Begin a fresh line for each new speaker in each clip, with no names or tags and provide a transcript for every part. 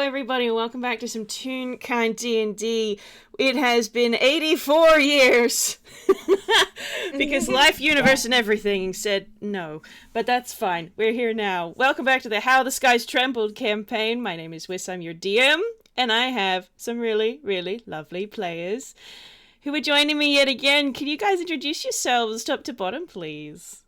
everybody, and welcome back to some Toonkind D&D. It has been 84 years! Because life, universe, and everything said no. But that's fine. We're here now. Welcome back to the How the Skies Trembled campaign. My name is Whis, I'm your DM, and I have some really, really lovely players who are joining me yet again. Can you guys introduce yourselves top to bottom, please?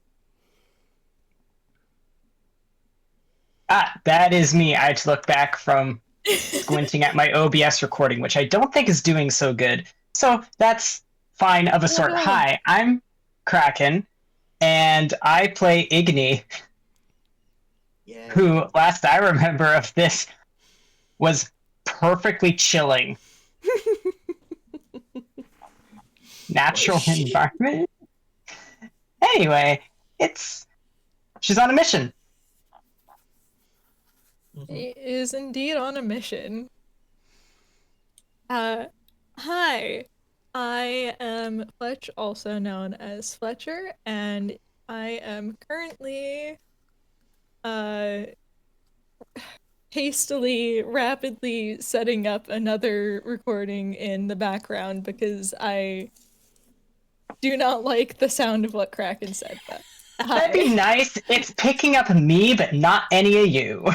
That is me. I had to look back from squinting at my OBS recording, which I don't think is doing so good. So that's fine of a sort. Hi, I'm Kraken, and I play Igni, who, last I remember of this, was perfectly chilling. Natural environment. Anyway, she's on a mission.
He is indeed on a mission. Hi. I am Fletch, also known as Fletcher, and I am currently rapidly setting up another recording in the background because I do not like the sound of what Kraken said. But
that'd be nice. It's picking up me, but not any of you.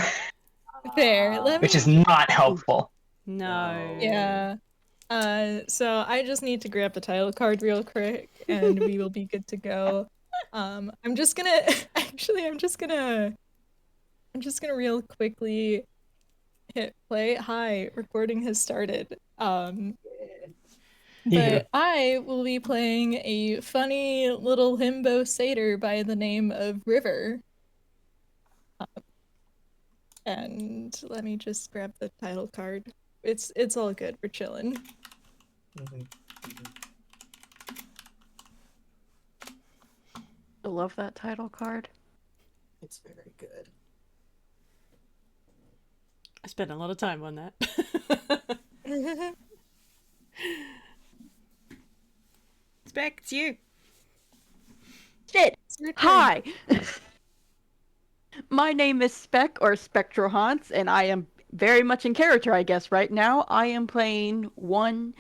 There,
which is not helpful.
No.
Yeah. So I just need to grab the title card real quick, and we will be good to go. I'm just gonna real quickly hit play. Hi, recording has started. But I will be playing a funny little himbo satyr by the name of River. And let me just grab the title card. It's all good. We're chilling.
I love that title card.
It's very good.
I spent a lot of time on that. Spec, it's you.
Shit! Hi! My name is Spec, or Spectrohance, and I am very much in character, I guess, right now. I am playing Wimdy.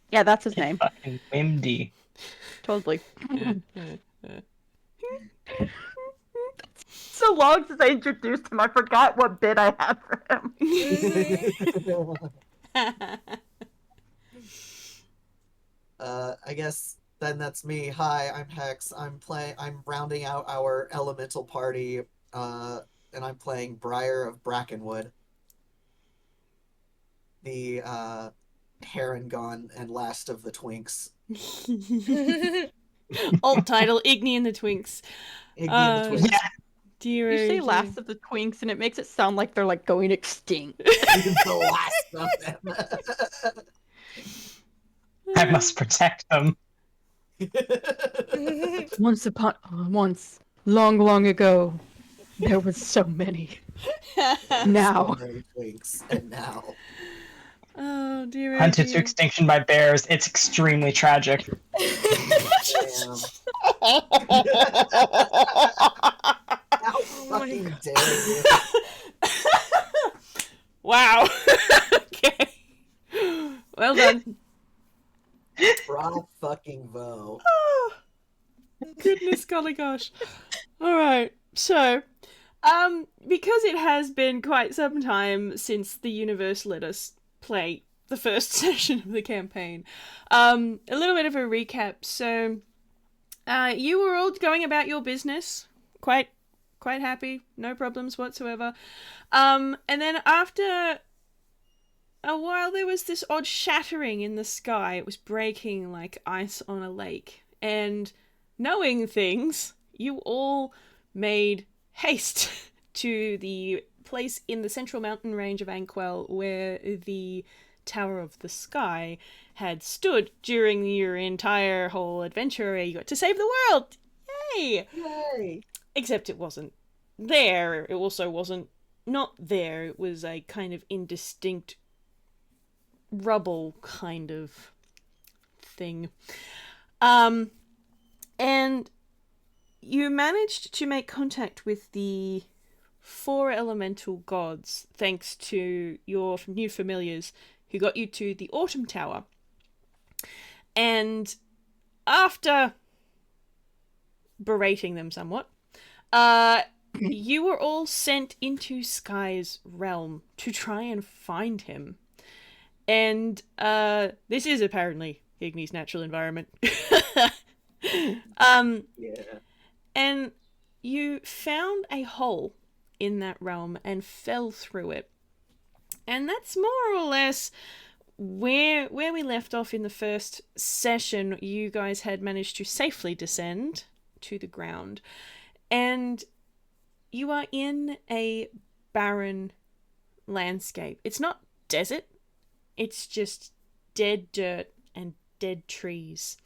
Yeah, that's his name.
Fucking Wimdy.
Totally. So long since I introduced him, I forgot what bit I had for him.
I guess then that's me. Hi, I'm Hex. I'm rounding out our elemental party, and I'm playing Briar of Brackenwood, the Harangon and last of the Twinks.
Alt title, Igni and the Twinks.
Igni and the Twinks.
Yeah.
You say last of the Twinks, and it makes it sound like they're like going extinct.
The last of them.
I must protect them.
Once, long, long ago, there was so many. Now.
So many Twinks, and now.
Oh, dear.
Hunted to extinction by bears. It's extremely tragic.
How fucking dare you?
Wow. Okay. Well done.
Bravo fucking Vo.
Oh, goodness golly gosh. Alright, so, because it has been quite some time since the universe let us play the first session of the campaign, a little bit of a recap. So, you were all going about your business, quite happy, no problems whatsoever. And then after a while, there was this odd shattering in the sky. It was breaking like ice on a lake. And knowing things, you all made haste to the place in the central mountain range of Einquell where the Tower of the Sky had stood during your entire whole adventure where you got to save the world. Yay!
Yay!
Except it wasn't there. It also wasn't not there. It was a kind of indistinct rubble kind of thing. And you managed to make contact with the 4 elemental gods thanks to your new familiars who got you to the Autumn Tower. And after berating them somewhat, you were all sent into Sky's realm to try and find him. And this is apparently Igni's natural environment.
Yeah.
And you found a hole in that realm and fell through it. And that's more or less where we left off in the first session. You guys had managed to safely descend to the ground. And you are in a barren landscape. It's not desert. It's just dead dirt and dead trees.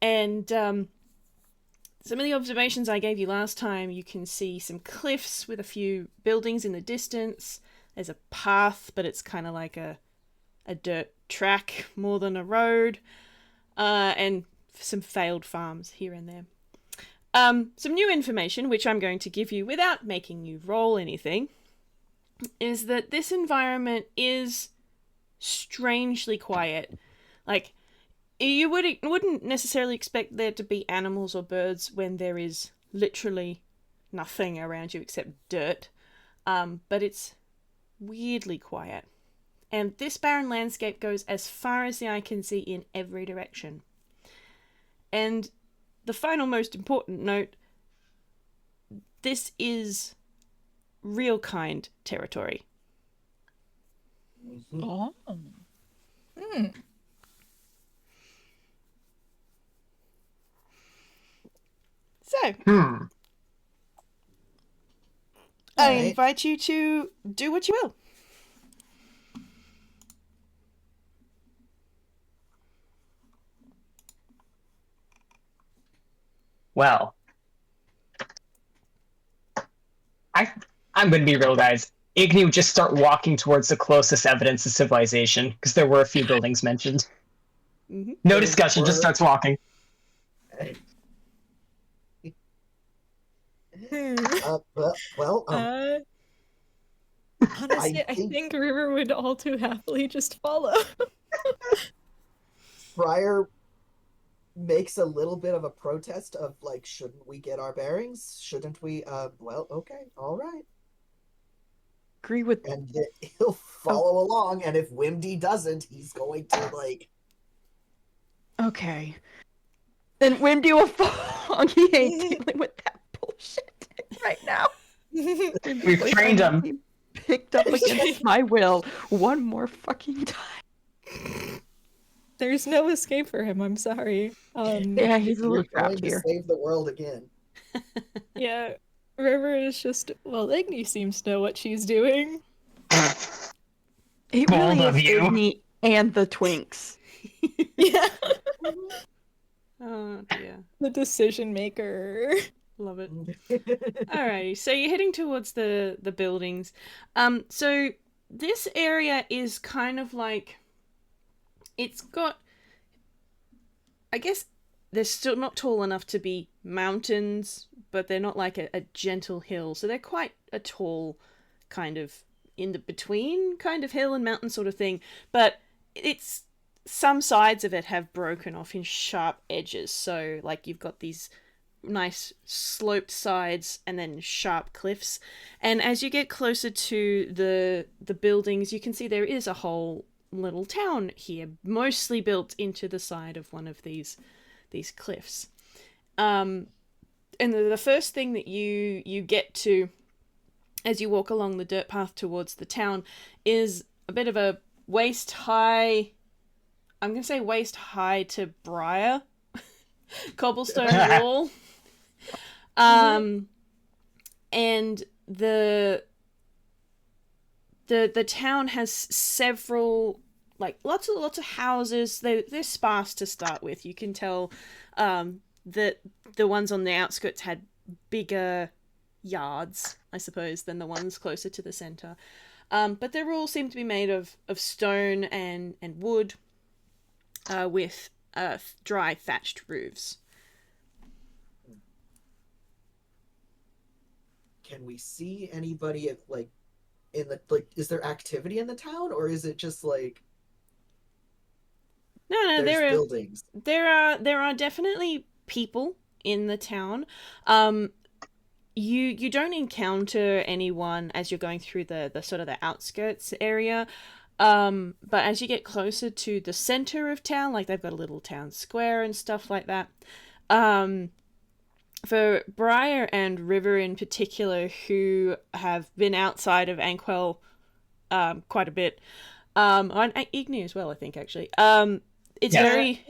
And some of the observations I gave you last time, you can see some cliffs with a few buildings in the distance. There's a path, but it's kind of like a dirt track more than a road. And some failed farms here and there. Some new information, which I'm going to give you without making you roll anything, is that this environment is strangely quiet. Like, you wouldn't necessarily expect there to be animals or birds when there is literally nothing around you except dirt. But it's weirdly quiet. And this barren landscape goes as far as the eye can see in every direction. And the final most important note, this is real kind territory.
Oh.
So,
Hmm.
I
Alright.
invite you to do what you will.
Well, I'm going to be real, guys. Igni would just start walking towards the closest evidence of civilization, because there were a few buildings mentioned.
Mm-hmm.
No discussion, just starts walking.
Well,
Honestly, I think River would all too happily just follow.
Briar makes a little bit of a protest of like, shouldn't we get our bearings? Shouldn't we? Well, okay, all right.
Agree with
And he'll follow along, and if Wimdy doesn't, he's going to like.
Okay. Then Wimdy will fall. He ain't dealing with that bullshit right now.
We've trained him.
He picked up against my will one more fucking time.
There's no escape for him, I'm sorry.
Yeah, he's a
You're
little
going
trapped
to
here.
save the world again.
Yeah, River is just, well, Igni seems to know what she's doing.
It
Bold
really
of
is
you.
Igni and the Twinks.
Yeah.
Oh dear.
The decision maker.
Love it. Alrighty, so you're heading towards the buildings. So this area is kind of like, it's got, I guess they're still not tall enough to be mountains, but they're not like a gentle hill. So they're quite a tall kind of in the between kind of hill and mountain sort of thing. But it's, some sides of it have broken off in sharp edges. So like you've got these nice sloped sides and then sharp cliffs. And as you get closer to the buildings, you can see there is a whole little town here, mostly built into the side of one of these cliffs. And the first thing that you get to as you walk along the dirt path towards the town is a bit of a waist high, I'm going to say waist high to Briar cobblestone wall. And the town has several, like lots of houses. They're sparse to start with. You can tell that the ones on the outskirts had bigger yards, I suppose, than the ones closer to the center. But they all seem to be made of stone and wood, with dry thatched roofs.
can we see anybody at, like, in the, like, is there activity in the town, or is it just like
No,
there's buildings?
there are definitely people in the town. You don't encounter anyone as you're going through the sort of the outskirts area. But as you get closer to the center of town, like they've got a little town square and stuff like that. For Briar and River in particular, who have been outside of Einquell quite a bit, and Igni as well, I think, actually. It's very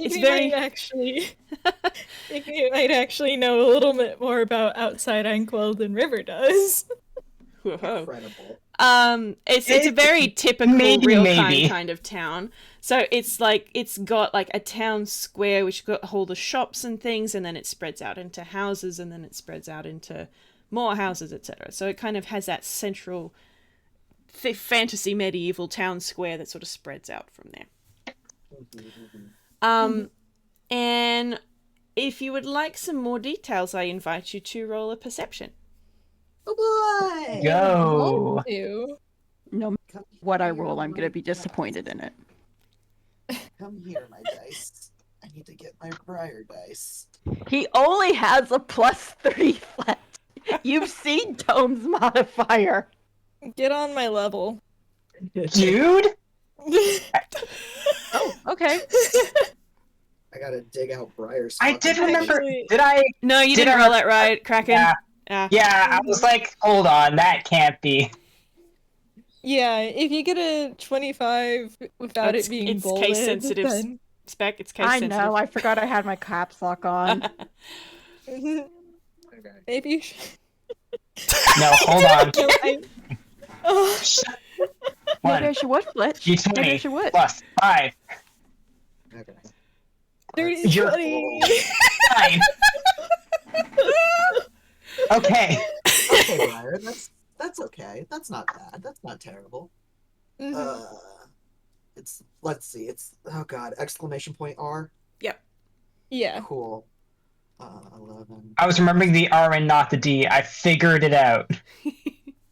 Igni might actually know a little bit more about outside Einquell than River does.
Incredible.
It's a very typical real kind of town. So it's like it's got like a town square which got all the shops and things, and then it spreads out into houses, and then it spreads out into more houses, etc. So it kind of has that central fantasy medieval town square that sort of spreads out from there. And if you would like some more details, I invite you to roll a perception.
Oh boy!
Go.
No matter what I roll, I'm gonna be disappointed in it.
Come here, my dice. I need to get my Briar dice.
He only has a +3 left. You've seen Tome's modifier.
Get on my level.
Dude?
Oh, okay.
I gotta dig out Briar's.
I did remember.
Actually-
Did I?
No, you didn't roll it right, Kraken.
Yeah, I was like, hold on, that can't be.
Yeah, if you get a 25 without
It's-
it being
it's
bolded,
case sensitive.
then...
Spec, it's case
I
sensitive.
know. I forgot I had my caps lock on.
Okay.
Maybe you should...
No, hold on.
Oh,
One.
Maybe I should what, Fletch? Maybe I
D20
should what?
plus 5.
Okay.
30,
You're-
20.
9. Okay.
Okay, Briar, that's okay. That's not bad. That's not terrible.
Mhm.
Let's see. It's, oh god, exclamation point R.
Yeah.
Cool. 11
I was remembering the R and not the D. I figured it out.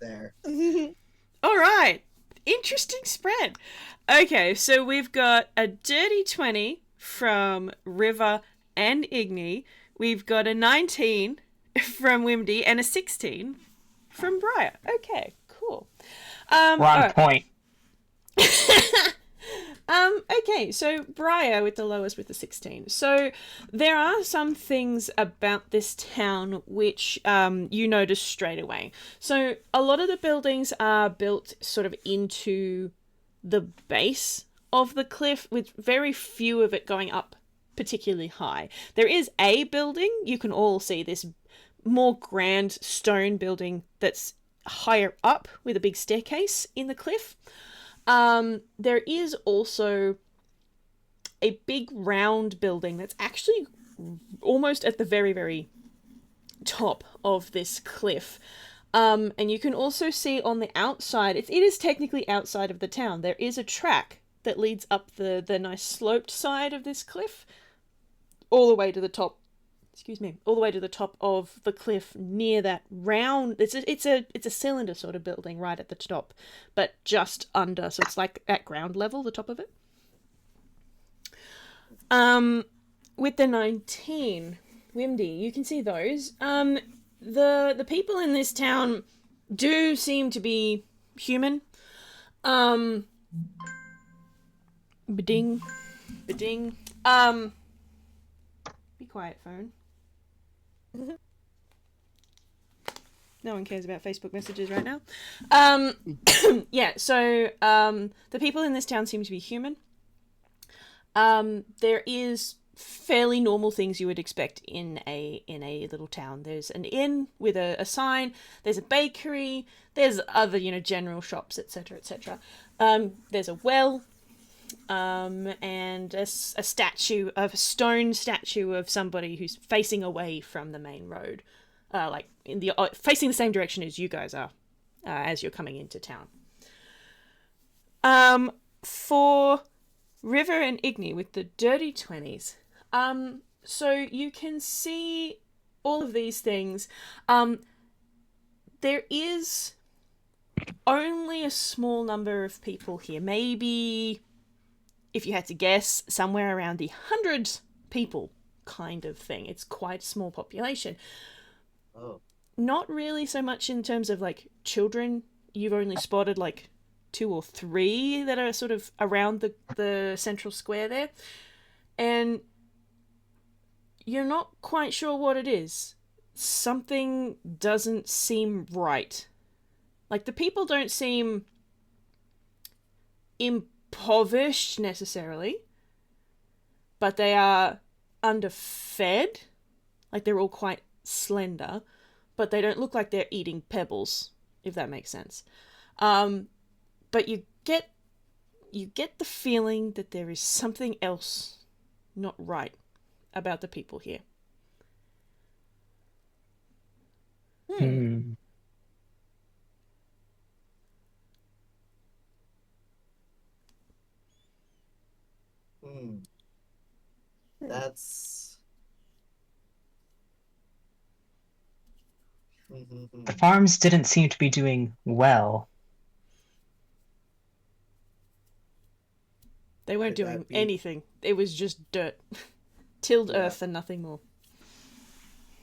there.
All right. Interesting spread. Okay, so we've got a dirty 20 from River and Igni. We've got a 19 from Wimdy and a 16 from Briar. Okay, cool.
We're on
alright.
point.
Okay, so Briar with the lowest with the 16. So there are some things about this town which you notice straight away. So a lot of the buildings are built sort of into the base of the cliff, with very few of it going up particularly high. There is a building, you can all see this more grand stone building that's higher up with a big staircase in the cliff. There is also a big round building that's actually almost at the very, very top of this cliff. And you can also see on the outside, it is technically outside of the town, there is a track that leads up the nice sloped side of this cliff, all the way to the top. All the way to the top of the cliff near that round. It's a cylinder sort of building right at the top, but just under. So it's like at ground level, the top of it. With the 19, Wimdy, you can see those. The people in this town do seem to be human. Ba-ding. Ba-ding. Be quiet, phone. No one cares about Facebook messages right now. Yeah, so the people in this town seem to be human. There is fairly normal things you would expect in a little town. There's an inn with a sign. There's a bakery. There's other general shops, etc., etc. There's a well. And a stone statue of somebody who's facing away from the main road, like facing the same direction as you guys are, as you're coming into town. For River and Igni with the dirty 20s, so you can see all of these things. there is only a small number of people here. Maybe, if you had to guess, somewhere around the 100 people kind of thing. It's quite a small population.
Oh.
Not really so much in terms of, like, children. You've only spotted, like, 2 or 3 that are sort of around the central square there. And you're not quite sure what it is. Something doesn't seem right. Like, the people don't seem impoverished necessarily, but they are underfed. Like, they're all quite slender, but they don't look like they're eating pebbles, if that makes sense. But you get the feeling that there is something else not right about the people here.
Hmm.
That's...
The farms didn't seem to be doing well.
They weren't
Could that
doing
be-
anything. It was just dirt. Tilled
Yeah.
earth and nothing more.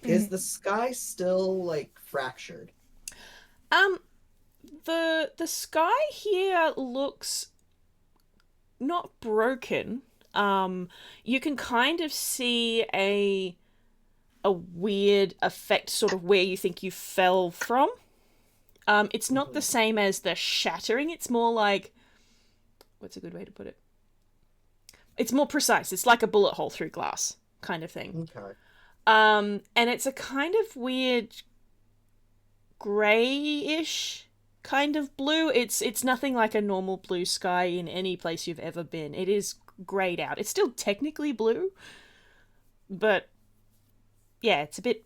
Is the sky still, like, fractured?
The sky here looks not broken. You can kind of see a weird effect sort of where you think you fell from. It's not the same as the shattering. It's more like, what's a good way to put it? It's more precise. It's like a bullet hole through glass kind of thing.
Okay.
And it's a kind of weird grayish kind of blue. It's nothing like a normal blue sky in any place you've ever been. It is grayed out. It's still technically blue, but yeah, it's a bit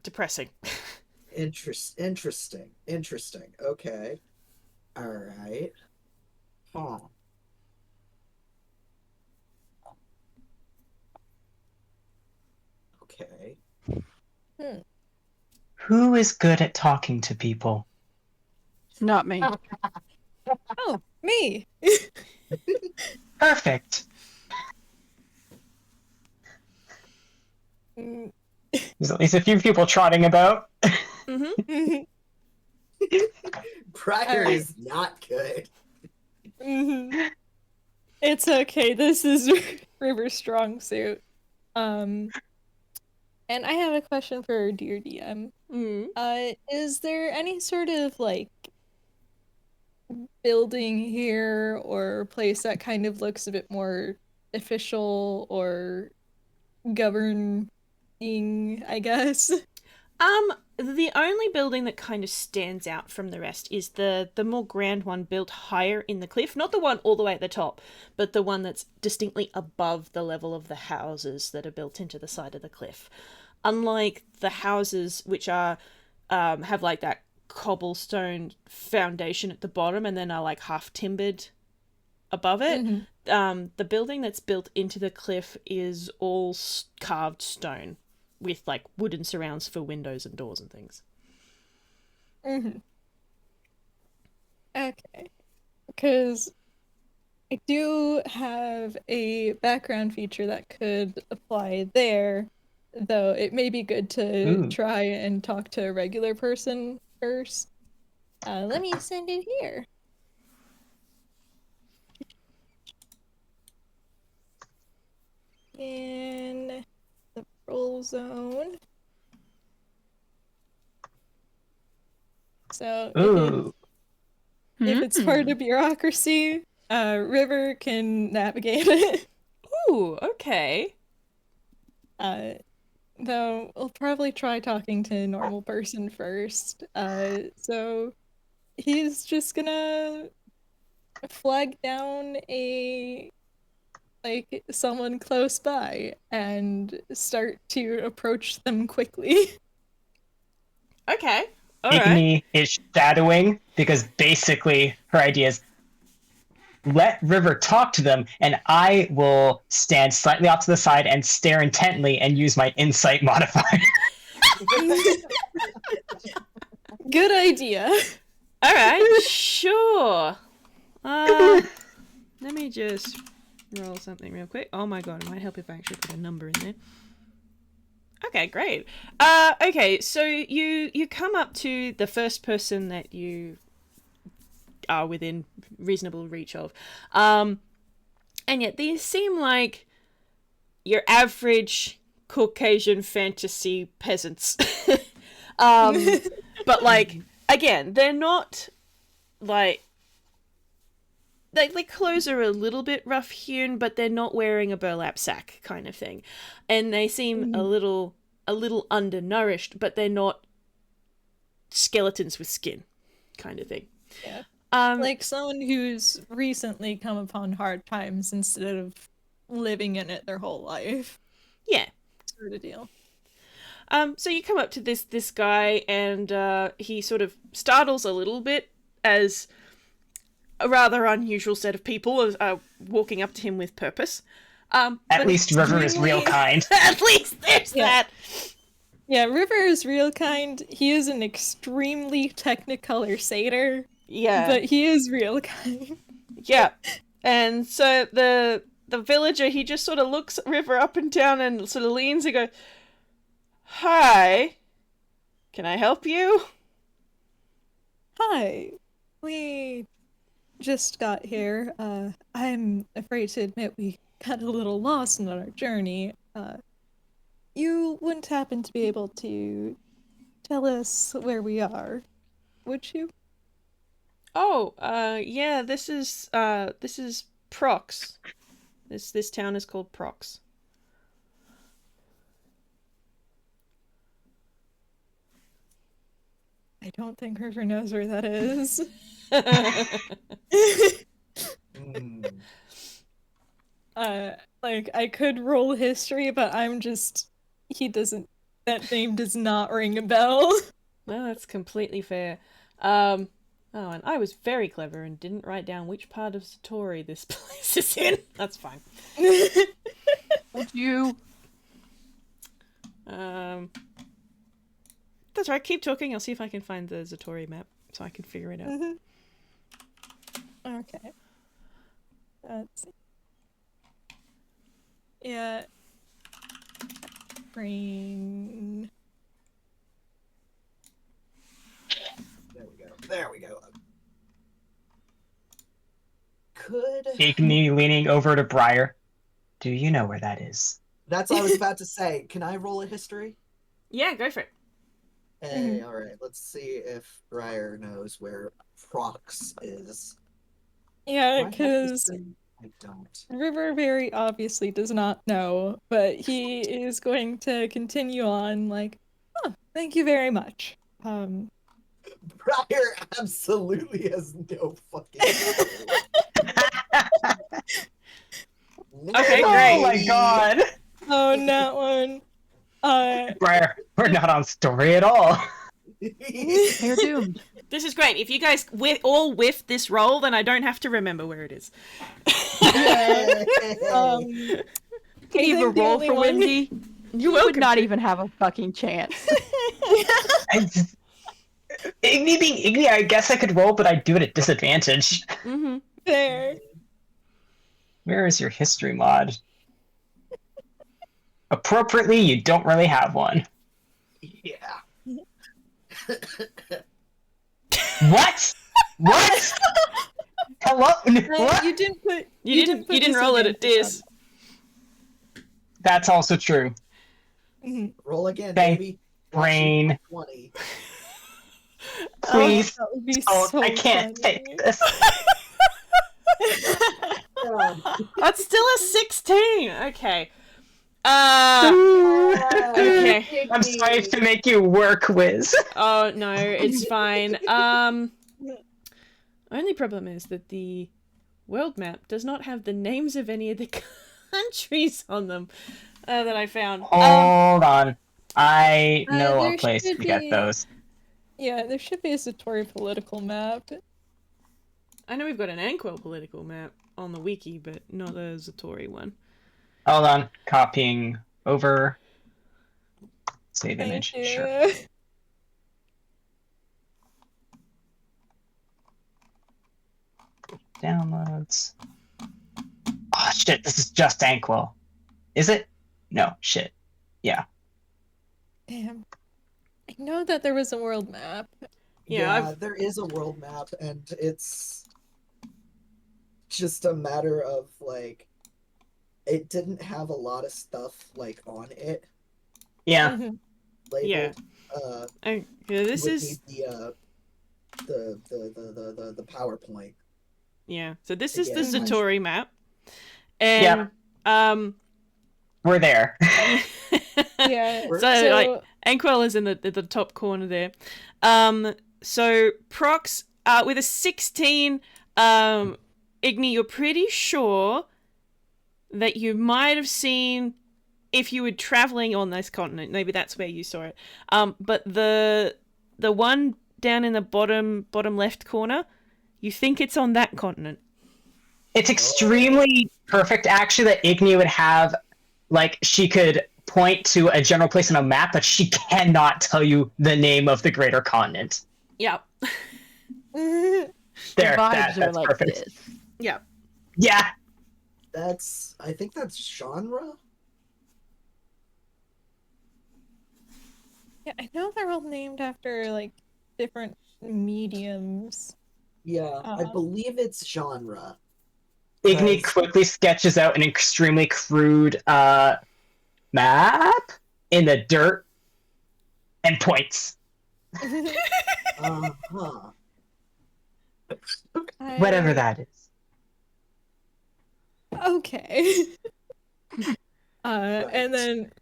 depressing.
Interesting. Okay. All right. Huh. Okay.
Who is good at talking to people?
Not me.
Oh, me.
Perfect.
Mm,
There's at least a few people trotting about.
Mm-hmm.
Briar
Alright.
is not good.
mhm. It's okay. This is River's strong suit. And I have a question for our dear DM. Is there any sort of like building here or place that kind of looks a bit more official or governing, I guess?
The only building that kind of stands out from the rest is the more grand one built higher in the cliff. Not the one all the way at the top, but the one that's distinctly above the level of the houses that are built into the side of the cliff. Unlike the houses which are have like that cobblestone foundation at the bottom and then are like half timbered above it, the building that's built into the cliff is all carved stone with like wooden surrounds for windows and doors and things.
Okay. Because I do have a background feature that could apply there, though it may be good to
Ooh.
try and talk to a regular person first. Let me send it here. In the roll zone. So
Ooh.
if it's part of bureaucracy, River can navigate it.
Ooh, okay.
Though we'll probably try talking to a normal person first. So he's just gonna flag down someone close by and start to approach them quickly.
Okay. All right.
Igni is shadowing because basically her idea is let River talk to them and I will stand slightly off to the side and stare intently and use my insight modifier.
Good idea.
All right, sure. Let me just roll something real quick. Oh my god, it might help if I actually put a number in there. Okay, great. Okay, so you come up to the first person that you are within reasonable reach of, and yet these seem like your average Caucasian fantasy peasants. But like again, they're not like their clothes are a little bit rough hewn, but they're not wearing a burlap sack kind of thing, and they seem a little undernourished, but they're not skeletons with skin kind of thing.
Yeah. Like someone who's recently come upon hard times instead of living in it their whole life.
Yeah.
Sort of deal.
So you come up to this guy, and he sort of startles a little bit as a rather unusual set of people are walking up to him with purpose.
At least River is real kind.
At least there's that.
Yeah, River is real kind. He is an extremely technicolor satyr.
Yeah.
But he is real kind.
Yeah. And so the villager, he just sort of looks River up and down and sort of leans and goes, "Hi, can I help you?"
Hi. We just got here. I'm afraid to admit we got a little lost on our journey. You wouldn't happen to be able to tell us where we are, would you?
Oh, yeah, this is Prox. This town is called Prox.
I don't think River knows where that is. Like, I could roll history, but that name does not ring a bell.
No, that's completely fair. Oh, and I was very clever and didn't write down which part of Satori this place is in. That's fine.
Would you?
That's right, keep talking. I'll see if I can find the Satori map so I can figure it out.
Okay. Let's see. Yeah. Brain.
There we go. Could
Igni leaning over to Briar. Do you know where that is?
That's what I was about to say. Can I roll a history?
Yeah, go for it.
Hey, all right. Let's see if Briar knows where Prox is.
Yeah,
Do I have
because
history? I don't.
River very obviously does not know, but he is going to continue on like, oh, thank you very much.
Briar absolutely has no fucking clue.
Okay, great.
Oh my god!
Oh, not one.
Briar, we're not on story at all.
They're doomed.
This is great. If you guys all whiff this roll, then I don't have to remember where it is.
Can you even roll for Wimdy?
You
would not even have a fucking chance.
Igni being Igni, I guess I could roll, but I'd do it at disadvantage.
Mm-hmm.
There.
Where is your history mod? Appropriately, you don't really have one.
Yeah.
What? What? Hello? What?
You didn't put.
You didn't roll it at dis.
That's also true.
Roll again,
Thank
baby.
Brain.
20.
Please.
That would be
don't.
so
I can't
funny.
take this.
That's still a 16. Okay. Okay.
I'm sorry to make you work, Whis.
Oh no, it's fine. Only problem is that the world map does not have the names of any of the countries on them that I found.
Hold on. I know
there
a place to
should
get
be-
those.
Yeah, there should be a Satori political map.
I know we've got an Einquell political map on the wiki, but not a Satori one.
Hold on. Copying over. Save
Thank
image.
you.
Sure. downloads. Oh shit! This is just Einquell. Is it? No shit. Yeah.
Damn. I know that there was a world map.
Yeah,
there is a world map, and it's just a matter of like it didn't have a lot of stuff like on it
Yeah.
Mhm.
labeled.
Yeah,
You
this
would
is
need the PowerPoint.
yeah. So this
to
is the
get much-
Zatori map, and
We're there.
Yeah.
We're-
So, like, Einquell is in the top corner there. So Prox with a 16, Igni, you're pretty sure that you might have seen if you were traveling on this continent. Maybe that's where you saw it. But the one down in the bottom left corner, you think it's on that continent.
It's extremely perfect, actually, that Igni would have, like, she could point to a general place on a map, but she cannot tell you the name of the greater continent.
Yep.
There,
The vibes
that's
are like
perfect.
this.
Yep.
Yeah.
I think that's genre.
Yeah, I know they're all named after like different mediums.
Yeah, I believe it's genre.
Igni
Because-
quickly sketches out an extremely crude map in the dirt and points.
Uh-huh.
Whatever that is.
Okay.
Right.
And then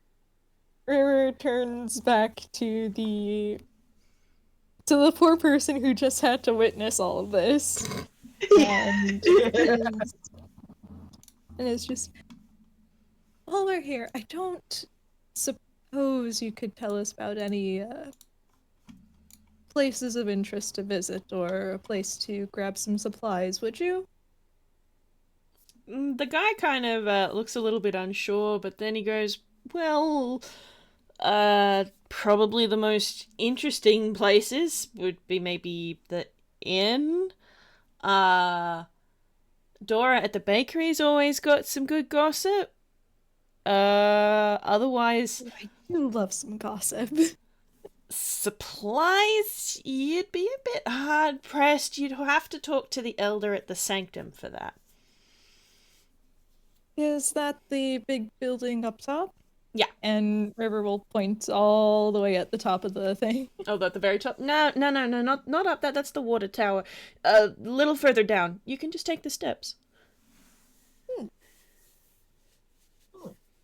River turns back to the poor person who just had to witness all of this. And it's just, while we're here, I don't suppose you could tell us about any places of interest to visit or a place to grab some supplies, would you?
The guy kind of looks a little bit unsure, but then he goes, well, probably the most interesting places would be maybe the inn. Dora at the bakery's always got some good gossip. Otherwise,
I do love some gossip.
supplies, you'd be a bit hard pressed. You'd have to talk to the elder at the sanctum for that.
Is that the big building up top?
Yeah.
And River will point all the way at the top of the thing.
Oh, at the very top? No, not up that. That's the water tower. A little further down. You can just take the steps.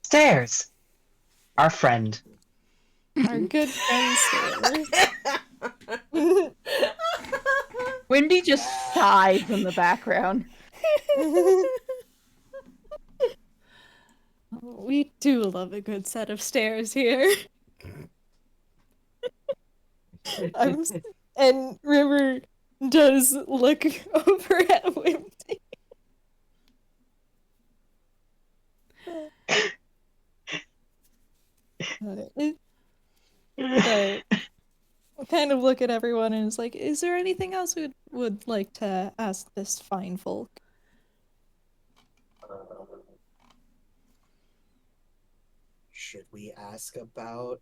Stairs. Our friend.
Our good friend Stairs.
Wimdy just sighs in the background.
We do love a good set of stairs here. And River does look over at Wimdy. So, kind of look at everyone and is like, is there anything else we would like to ask this fine folk?
Should we ask about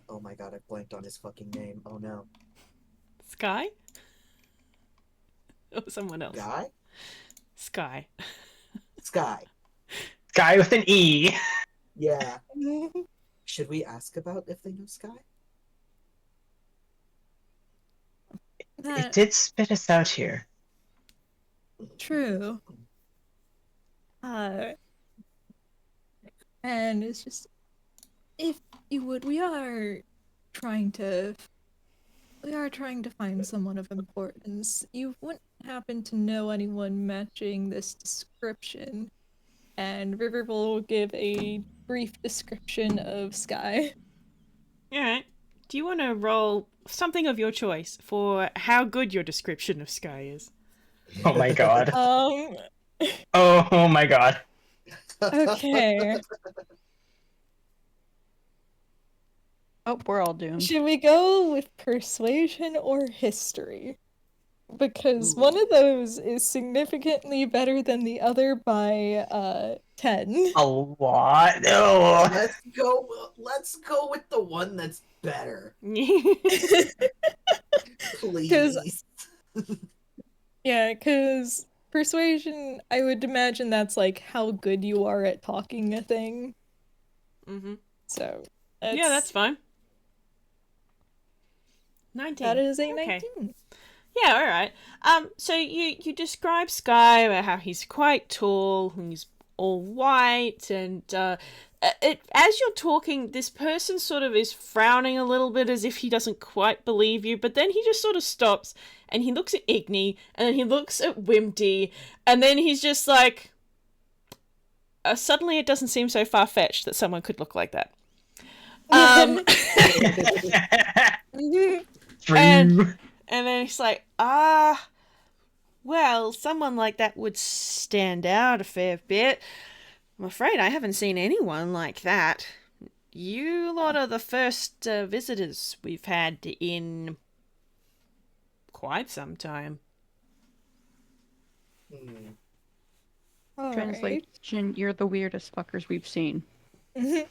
oh my god, I blanked on his fucking name. Oh no.
Sky? Oh, someone else.
Guy?
Sky.
Sky.
Guy with an E.
Yeah. Should we ask about if they know Sky?
It did spit us out here.
True. And it's just, if you would, we are trying to find someone of importance. You wouldn't happen to know anyone matching this description. And River will give a brief description of Sky.
Alright. Do you want to roll something of your choice for how good your description of Sky is?
Oh my god.
Um,
Oh my god.
okay.
Oh, we're all doomed.
Should we go with persuasion or history? because
Ooh.
one of those is significantly better than the other by 10.
A lot. No.
Let's go with the one that's better. Please.
Yeah, because persuasion, I would imagine that's like how good you are at talking a thing.
Mm-hmm.
So
Yeah, that's fine. 19.
That is a
Okay.
19.
Yeah, all right. So you describe Sky about how he's quite tall, and he's all white, and as you're talking, this person sort of is frowning a little bit as if he doesn't quite believe you, but then he just sort of stops and he looks at Igni, and then he looks at Wimdy, and then he's just like, suddenly it doesn't seem so far-fetched that someone could look like that.
True.
And then he's like, well, someone like that would stand out a fair bit. I'm afraid I haven't seen anyone like that. You lot are the first visitors we've had in quite some time.
All right.
Translation, you're the weirdest fuckers we've seen.
Wimdy.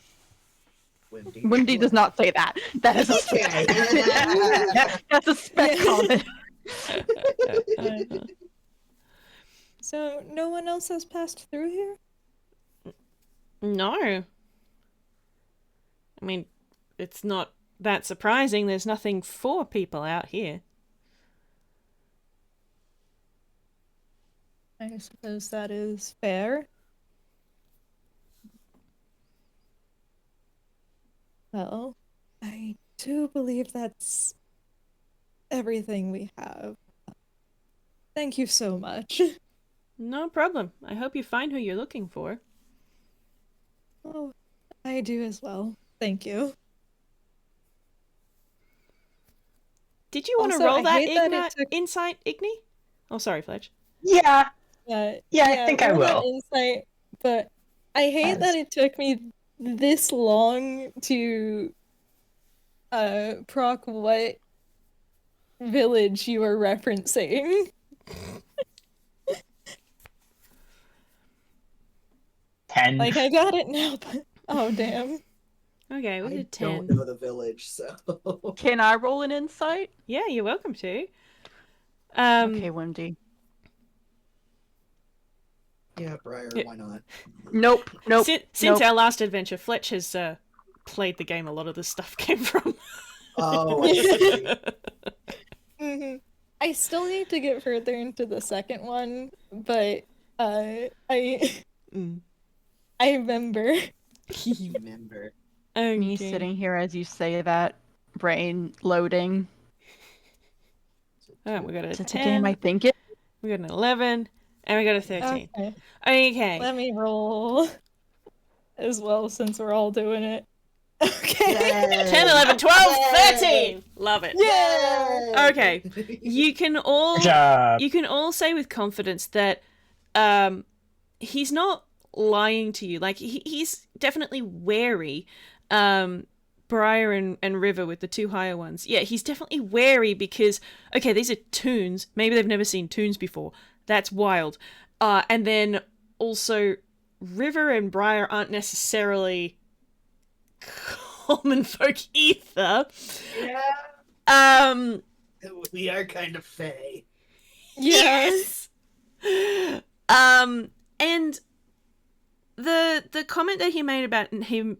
Wimdy does not say that. That is a
Okay.
That's a spec comment.
So no one else has passed through here?
No. I mean, it's not that surprising. There's nothing for people out here.
I suppose that is fair. Well, I do believe that's everything we have. Thank you so much.
No problem. I hope you find who you're looking for.
Oh, I do as well. Thank you.
Did you want to
Also,
roll
I
that,
hate that it took-
insight, Igni? Oh, sorry, Fletch.
Yeah.
Yeah,
I think I
roll that
will.
insight, but I hate that it took me this long to proc what village you were referencing.
10.
Like, I got it now, but oh damn.
Okay, we
I
did
don't
10.
know the village, so.
Can I roll an insight?
Yeah, you're welcome to.
Okay, Wimdy.
Yeah, Briar, why not?
Nope.
Since our last adventure, Fletch has played the game. A lot of this stuff came from.
Oh, I see.
Mhm. I still need to get further into the second one, but I remember.
Remember.
Me sitting here as you say that, brain loading.
Oh, we got a
Is it the
10.
game I think it?
We got an 11, and we got a 13.
Okay.
Okay.
Let me roll as well since we're all doing it. Okay.
10, 11, 12, 13. Love it.
Yeah.
Okay. You can all say with confidence that he's not lying to you. Like he's definitely wary. Briar and River with the two higher ones. Yeah, he's definitely wary because okay, these are toons. Maybe they've never seen toons before. That's wild. And then also River and Briar aren't necessarily common folk either.
Yeah. We are kind of fey.
Yes.
And the comment that he made about him,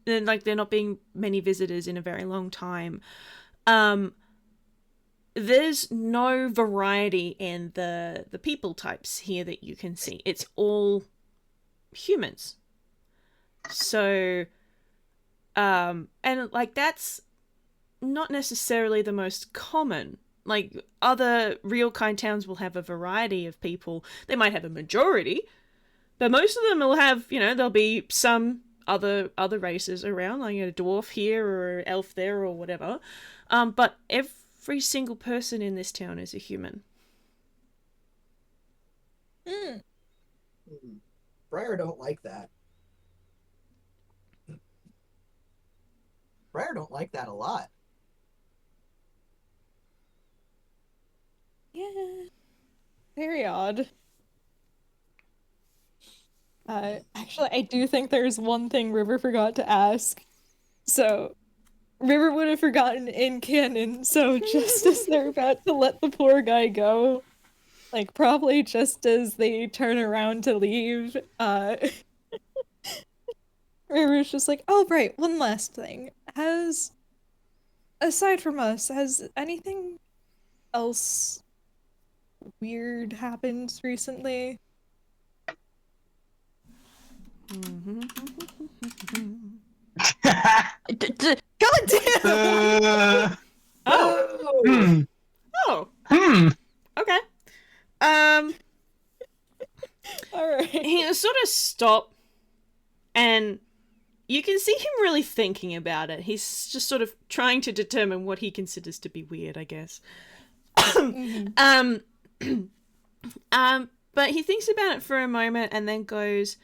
like there not being many visitors in a very long time, there's no variety in the people types here that you can see. It's all humans. So, and like that's not necessarily the most common. Like other real kind towns will have a variety of people. They might have a majority, but most of them will have, there'll be some other races around, like a dwarf here or an elf there or whatever. But every single person in this town is a human.
Briar don't like that. Briar don't like that a lot.
Yeah. Very odd. Actually, I do think there's one thing River forgot to ask. So, River would have forgotten in canon, so just as they're about to let the poor guy go, like, probably just as they turn around to leave, River's just like, oh, right, one last thing. Aside from us, has anything else weird happened recently? God damn!
Oh. Oh. Okay.
Alright.
He sort of stopped, and you can see him really thinking about it. He's just sort of trying to determine what he considers to be weird, I guess. But he thinks about it for a moment and then goes,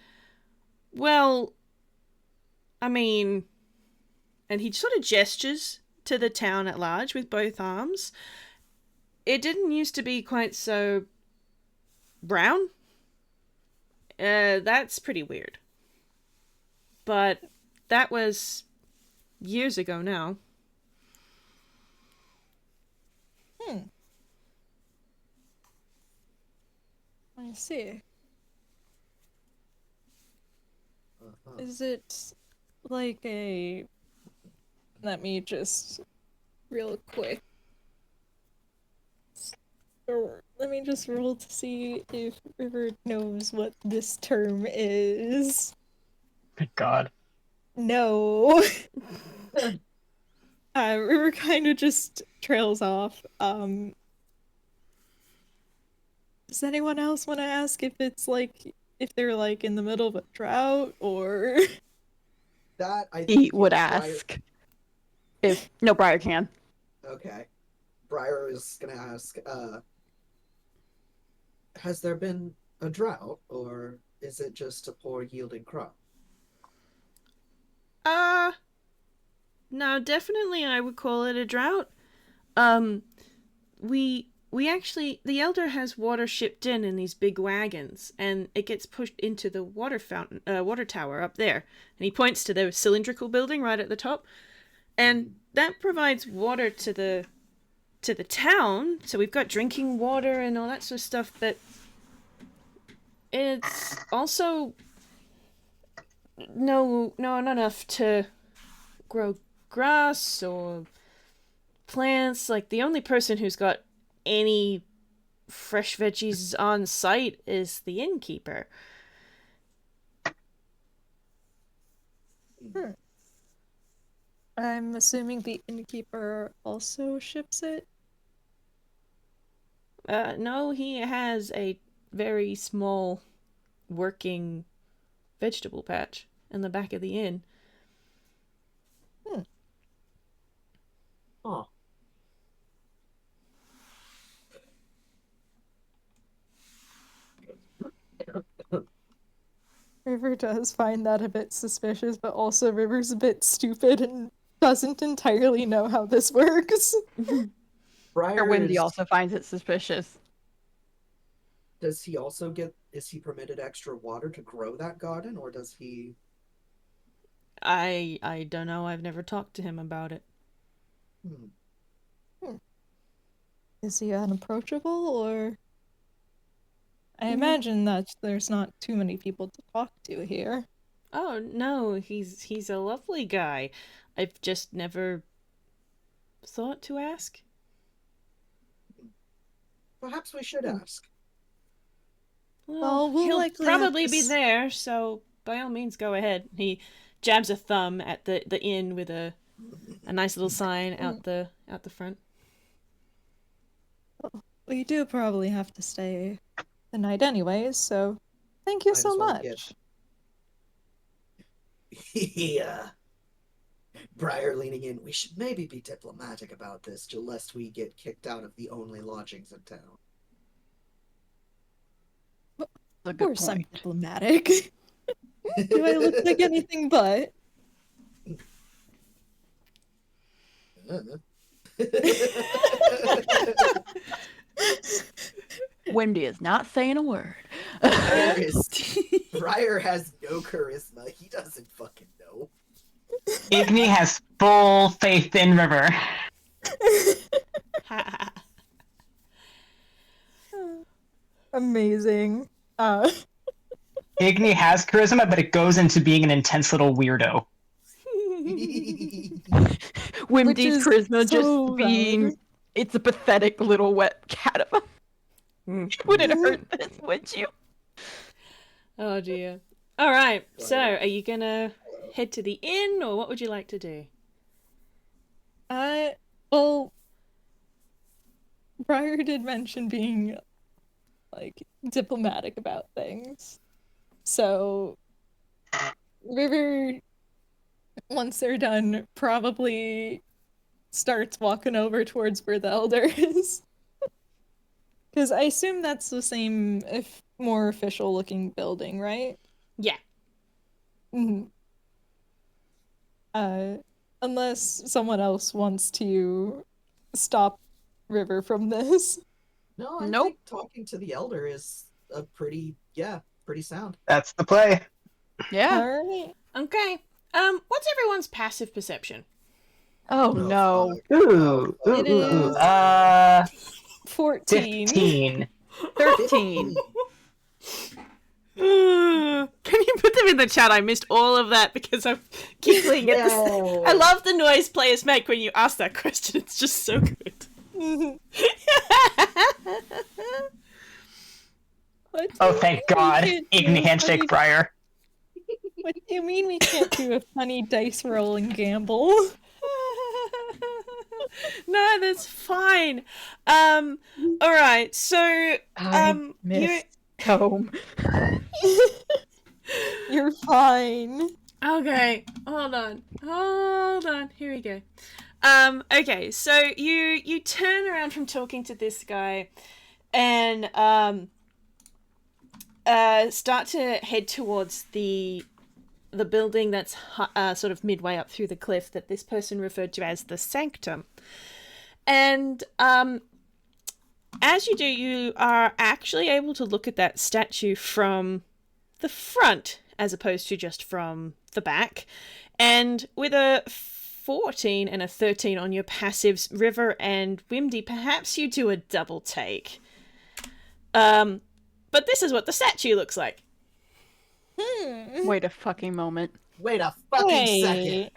well, I mean, and he sort of gestures to the town at large with both arms. It didn't used to be quite so brown. That's pretty weird. But that was years ago now.
I see. Is it like a... Let me just... Real quick. Or let me just roll to see if River knows what this term is.
Good God.
No. River kind of just trails off. Does anyone else want to ask if it's like, if they're like in the middle of a drought or...
That I think
He would
Briar-
ask. If no, Briar can.
Okay. Briar is gonna ask, has there been a drought, or is it just a poor yielding crop?
No, definitely I would call it a drought. We actually, the Elder has water shipped in these big wagons, and it gets pushed into the water fountain, water tower up there. And he points to the cylindrical building right at the top, and that provides water to the town. So we've got drinking water and all that sort of stuff, but it's also not enough to grow grass or plants. Like, the only person who's got any fresh veggies on site is the innkeeper.
I'm assuming the innkeeper also ships it?
No, he has a very small working vegetable patch in the back of the inn.
Oh.
River does find that a bit suspicious, but also River's a bit stupid and doesn't entirely know how this works.
Briar
Wimdy
is,
also finds it suspicious.
does he also get, is he permitted extra water to grow that garden, or does he...
I don't know. I've never talked to him about it.
Is he unapproachable, or... I imagine that there's not too many people to talk to here.
Oh, no, he's a lovely guy. I've just never thought to ask.
Perhaps we should ask.
Well, we'll
he'll
likely
probably
have to
be there, so by all means go ahead. He jabs a thumb at the inn with a nice little sign out the front.
We do probably have to stay the night anyways, so thank you
Might
so
as well
much.
get- Yeah. Briar leaning in, we should maybe be diplomatic about this, lest we get kicked out of the only lodgings in town.
That's a
Of
good
course I'm
point.
diplomatic. Do I look like anything but?
Wimdy is not saying a word.
Briar has no charisma. He doesn't fucking know.
Igni has full faith in River.
Amazing.
Igni has charisma, but it goes into being an intense little weirdo.
Wimdy's
is
charisma
so
just being...
valid.
It's a pathetic little wet cat of a... You wouldn't hurt this, would you?
Oh dear. All right. So, are you gonna head to the inn, or what would you like to do?
Well, Briar did mention being, like, diplomatic about things. So, River, once they're done, probably starts walking over towards where the elder is. Because I assume that's the same, if more official-looking building, right?
Yeah.
Mm-hmm. Unless someone else wants to stop River from this.
No, I
Nope.
think talking to the elder is a pretty sound.
That's the play.
Yeah.
Alright.
Okay. What's everyone's passive perception?
Oh, no.
fuck.
Ooh.
It is 14.
15.
13.
Can you put them in the chat? I missed all of that because I'm giggling at this.
No.
I love the noise players make when you ask that question. It's just so good.
What
Oh,
do you
thank
mean
God.
we can't do
Igni
a
handshake
funny-
Briar.
What do you mean we can't do a funny dice roll and gamble?
No, that's fine. All right. So, you
Miss Comb.
You're fine.
okay? Hold on. Here we go. Okay. So you turn around from talking to this guy, and start to head towards the building that's sort of midway up through the cliff that this person referred to as the sanctum. And as you do, you are actually able to look at that statue from the front as opposed to just from the back. And with a 14 and a 13 on your passives, River and Wimdy, perhaps you do a double take. But this is what the statue looks like.
Wait a fucking moment.
Wait a fucking second.
Wait.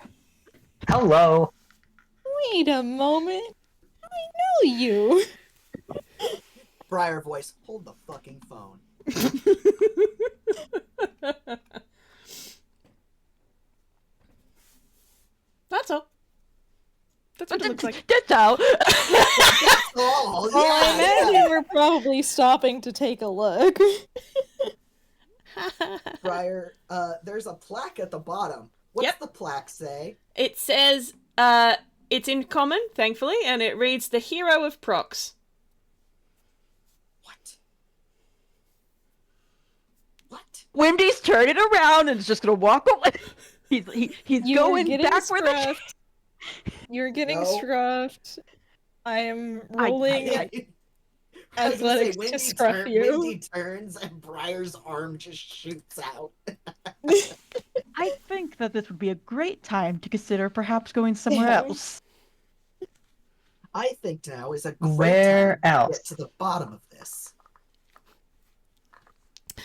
Hello.
Wait a moment. I know you.
Briar voice, hold the fucking phone.
That's all. That's what it looks like.
That's all.
Oh,
Well, I
yeah.
imagine we're probably stopping to take a look.
Briar, there's a plaque at the bottom. What's
Yep.
the plaque say?
It says, it's in common, thankfully, and it reads, "The Hero of Prox."
What? What?
Wimdy's turning around and is just gonna walk away. He's
You are
going
getting
back where the...
scruffed. You're getting
No.
scruffed. I am rolling
I was gonna say,
athletics to scruff you.
Wimdy turns and Briar's arm just shoots out.
I think that this would be a great time to consider perhaps going somewhere
Yeah.
else.
I think now is a great
Where
time
else?
to get to the bottom of this.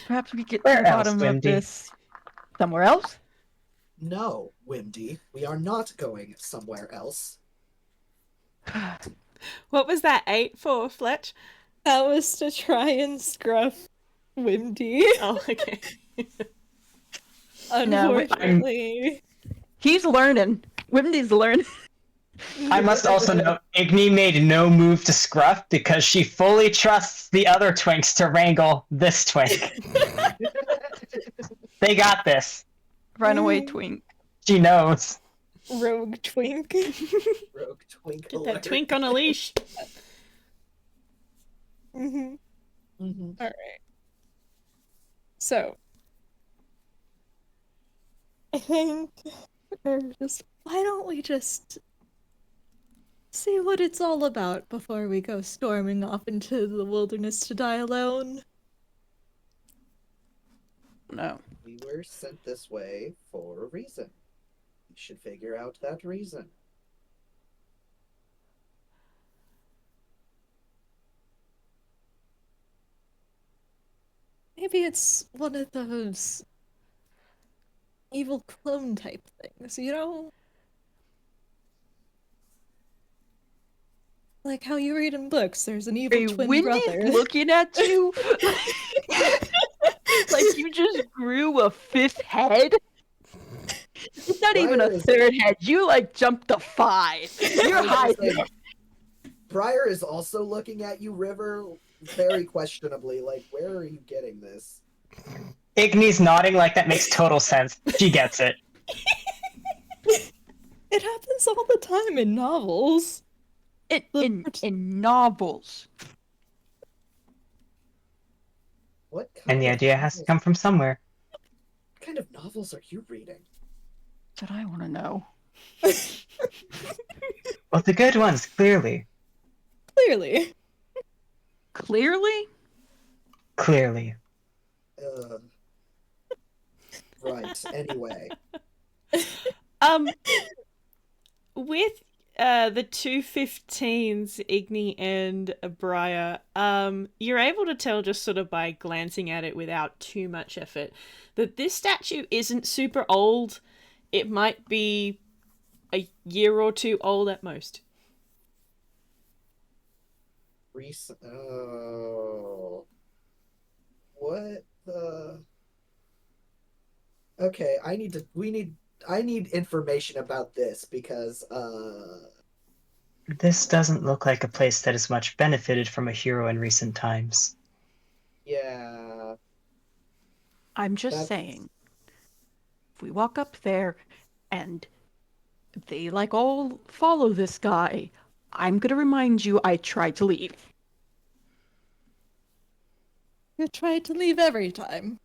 Perhaps we could get
Where
to the
else,
bottom
Wimdy?
of this somewhere else.
No, Wimdy, we are not going somewhere else.
What was that 8 for, Fletch?
That was to try and scruff Wimdy.
Oh, okay.
Unfortunately.
He's learning. Wimdy's learning.
I must also note, Igni made no move to scruff because she fully trusts the other twinks to wrangle this twink. They got this.
Runaway twink.
She knows.
Rogue twink.
Rogue twink.
Get that twink on a leash.
Mm-hmm.
Mm-hmm.
Alright. So. I think why don't we just see what it's all about before we go storming off into the wilderness to die alone.
No.
We were sent this way for a reason. We should figure out that reason.
Maybe it's one of those evil clone type things, you know? Like how you read in books, there's an evil
Hey,
twin brother.
Windy's looking at you like you just grew a fifth head. It's not even a
Briar is-
third head. You like jumped to 5. You're
I was
hiding.
gonna say, Briar is also looking at you, River, very questionably. Like, where are you getting this?
Igni's nodding like that makes total sense. She gets it.
It happens all the time in novels.
In novels.
What kind
And the
of
idea has to
novels-
come from somewhere.
What kind of novels are you reading?
That's what I want to know.
Well, the good ones, clearly.
Clearly.
Clearly?
Clearly.
Right, anyway.
With the two 15s, Igni and Briar, you're able to tell just sort of by glancing at it without too much effort that this statue isn't super old. It might be a year or two old at most.
Recent. Oh. What the? Okay, I need information about this because,
This doesn't look like a place that has much benefited from a hero in recent times.
yeah.
I'm just
That's-
saying. If we walk up there and they like all follow this guy, I'm gonna remind you I tried to leave.
You try to leave every time.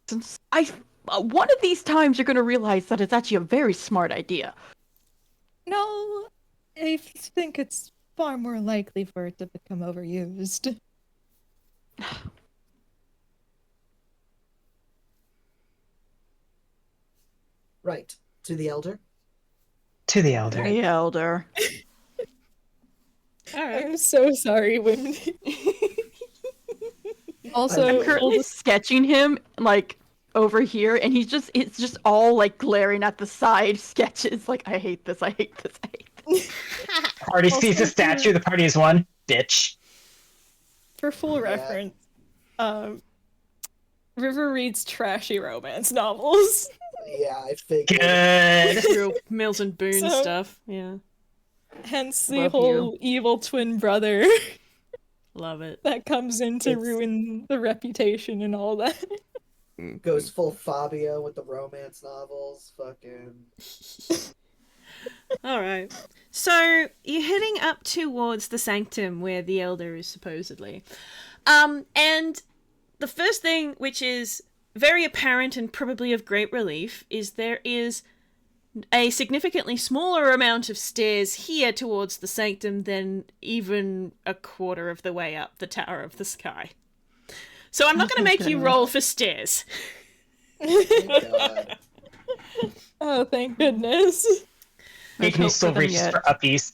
Since one of these times you're gonna realize that it's actually a very smart idea.
No, I think it's far more likely for it to become overused.
Right. To the elder?
To the elder.
Hey, Elder.
All right.
I'm so sorry, Wimdy. Also,
I'm currently sketching him like over here, and it's just all like glaring at the side sketches. Like, I hate this. I hate this. I hate this.
Party sees
Also,
a statue, the party is one. Bitch.
for full
Yeah.
reference, River reads trashy romance novels.
Yeah, I figured.
Good.
Real Mills and Boone
So-
stuff. Yeah.
Hence the
Love
whole evil twin brother
Love it.
that comes in to
It's-
ruin the reputation and all that.
Goes full Fabio with the romance novels. Fucking.
All right. So you're heading up towards the sanctum where the elder is supposedly. And the first thing, which is very apparent and probably of great relief, is there is a significantly smaller amount of stairs here towards the sanctum than even a quarter of the way up the Tower of the Sky. So I'm not going to make you roll for stairs.
Thank God.
Oh, thank goodness.
Let's
Igni
hope
still
for them
reaches
yet.
for uppies.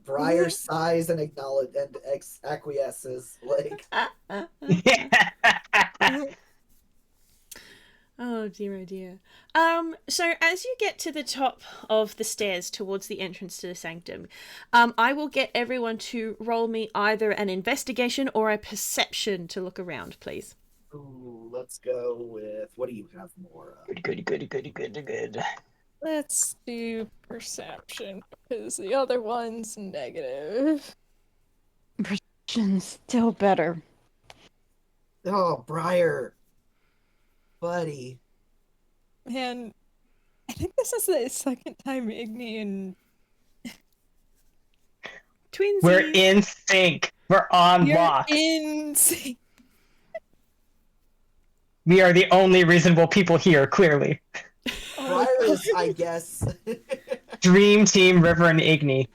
Briar sighs and acknowledge and acquiesces. Like,
Oh dear, oh dear. So as you get to the top of the stairs towards the entrance to the sanctum, I will get everyone to roll me either an investigation or a perception to look around, please.
ooh, let's go with what do you have more of?
Good.
Let's do perception, because the other one's negative.
Still better.
Oh, Briar, buddy.
Man, I think this is the second time Igni and
Twinsies.
We're in sync. We're on
you're
lock.
in.
We are the only reasonable people here, clearly.
Briar is, I guess.
Dream Team River and Igni.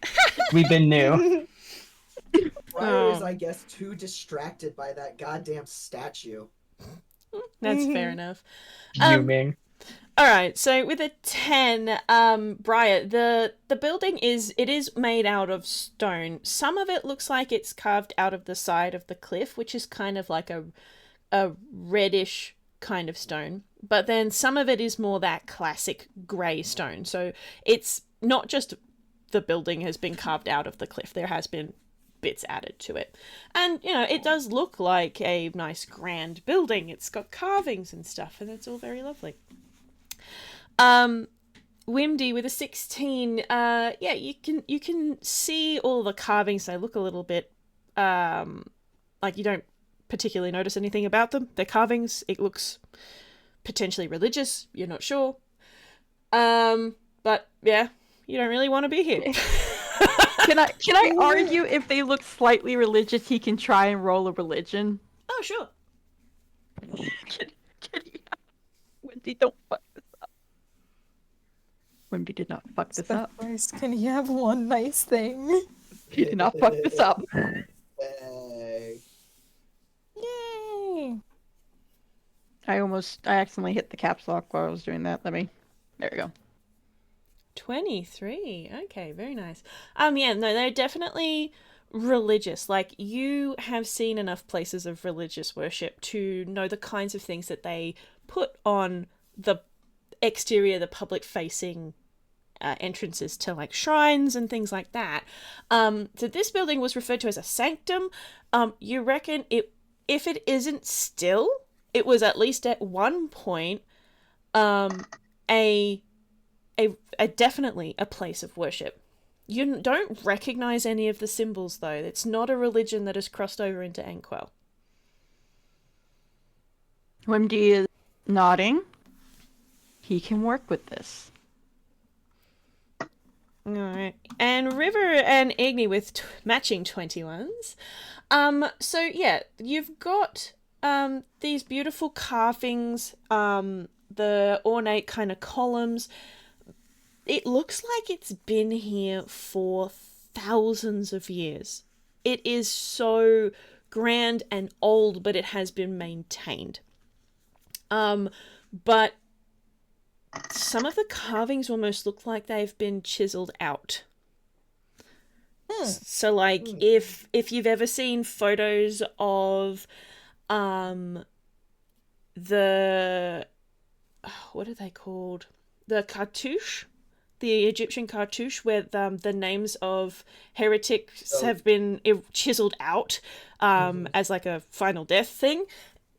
We've been new.
Briar is,
Oh.
I guess, too distracted by that goddamn statue.
That's fair enough.
Fuming.
All right, so with a 10, Briar, the building is made out of stone. Some of it looks like it's carved out of the side of the cliff, which is kind of like a reddish kind of stone. But then some of it is more that classic grey stone. So it's not just the building has been carved out of the cliff. There has been bits added to it. And, you know, it does look like a nice grand building. It's got carvings and stuff, and it's all very lovely. Wimdy with a 16, yeah, you can see all the carvings. They look a little bit, like you don't particularly notice anything about them. They're carvings. It looks potentially religious. You're not sure. But yeah, you don't really want to be here.
Can I argue if they look slightly religious, he can try and roll a religion?
Oh, sure.
Can you? Wendy, don't fuck this up. Wendy did not fuck this up.
Boys, can you have one nice thing?
He did not fuck this up.
Hey.
Yay!
I accidentally hit the caps lock while I was doing that. There we go.
23. Okay, very nice. Yeah, no, they're definitely religious. Like, you have seen enough places of religious worship to know the kinds of things that they put on the exterior, the public facing entrances to like shrines and things like that. So this building was referred to as a sanctum. You reckon if it isn't still, it was at least at one point a definitely a place of worship. You don't recognize any of the symbols though. It's not a religion that has crossed over into Einquell.
Wimdy is nodding. He can work with this.
All right, and River and Igni with matching 21s. So yeah, you've got these beautiful carvings, the ornate kind of columns. It looks like it's been here for thousands of years. It is so grand and old, but it has been maintained. But some of the carvings almost look like they've been chiseled out. So like if you've ever seen photos of the what are they called? The cartouche? The Egyptian cartouche, where the names of heretics have been chiseled out as like a final death thing.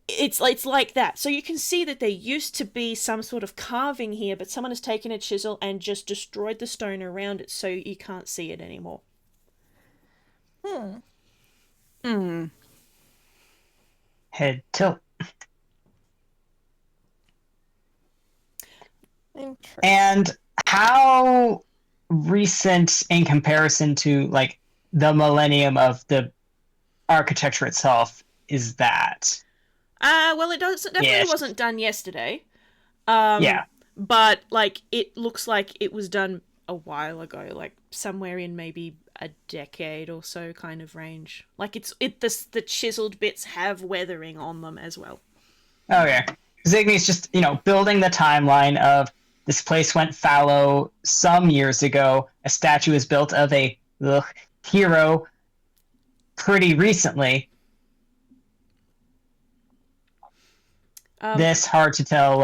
It's like that. So you can see that there used to be some sort of carving here, but someone has taken a chisel and just destroyed the stone around it, so you can't see it anymore.
Head tilt. And how recent in comparison to like the millennium of the architecture itself is that?
Well, it definitely wasn't done yesterday.
Yeah.
But like it looks like it was done a while ago, like somewhere in maybe a decade or so kind of range. Like the chiseled bits have weathering on them as well.
Okay. Igni's just, building the timeline of this place went fallow some years ago. A statue was built of a hero pretty recently. This hard to tell,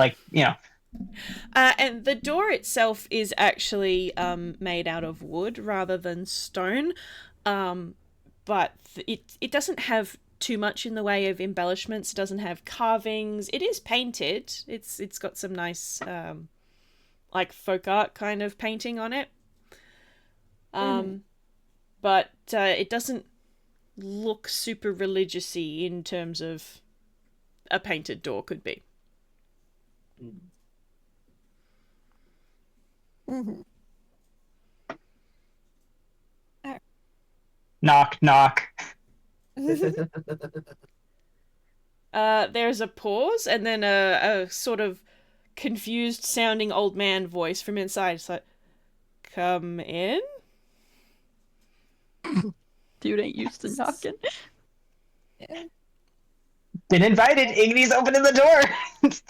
And the door itself is actually made out of wood rather than stone, but it doesn't have too much in the way of embellishments. It doesn't have carvings. It is painted. It's got some nice like folk art kind of painting on it, but it doesn't look super religious-y in terms of a painted door could be.
Knock, knock.
There's a pause and then a sort of confused sounding old man voice from inside. It's like, come in.
Dude ain't used to knocking.
Yeah,
Been invited. Igni's opening the door.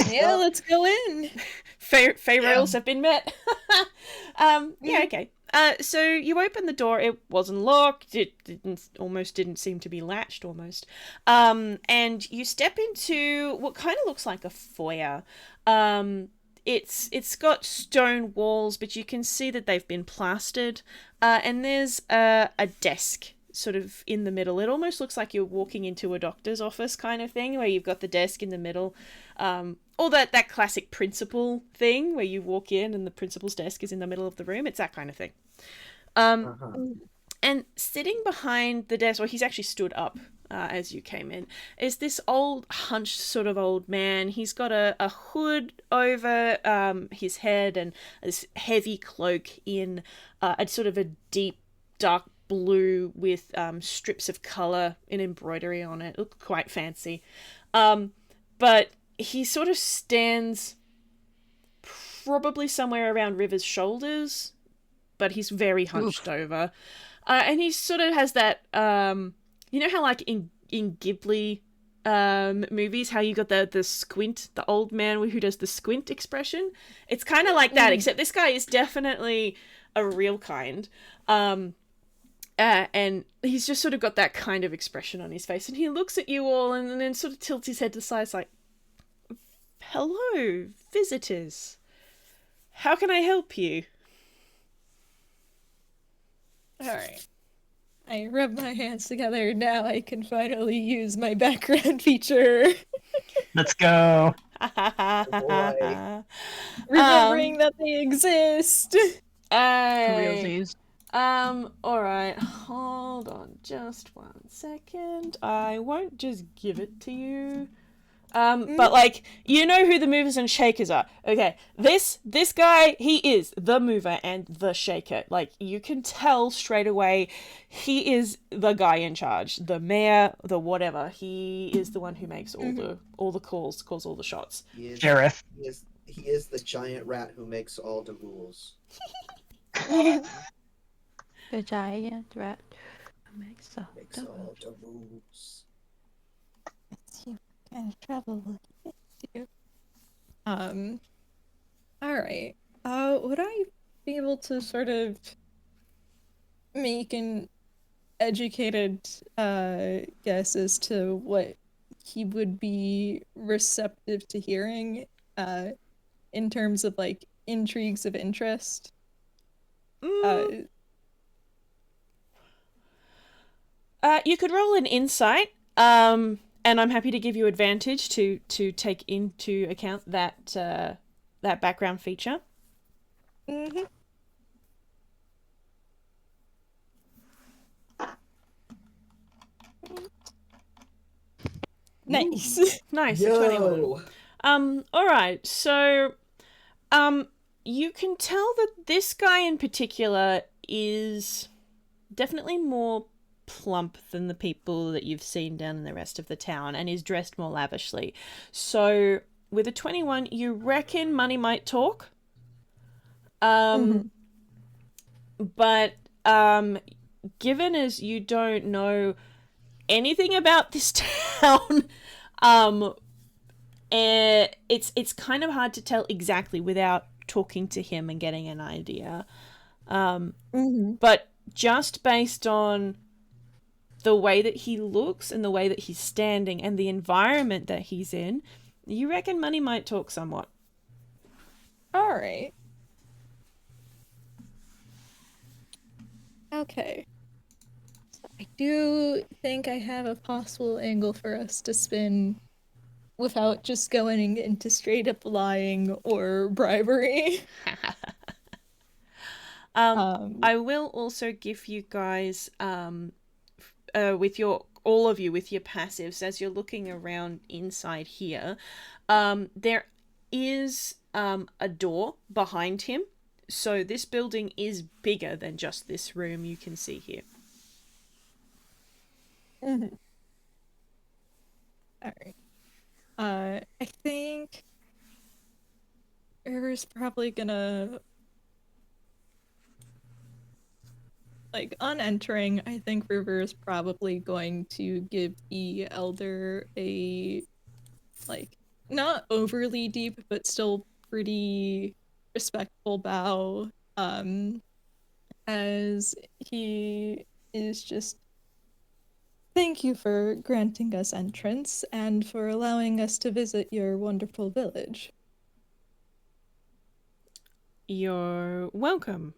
yeah, let's go in.
Fey
Yeah.
rules have been met. Yeah, okay. So you open the door. It wasn't locked. It didn't seem to be latched almost. And you step into what kind of looks like a foyer. It's got stone walls, but you can see that they've been plastered. And there's a desk sort of in the middle. It almost looks like you're walking into a doctor's office kind of thing, where you've got the desk in the middle. Or that classic principal thing where you walk in and the principal's desk is in the middle of the room. It's that kind of thing. And sitting behind the desk, or he's actually stood up as you came in, is this old, hunched sort of old man. He's got a hood over his head and this heavy cloak in a sort of a deep, dark blue with strips of colour and embroidery on it. Look quite fancy. But he sort of stands probably somewhere around River's shoulders, but he's very hunched over. And he sort of has that, you know how like in Ghibli movies, how you got the squint, the old man who does the squint expression? It's kind of like that, except this guy is definitely a real kind. And he's just sort of got that kind of expression on his face. And he looks at you all and then sort of tilts his head to the side, like, hello, visitors. How can I help you?
Alright. I rub my hands together. Now I can finally use my background feature.
Let's go.
boy.
Remembering that they exist.
For realsies.
Alright, hold on just 1 second. I won't just give it to you. But like, you know who the movers and shakers are. Okay, this guy, he is the mover and the shaker. Like, you can tell straight away he is the guy in charge. The mayor, the whatever. He is the one who makes all the calls all the shots.
Sheriff.
He is the giant rat who makes all the rules.
The giant rat makes all
Makes
the
all the rules.
It's you kind of trouble with you. Alright. Would I be able to sort of make an educated guess as to what he would be receptive to hearing in terms of like intrigues of interest?
You could roll an insight, and I'm happy to give you advantage to take into account that that background feature.
Mm-hmm. Nice.
Nice, a 21.
Yo!
Alright, so you can tell that this guy in particular is definitely more plump than the people that you've seen down in the rest of the town and is dressed more lavishly. So with a 21, you reckon money might talk? But given as you don't know anything about this town, it's kind of hard to tell exactly without talking to him and getting an idea. But just based on the way that he looks and the way that he's standing and the environment that he's in, you reckon money might talk somewhat.
Alright. Okay. So I do think I have a possible angle for us to spin without just going into straight up lying or bribery.
I will also give you guys, with all of you with your passives, as you're looking around inside here, there is a door behind him. So this building is bigger than just this room you can see here.
Alright. I think River's probably gonna like on entering, I think River is probably going to give the elder a like not overly deep but still pretty respectful bow, as he is just thank you for granting us entrance and for allowing us to visit your wonderful village.
You're welcome.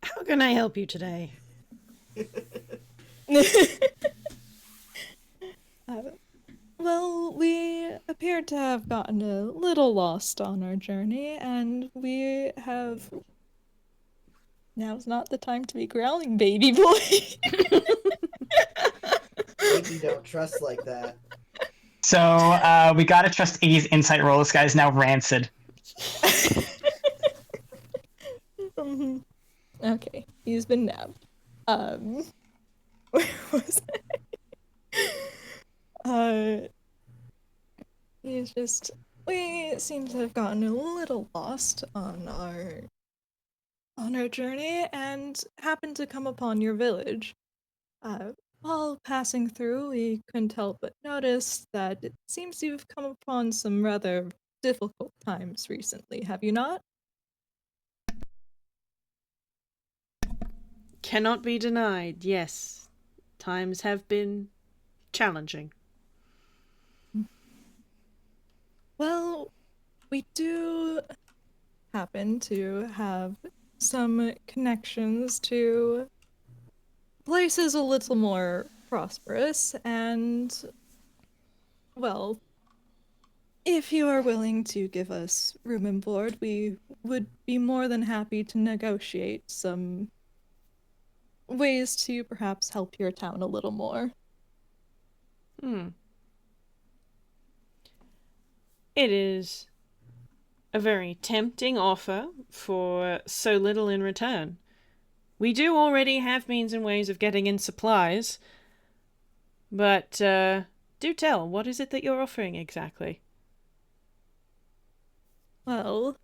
How can I help you today?
Well, we appear to have gotten a little lost on our journey, and we have. Now's not the time to be growling, baby boy.
Iggy don't trust like that.
So we gotta trust Iggy's insight roll. This guy's now rancid.
Okay, he's been nabbed. Where was I? He's just. We seem to have gotten a little lost on our journey and happened to come upon your village. While passing through, we couldn't help but notice that it seems you've come upon some rather difficult times recently, have you not?
Cannot be denied, yes. Times have been challenging.
Well, we do happen to have some connections to places a little more prosperous, and, well, if you are willing to give us room and board, we would be more than happy to negotiate some ways to perhaps help your town a little more.
It is a very tempting offer for so little in return. We do already have means and ways of getting in supplies, but do tell, what is it that you're offering exactly?
Well,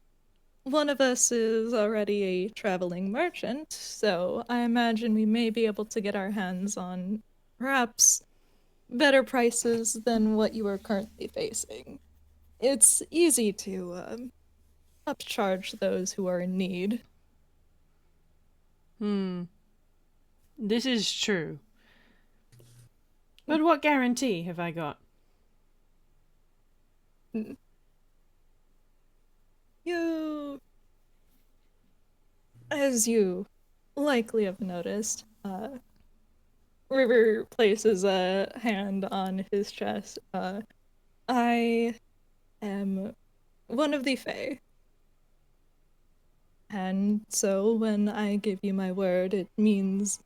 one of us is already a traveling merchant, so I imagine we may be able to get our hands on perhaps better prices than what you are currently facing. It's easy to upcharge those who are in need.
This is true. But what guarantee have I got?
You, as you likely have noticed, River places a hand on his chest. I am one of the Fae. And so when I give you my word, it means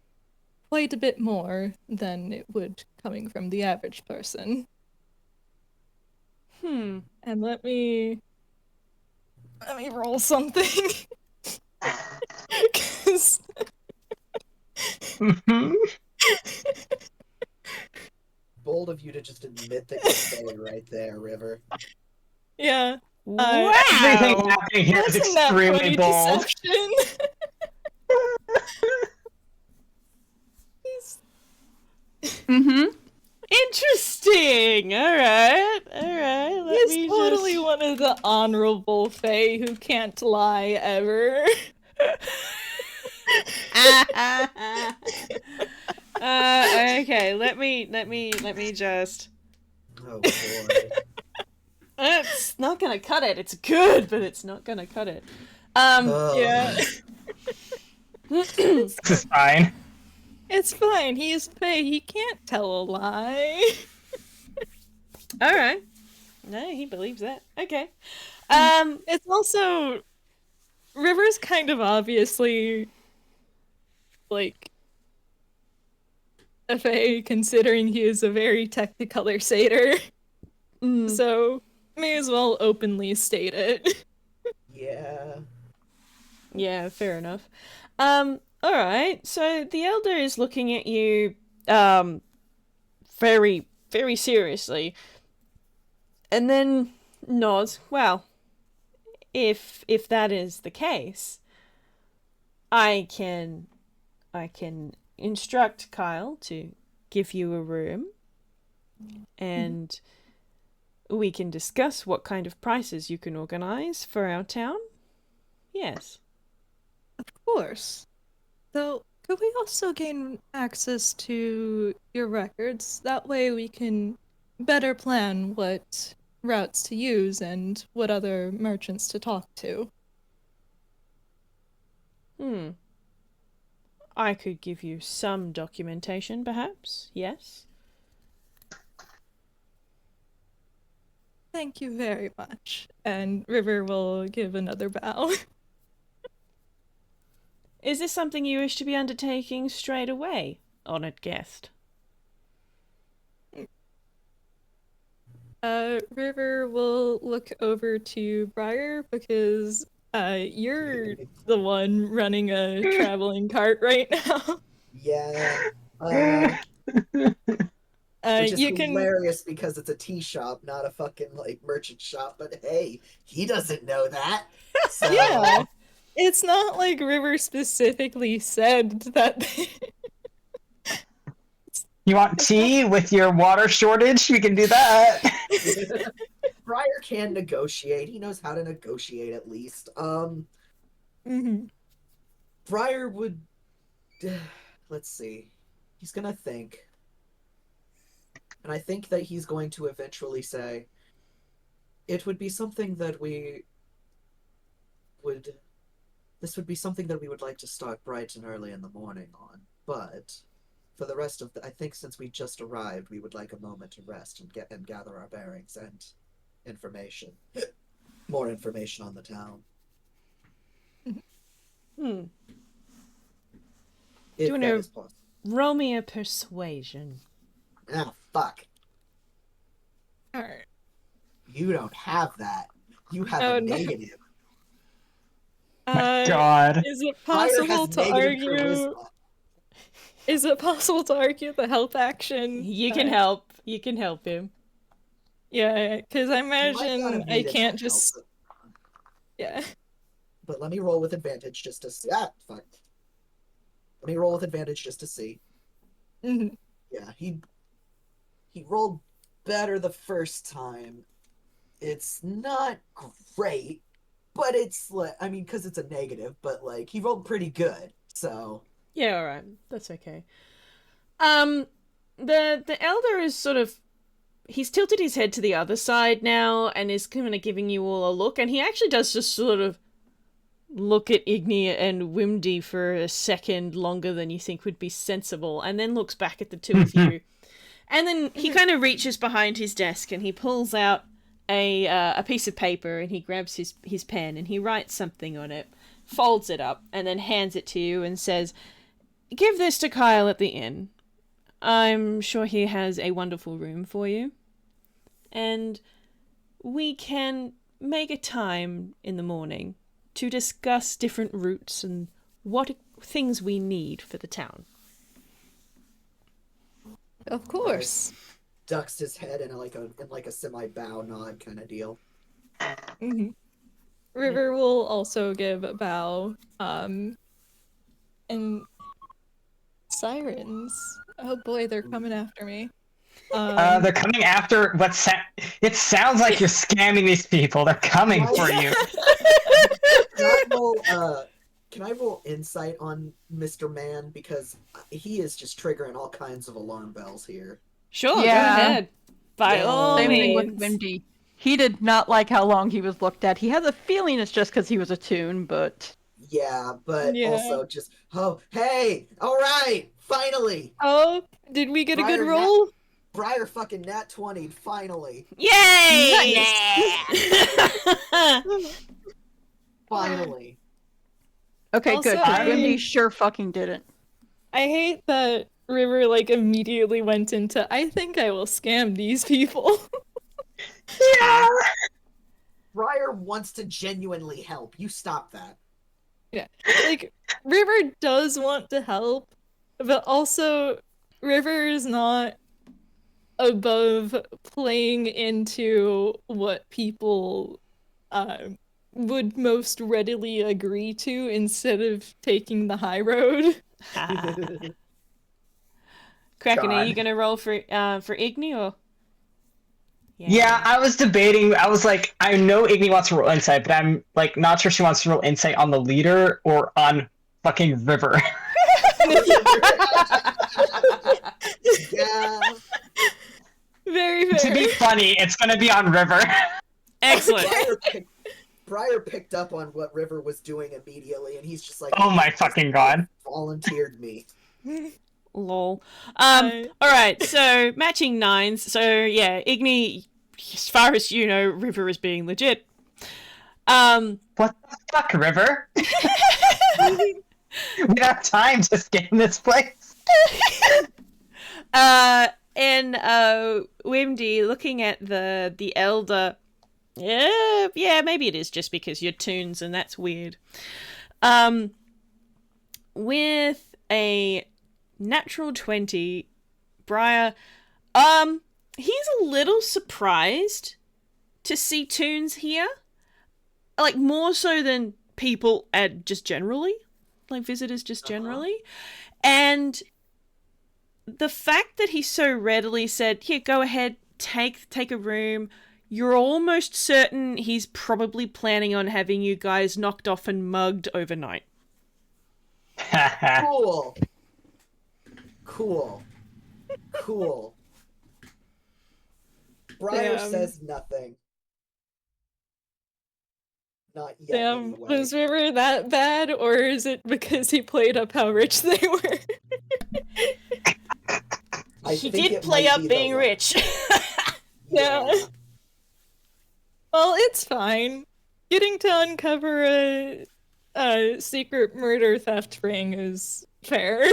quite a bit more than it would coming from the average person. And let me roll something. 'Cause
Bold of you to just admit that you're Fae right there, River.
yeah.
Wow!
Everything happening here is
That's a nat 20
extremely bold.
deception.
Interesting! Alright.
He's totally one of the honorable Fae who can't lie ever.
Okay, let me just...
Oh boy.
It's not gonna cut it. It's good, but it's not gonna cut it.
Yeah.
This is fine.
It's fine. He's Fae. He can't tell a lie.
Alright. No, he believes that. Okay.
It's also River's kind of obviously like a Fae, considering he is a very Technicolor satyr. So may as well openly state it.
Yeah.
Yeah, fair enough. Alright, so the Elder is looking at you, very, very seriously. And then nods. Well, if that is the case, I can I can instruct Kyle to give you a room, and we can discuss what kind of prices you can organize for our town. Yes.
Of course. Though, could we also gain access to your records? That way we can better plan what routes to use and what other merchants to talk to.
I could give you some documentation, perhaps. Yes.
Thank you very much. And River will give another bow.
Is this something you wish to be undertaking straight away, honoured guest?
River will look over to Briar because you're the one running a traveling cart right now.
Yeah. Which is
You
hilarious because it's a tea shop, not a fucking like merchant shop. But hey, he doesn't know that. So
Yeah. It's not like River specifically said that they...
You want tea with your water shortage? We can do that.
Briar can negotiate. He knows how to negotiate at least. Briar would. Let's see. He's gonna think, and I think that he's going to eventually say, "It would be something that we would. This would be something that we would like to start bright and early in the morning on, but." For the rest of I think since we just arrived, we would like a moment to rest and gather our bearings and information. More information on the town.
Do
If
you want
that
to
is possible.
roll me a persuasion?
Ah, fuck.
Alright.
You don't have that. You have
Oh,
a
no.
negative.
God.
Is it
Briar has
possible to
negative
argue...
charisma.
Is it possible to argue the help action?
You can help. You can help him.
Yeah, because I
You might not
imagine
have
I
needed
can't
that help,
just... Yeah.
but let me roll with advantage just to see. Ah, fuck. Let me roll with advantage just to see.
Mhm.
Yeah, he rolled better the first time. It's not great, but it's like, I mean, because it's a negative, but like he rolled pretty good. So
Yeah, all right. That's okay. The elder is sort of, he's tilted his head to the other side now and is kind of giving you all a look, and he actually does just sort of look at Igni and Wimdy for a second longer than you think would be sensible, and then looks back at the two of you. And then he kind of reaches behind his desk and he pulls out a piece of paper, and he grabs his pen and he writes something on it, folds it up, and then hands it to you and says, "Give this to Kyle at the inn. I'm sure he has a wonderful room for you. And we can make a time in the morning to discuss different routes and what things we need for the town."
Of course.
ducks his head in a semi bow nod kind of deal.
Mhm. River will also give a bow. And sirens. Oh boy, they're coming after me.
They're coming after it sounds like you're scamming these people. They're coming for you.
Can I roll insight on Mr. Man? Because he is just triggering all kinds of alarm bells here.
Sure,
Yeah.
go ahead. By
Yeah.
all
Same thing
means.
with Wimdy. He did not like how long he was looked at. He has a feeling it's just because he was a toon, but...
Yeah, but
Yeah.
also just, oh, hey, all right, finally.
Oh, did we get a good
Briar
roll?
Briar fucking nat 20'd, finally.
Yay!
Finally.
Okay,
Also,
good, because
I-
Wimdy sure fucking didn't.
I hate that River immediately went into, I think I will scam these people.
Yeah.
Briar wants to genuinely help. You stop that.
Yeah. River does want to help, but also River is not above playing into what people would most readily agree to instead of taking the high road.
Kraken, are you
God.
gonna roll for Igni or?
Yeah, I was debating. I was like, I know Igni wants to roll insight, but I'm like not sure she wants to roll insight on the leader or on fucking River.
Yeah.
Very
To be
fair.
funny, it's gonna be on River.
Excellent.
Briar picked up on what River was doing immediately, and he's just like,
Oh my
"This
fucking
guy
god.
volunteered me."
Lol.
Right.
All right. So matching nines. So yeah, Igni. As far as you know, River is being legit.
What the fuck, River? We don't have time to stay in this place.
And Wimdy looking at the elder. Yeah, maybe it is just because you're toons and that's weird. With a natural 20, Briar, he's a little surprised to see toons here. Like, more so than people and just generally. Like, visitors just generally. And the fact that he so readily said, here, go ahead, take a room, you're almost certain he's probably planning on having you guys knocked off and mugged overnight.
Cool. Cool. Cool. Briar
Damn.
says nothing. Not yet,
Damn,
anyway.
was River that bad, or is it because he played up how rich they were?
He did play up being rich.
Yeah. Well, it's fine. Getting to uncover a secret murder theft ring is fair.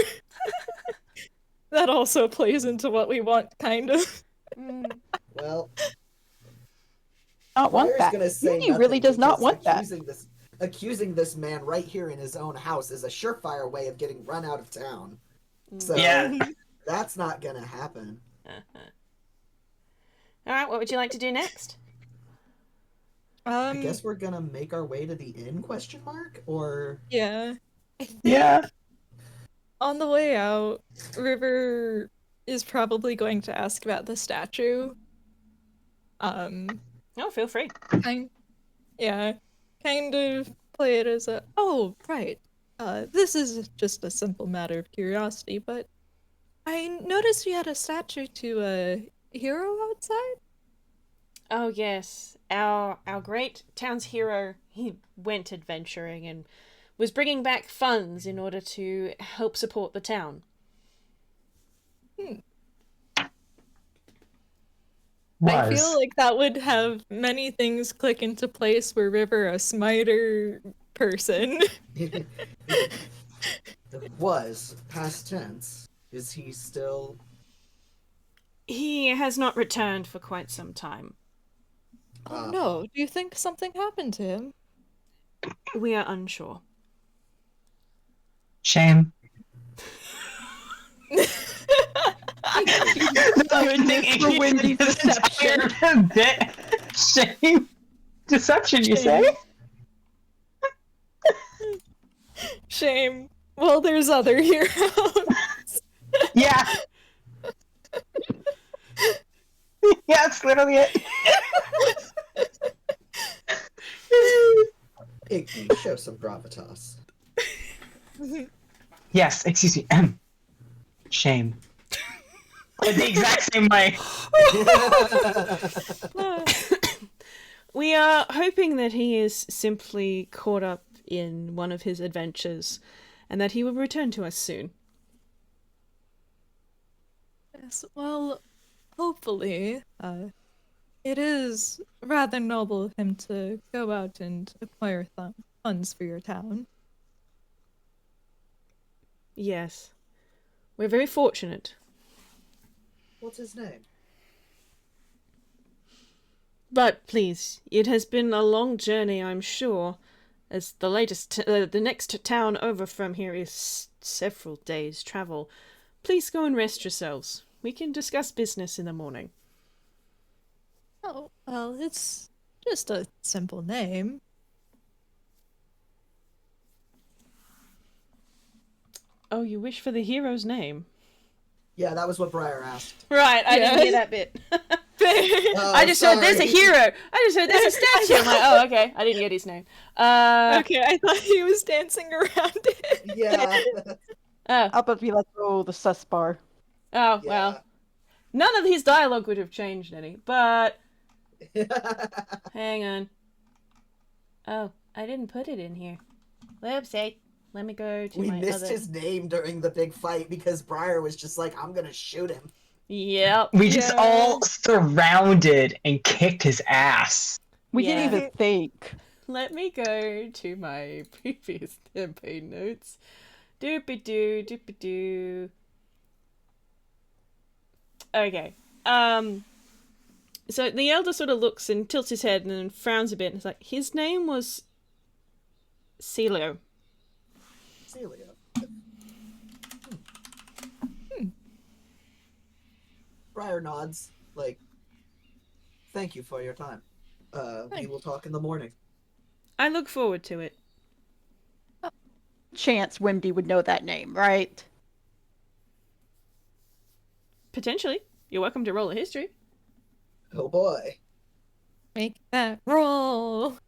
That also plays into what we want, kind of.
Well,
Not want
Briar's
that.
gonna say
He really
nothing
does not
because
want that.
accusing this man right here in his own house is a surefire way of getting run out of town. So
Yeah.
that's not gonna happen.
All right, what would you like to do next?
I guess we're gonna make our way to the inn? Question mark? Or
Yeah. I think
Yeah.
on the way out, River is probably going to ask about the statue.
Oh, feel free.
Kind of play it as a, oh, right. This is just a simple matter of curiosity, but I noticed you had a statue to a hero outside?
Oh yes, our great town's hero. He went adventuring and was bringing back funds in order to help support the town.
I feel like that would have many things click into place were River a smiter person.
was past tense. Is he still?
He has not returned for quite some time.
Oh no, do you think something happened to him?
We are unsure.
Shame.
For Windy's deception.
Shame. Deception, you say?
Shame. Well, there's other heroes.
Yeah. Yeah, that's literally it.
Igni, show some gravitas.
Yes, excuse me. Shame. In the exact same way.
We are hoping that he is simply caught up in one of his adventures and that he will return to us soon.
Yes, well, hopefully. It is rather noble of him to go out and acquire funds for your town.
Yes. We're very fortunate.
What's his name?
But please, it has been a long journey, I'm sure, as the next town over from here is several days' travel. Please go and rest yourselves. We can discuss business in the morning.
Oh, well, it's just a simple name.
Oh, you wish for the hero's name?
Yeah, that was what Briar asked.
Right, I didn't hear that bit. I just heard there's a hero. I just heard there's a statue. I'm like, oh, okay. I didn't get his name.
Okay, I thought he was dancing around it.
Yeah.
Oh,
I'll but be like, oh, the sus bar.
oh,
Yeah.
well. None of his dialogue would have changed any, but hang on. Oh, I didn't put it in here. Whoopsie. Let me go to
We
my
missed
other...
his name during the big fight because Briar was just like, I'm gonna shoot him.
Yep.
We just all surrounded and kicked his ass.
We
Yeah.
didn't even think.
Let me go to my previous campaign notes. Doopy-doo, doopy-doo. Okay. So the elder sort of looks and tilts his head and then frowns a bit and is like, his name was Celio.
Celia. Briar nods, like, thank you for your time. We will talk in the morning.
I look forward to it.
Chance Wimdy would know that name, right?
Potentially. You're welcome to roll a history.
Oh boy.
Make that roll.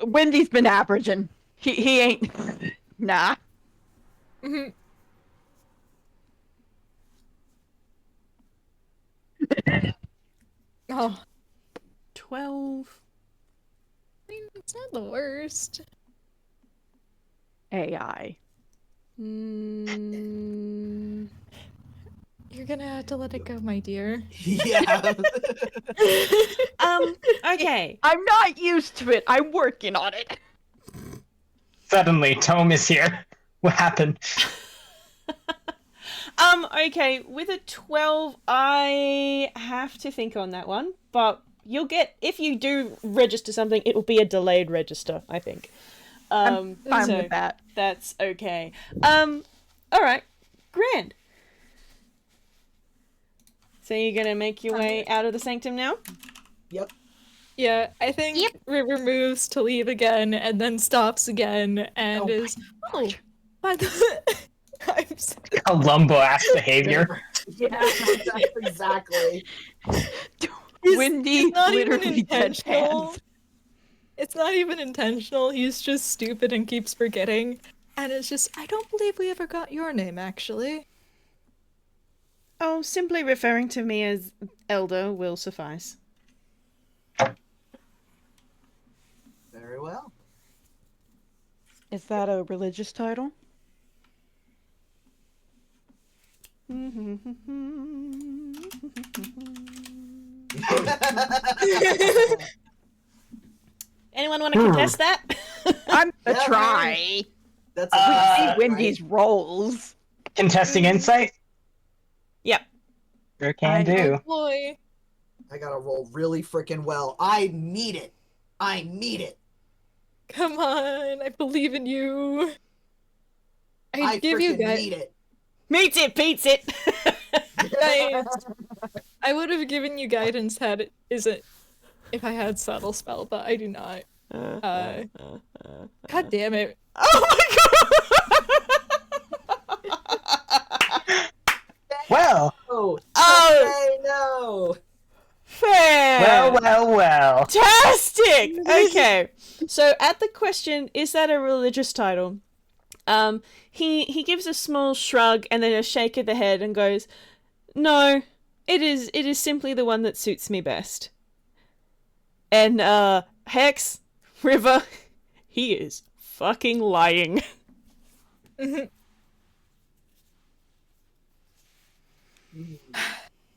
Wendy's been averaging. He ain't. Nah.
Mhm. Oh,
12.
I mean, it's not the worst.
AI.
Mm.
You're gonna have to let it go, my dear.
Yeah.
Okay.
I'm not used to it. I'm working on it.
Suddenly, Tome is here. What happened?
Okay, with a 12, I have to think on that one, but you'll get, if you do register something, it will be a delayed register, I think.
I'm fine
so
with that.
That's okay. Alright, grand. So you're gonna make your way out of the sanctum now?
Yep.
Yeah, I think River moves to leave again and then stops again and is by the I'm so...
Columbo-ass behavior.
Yeah, that's exactly.
Wendy
not even
literally
intentional.
deadpans.
It's not even intentional. He's just stupid and keeps forgetting. And it's just, I don't believe we ever got your name, actually.
Oh, simply referring to me as Elder will suffice.
Very well.
Is that a religious title?
Anyone want to contest that?
I'm a
Yeah,
try.
That's
We see
right?
Wendy's rolls.
Contesting insight?
Yep.
Sure can do.
Oh boy.
I gotta roll really freaking well. I need it. I need it.
Come on, I believe in you.
I
I'd give you
freaking
guys.
need it.
Meets it, beats it.
I would have given you guidance had it isn't if I had subtle spell, but I do not. God damn it.
Oh my god!
Well,
Oh.
Oh,
Okay, no.
fair.
well.
Fantastic. Okay, so at the question, is that a religious title? He gives a small shrug and then a shake of the head and goes, "No, it is simply the one that suits me best." And Hex, River, he is fucking lying.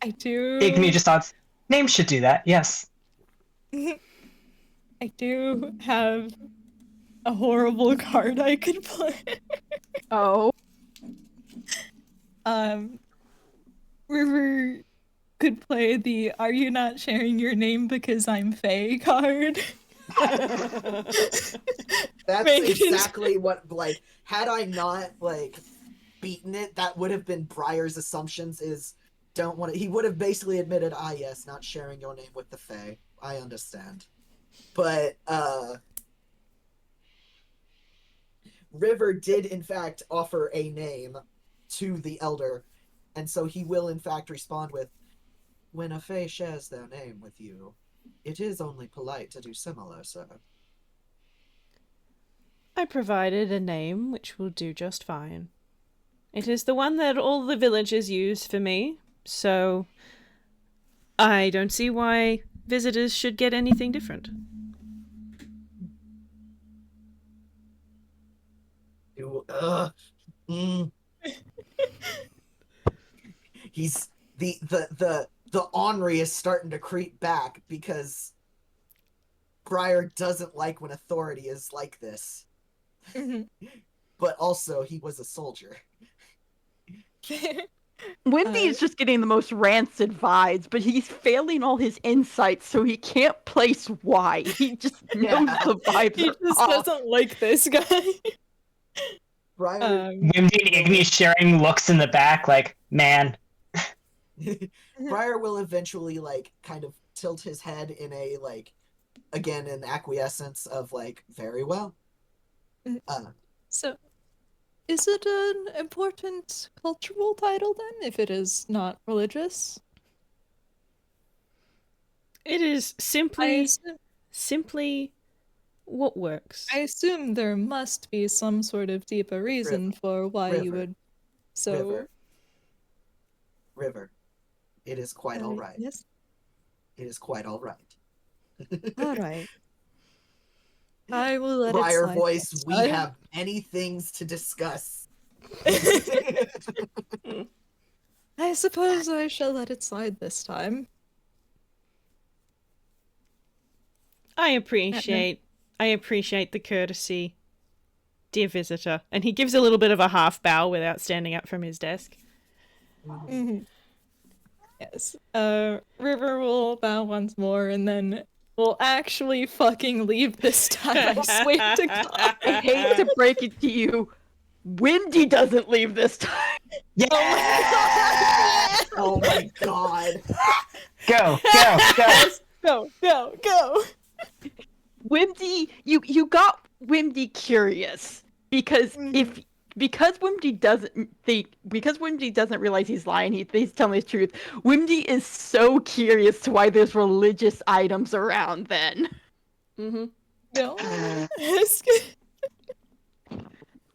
I do.
Igni just thought, name should do that, yes.
I do have a horrible card I could play.
Oh.
River could play the "Are you not sharing your name because I'm Fae" card.
That's
Make it-
exactly what, like, had I not, like, beaten it, that would have been Briar's assumptions is, don't want to, he would have basically admitted, yes, not sharing your name with the Fae. I understand. But, River did in fact offer a name to the elder, and so he will in fact respond with, "When a fae shares their name with you, it is only polite to do similar, sir."
I provided a name which will do just fine. It is the one that all the villagers use for me, so I don't see why visitors should get anything different.
You, He's the ornery is starting to creep back because Briar doesn't like when authority is like this. But also, he was a soldier.
Wimdy is just getting the most rancid vibes, but he's failing all his insights, so he can't place why. He just knows the vibes
He
are
just
off.
doesn't like this guy.
Briar,
Wimdy and Igni sharing looks in the back like, man.
Briar will eventually like kind of tilt his head in a like, again, an acquiescence of like, very well.
So, is it an important cultural title then, if it is not religious?
It is simply what works.
I assume there must be some sort of deeper reason for why you
River.
would. So,
River. It is quite all right.
Yes.
It is quite all right.
All right. I will let
Briar
it slide.
voice, we have many things to discuss.
I suppose I shall let it slide this time.
I appreciate the courtesy, dear visitor. And he gives a little bit of a half bow without standing up from his desk.
Mm-hmm. Yes. River will bow once more and then will actually fucking leave this time. I swear to God.
I hate to break it to you, Wimdy doesn't leave this time.
Yeah!
Oh my god.
Go.
Go.
Wimdy, you got Wimdy curious because because Wimdy doesn't realize he's lying, he's telling the truth. Wimdy is so curious to why there's religious items around then.
Mm-hmm.
No.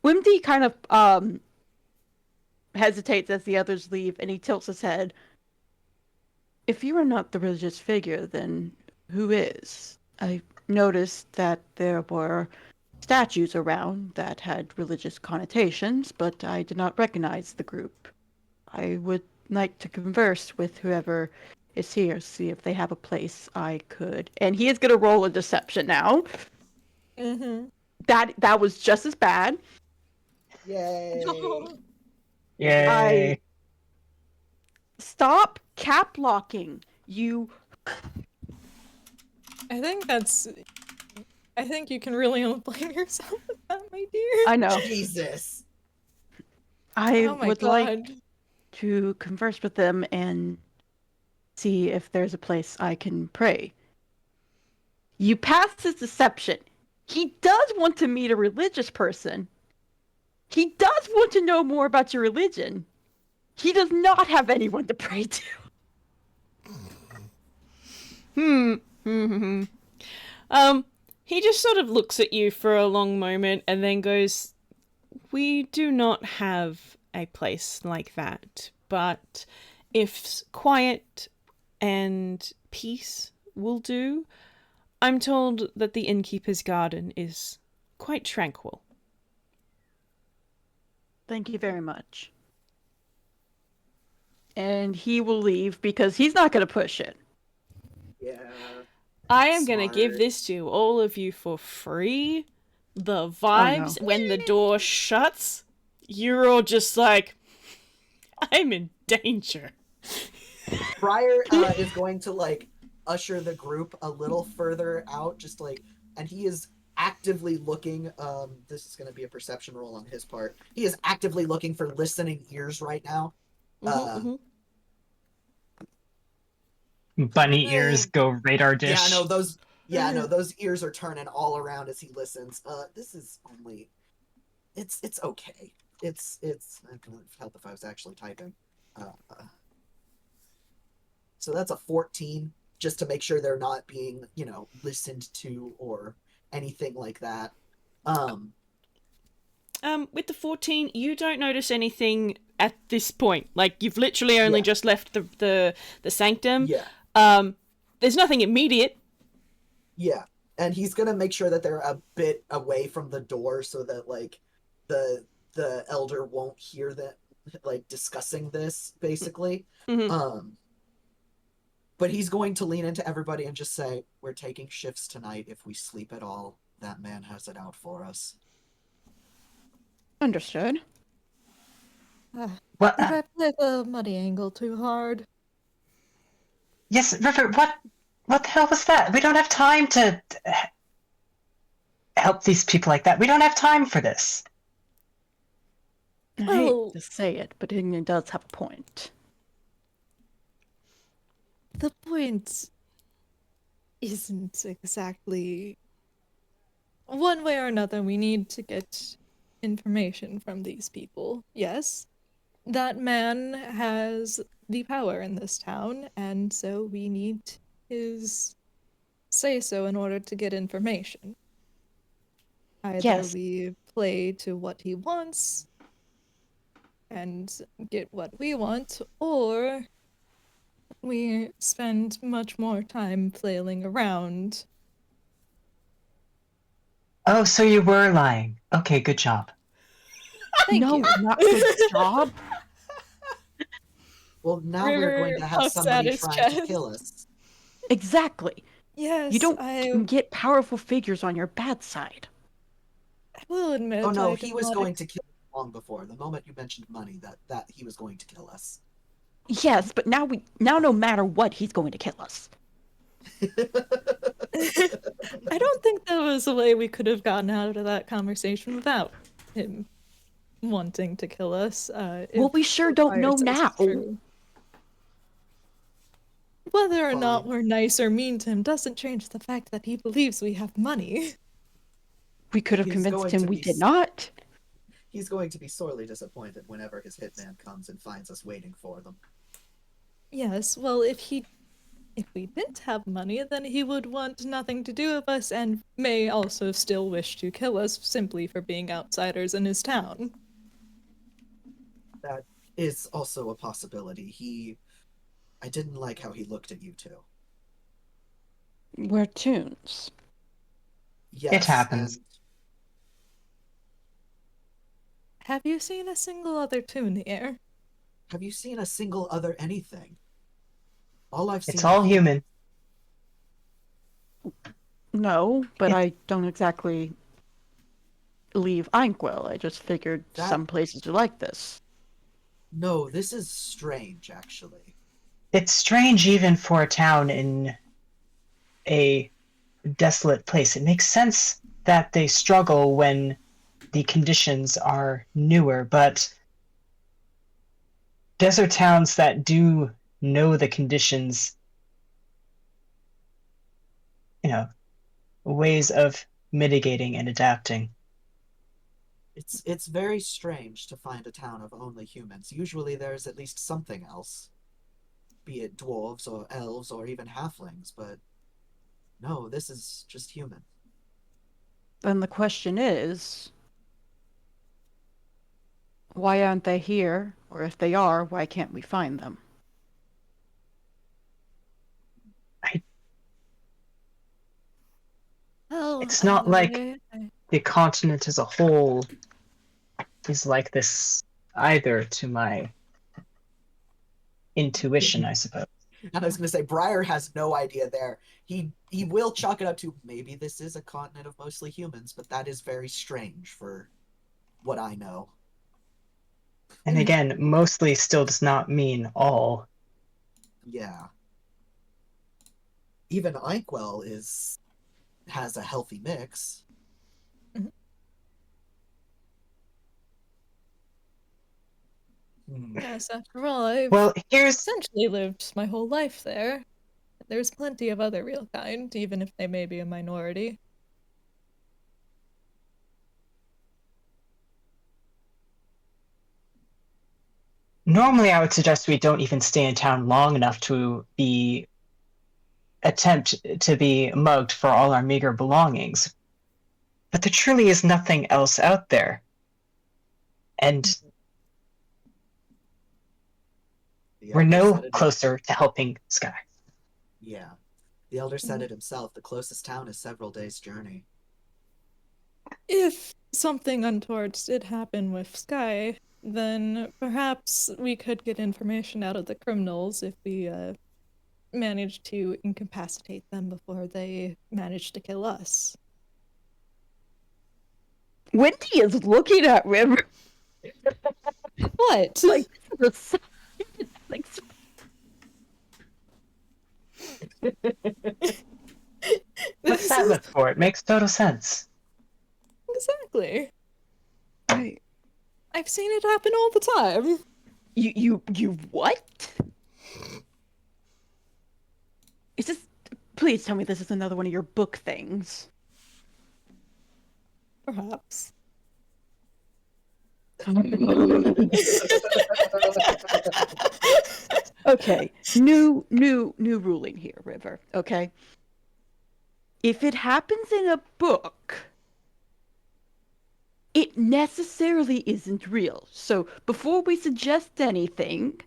Wimdy kind of hesitates as the others leave, and he tilts his head. If you are not the religious figure, then who is? I noticed that there were statues around that had religious connotations, but I did not recognize the group. I would like to converse with whoever is here, see if they have a place I could. And he is going to roll a deception now.
Mm-hmm.
That was just as bad.
Yay.
Yay.
Stop cap locking. You.
I think you can really only blame yourself with that, my dear.
I know.
Jesus.
I
Oh my
would
God.
like to converse with them and see if there's a place I can pray. You passed his deception. He does want to meet a religious person. He does want to know more about your religion. He does not have anyone to pray to.
He just sort of looks at you for a long moment and then goes, "We do not have a place like that, but if quiet and peace will do, I'm told that the innkeeper's garden is quite tranquil."
Thank you very much. And he will leave because he's not going to push it.
Yeah.
I am going to
Smart.
give this to all of you for free. The vibes when the door shuts, you're all just like, I'm in danger.
Briar is going to like usher the group a little further out, just like, and he is actively looking. This is going to be a perception roll on his part. He is actively looking for listening ears right now.
Bunny ears go radar dish.
Yeah, no, those ears are turning all around as he listens. This is only it's okay. It's I couldn't help if I was actually typing. So that's a 14, just to make sure they're not being, listened to or anything like that.
With the 14, you don't notice anything at this point. Like, you've literally only
Yeah.
just left the sanctum.
Yeah.
There's nothing immediate.
Yeah. And he's gonna make sure that they're a bit away from the door so that like the elder won't hear that, like, discussing this, basically.
Mhm.
But he's going to lean into everybody and just say, "We're taking shifts tonight. If we sleep at all, that man has it out for us."
Understood.
What?
Did I play the money angle too hard?
Yes, River. What the hell was that? We don't have time to help these people like that. We don't have time for this.
I
Oh.
hate to say it, but Igni does have a point.
The point isn't exactly one way or another. We need to get information from these people. Yes, that man has the power in this town, and so we need his say so in order to get information. Either
Yes.
we play to what he wants and get what we want, or we spend much more time flailing around.
Oh, so you were lying. Okay, good job.
Thank
No,
you.
not good job.
Well, now we're going to have
puffs out
somebody
his
trying to
chest.
kill us.
Exactly.
Yes,
You don't
I
get powerful figures on your bad side.
will admit
Oh no,
I
he
did
was
not
going to kill us long before. The moment you mentioned money, that he was going to kill us.
Yes, but now no matter what, he's going to kill us.
I don't think there was a way we could have gotten out of that conversation without him wanting to kill us.
Well, we sure don't know now.
True. Whether or not
Fine.
we're nice or mean to him doesn't change the fact that he believes we have money.
We could have
He's
convinced
going
him
to
we
be
did not.
He's going to be sorely disappointed whenever his hitman comes and finds us waiting for them.
Yes, well, if we didn't have money, then he would want nothing to do with us and may also still wish to kill us simply for being outsiders in his town.
That is also a possibility. I didn't like how he looked at you two.
We're tunes.
Yes,
It happens.
and
Have you seen a single other tune here?
have you seen a single other anything? All I've seen
It's all
are
human.
No, but
It-
I don't exactly leave Einquell. I just figured
That-
some places are like this.
No, this is strange, actually.
It's strange even for a town in a desolate place. It makes sense that they struggle when the conditions are newer, but desert towns that do know the conditions, ways of mitigating and adapting.
It's very strange to find a town of only humans. Usually there's at least something else. Be it dwarves or elves or even halflings, but no, this is just human.
Then the question is, why aren't they here? Or if they are, why can't we find them?
Oh,
It's not like the continent as a whole is like this either, to my intuition, I suppose.
And I was going to say, Briar has no idea there. He will chalk it up to maybe this is a continent of mostly humans, but that is very strange for what I know.
And again, mostly still does not mean all.
Yeah. Even Einquell has a healthy mix.
Mhm. Yes, after all, I've
Well, here's
essentially lived my whole life there. There's plenty of other real kind, even if they may be a minority.
Normally, I would suggest we don't even stay in town long enough to attempt to be mugged for all our meager belongings. But there truly is nothing else out there. And
The
we're
elder
no
said it-
closer to helping Sky.
Yeah. The elder said it himself. The closest town is several days' journey.
If something untoward did happen with Sky, then perhaps we could get information out of the criminals if we managed to incapacitate them before they managed to kill us.
Wimdy is looking at River
What?
like the side, like
What's that look for? It makes total sense.
Exactly.
I-
I've seen it happen all the time.
you what? Is this? Please tell me this is another one of your book things.
Perhaps.
Okay, new ruling here, River. Okay, if it happens in a book, it necessarily isn't real. So before we suggest anything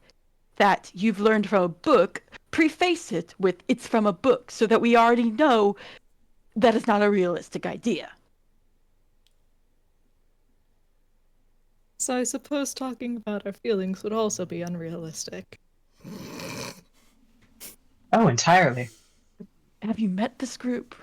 that you've learned from a book, preface it with "it's from a book," so that we already know that it's not a realistic idea.
So I suppose talking about our feelings would also be unrealistic.
Oh, entirely.
Have you met this group?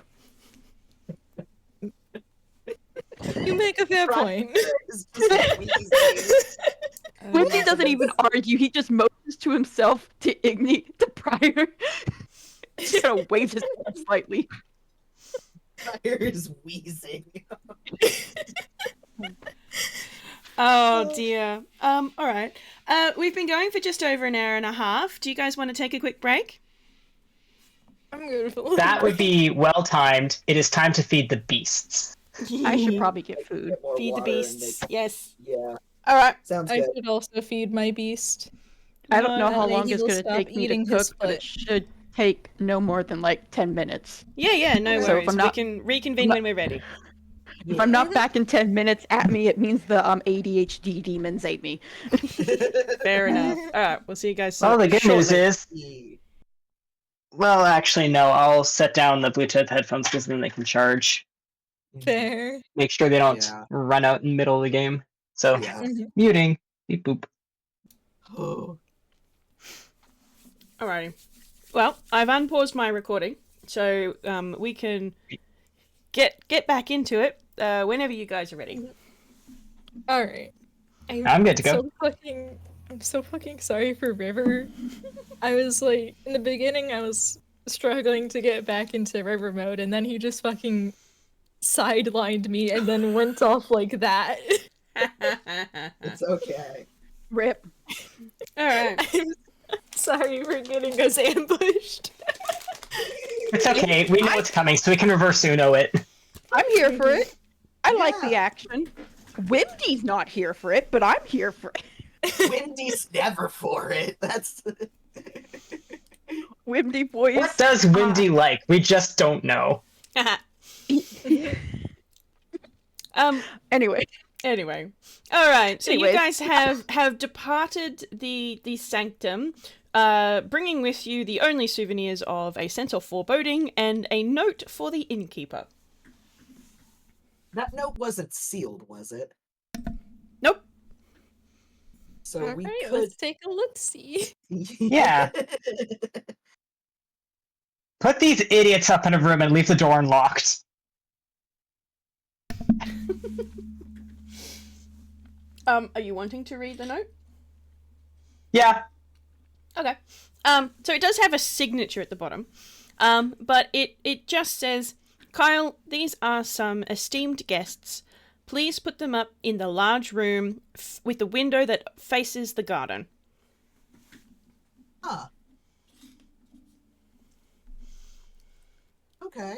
You make a fair point.
It's just wheezing.
Wimby doesn't even argue. He just motions to himself, to Igni, to Briar. He's gonna wave his hand slightly.
Briar is wheezing.
Oh dear. All right. We've been going for just over an hour and a half. Do you guys want to take a quick break?
I'm good for a
That would be well timed. It is time to feed the beasts.
I should probably get food.
Get more
feed the
water and
beasts.
they-
Yes.
Yeah,
All right.
sounds
I
good.
should also feed my beast.
I don't know
No,
how
that way
long
he
it's
will
gonna
stop
take me to
eating his
cook, but it
foot.
should take no more than like 10 minutes.
Yeah, no
So if
worries.
I'm not-
We can reconvene
not-
when we're ready.
If I'm not back in 10 minutes at me, it means the ADHD demons ate me.
Fair enough. All right. We'll see you guys soon.
Well, the good news
shortly.
is, well, actually, no. I'll set down the Bluetooth headphones because then they can charge.
Fair.
Make sure they don't
Yeah.
run out in the middle of the game. So,
Yeah.
muting. Beep boop.
Oh.
Alrighty. Well, I've unpaused my recording, so we can get back into it whenever you guys are ready.
Alright.
I'm good to go.
I'm so fucking sorry for River. I was like, in the beginning, I was struggling to get back into River mode, and then he just fucking sidelined me and then went off like that.
It's okay.
Rip.
All right.
I'm sorry for getting us ambushed.
It's okay. We know it's coming, so we can reverse Uno it.
I'm here for it. I like the
Yeah.
action. Wimdy's not here for it, but I'm here for it.
Windy's never for it. That's
Wimdy boys.
What does Wimdy like? We just don't know.
Anyway.
Anyway, all right. So you
Anyways.
guys have departed the sanctum, bringing with you the only souvenirs of a sense of foreboding and a note for the innkeeper.
that note wasn't sealed, was it?
Nope.
So we
Alright,
could.
let's take a look-see.
Yeah. Put these idiots up in a room and leave the door unlocked.
Are you wanting to read the note?
Yeah.
Okay. So it does have a signature at the bottom. But it just says, Kyle, these are some esteemed guests. Please put them up in the large room with the window that faces the garden.
Huh. Okay.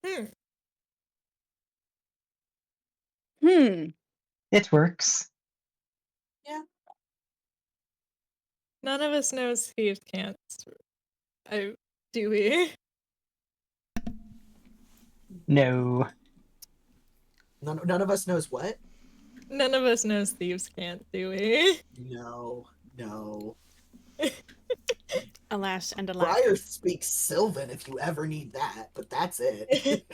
Hmm.
Hmm.
It works.
None of us knows thieves can't. Do we?
No.
None of us knows what?
None of us knows thieves can't, do we?
No.
Alas and alack.
Briar speaks Sylvan if you ever need that, but that's it.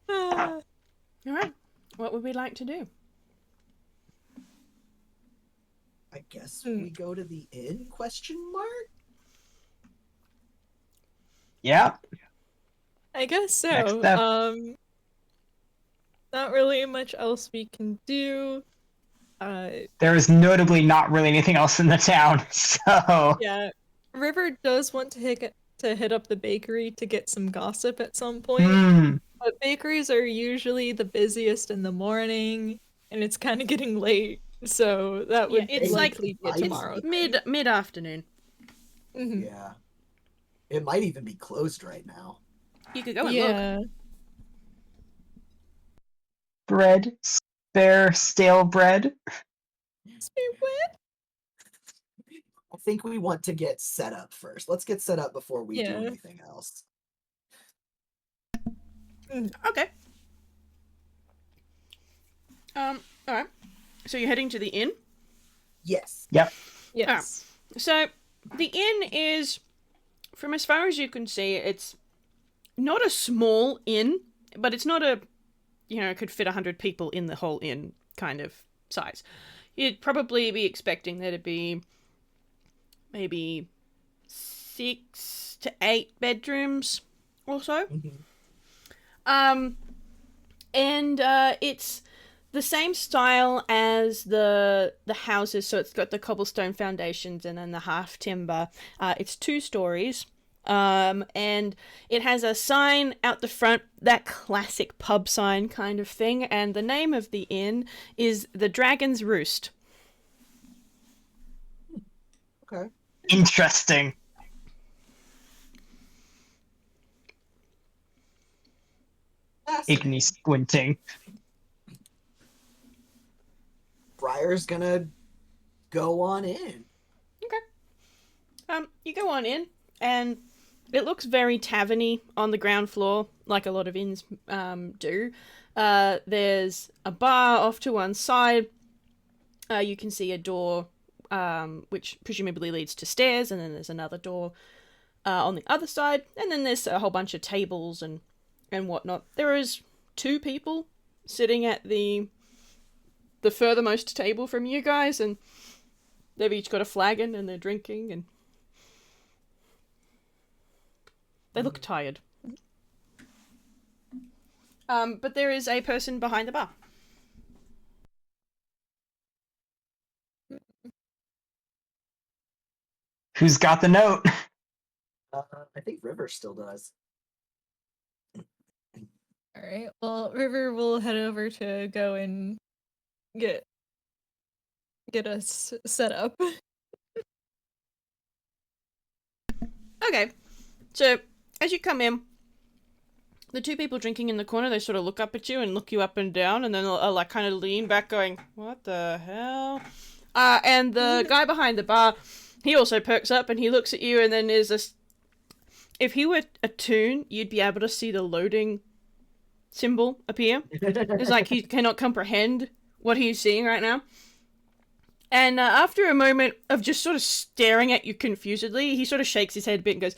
Ah,
All right. What would we like to do?
I guess we go to the inn, question mark?
Yeah.
I guess
Next
so.
step.
Not really much else we can do.
There is notably not really anything else in the town, so
Yeah. River does want to hit up the bakery to get some gossip at some point. But bakeries are usually the busiest in the morning, and it's kind of getting late, so that would
it's
likely be
it's
tomorrow.
Mid afternoon.
Mhm.
Yeah. It might even be closed right now.
You could go and look.
Yeah.
bread, spare stale bread.
I think we want to get set up first. Let's get set up before we do
Yeah.
anything else.
Okay. All right. So you're heading to the inn?
Yes.
Yep.
Yes.
So the inn is, from as far as you can see, it's not a small inn, but it's not a, it could fit 100 people in the whole inn kind of size. You'd probably be expecting there to be maybe 6 to 8 bedrooms or so. And it's the same style as the houses, so it's got the cobblestone foundations and then the half timber. It's 2 stories. And it has a sign out the front, that classic pub sign kind of thing, and the name of the inn is the Dragon's Roost.
Okay.
Interesting. Igni squinting.
Briar's gonna go on in.
Okay. You go on in, and it looks very taverny on the ground floor, like a lot of inns do. There's a bar off to one side. You can see a door, which presumably leads to stairs, and then there's another door on the other side, and then there's a whole bunch of tables and whatnot. There is 2 people sitting at the furthermost table from you guys, and they've each got a flagon, and they're drinking, and they look tired. But there is a person behind the bar.
Who's got the note?
I think River still does.
All right. Well, River will head over to go and get us set up.
Okay, so as you come in, the 2 people drinking in the corner, they sort of look up at you and look you up and down, and then they'll like kind of lean back going, what the hell? And the guy behind the bar, he also perks up and he looks at you, and then there's this... If he were a toon, you'd be able to see the loading symbol appear. It's like he cannot comprehend what he's seeing right now. And after a moment of just sort of staring at you confusedly, he sort of shakes his head a bit and goes,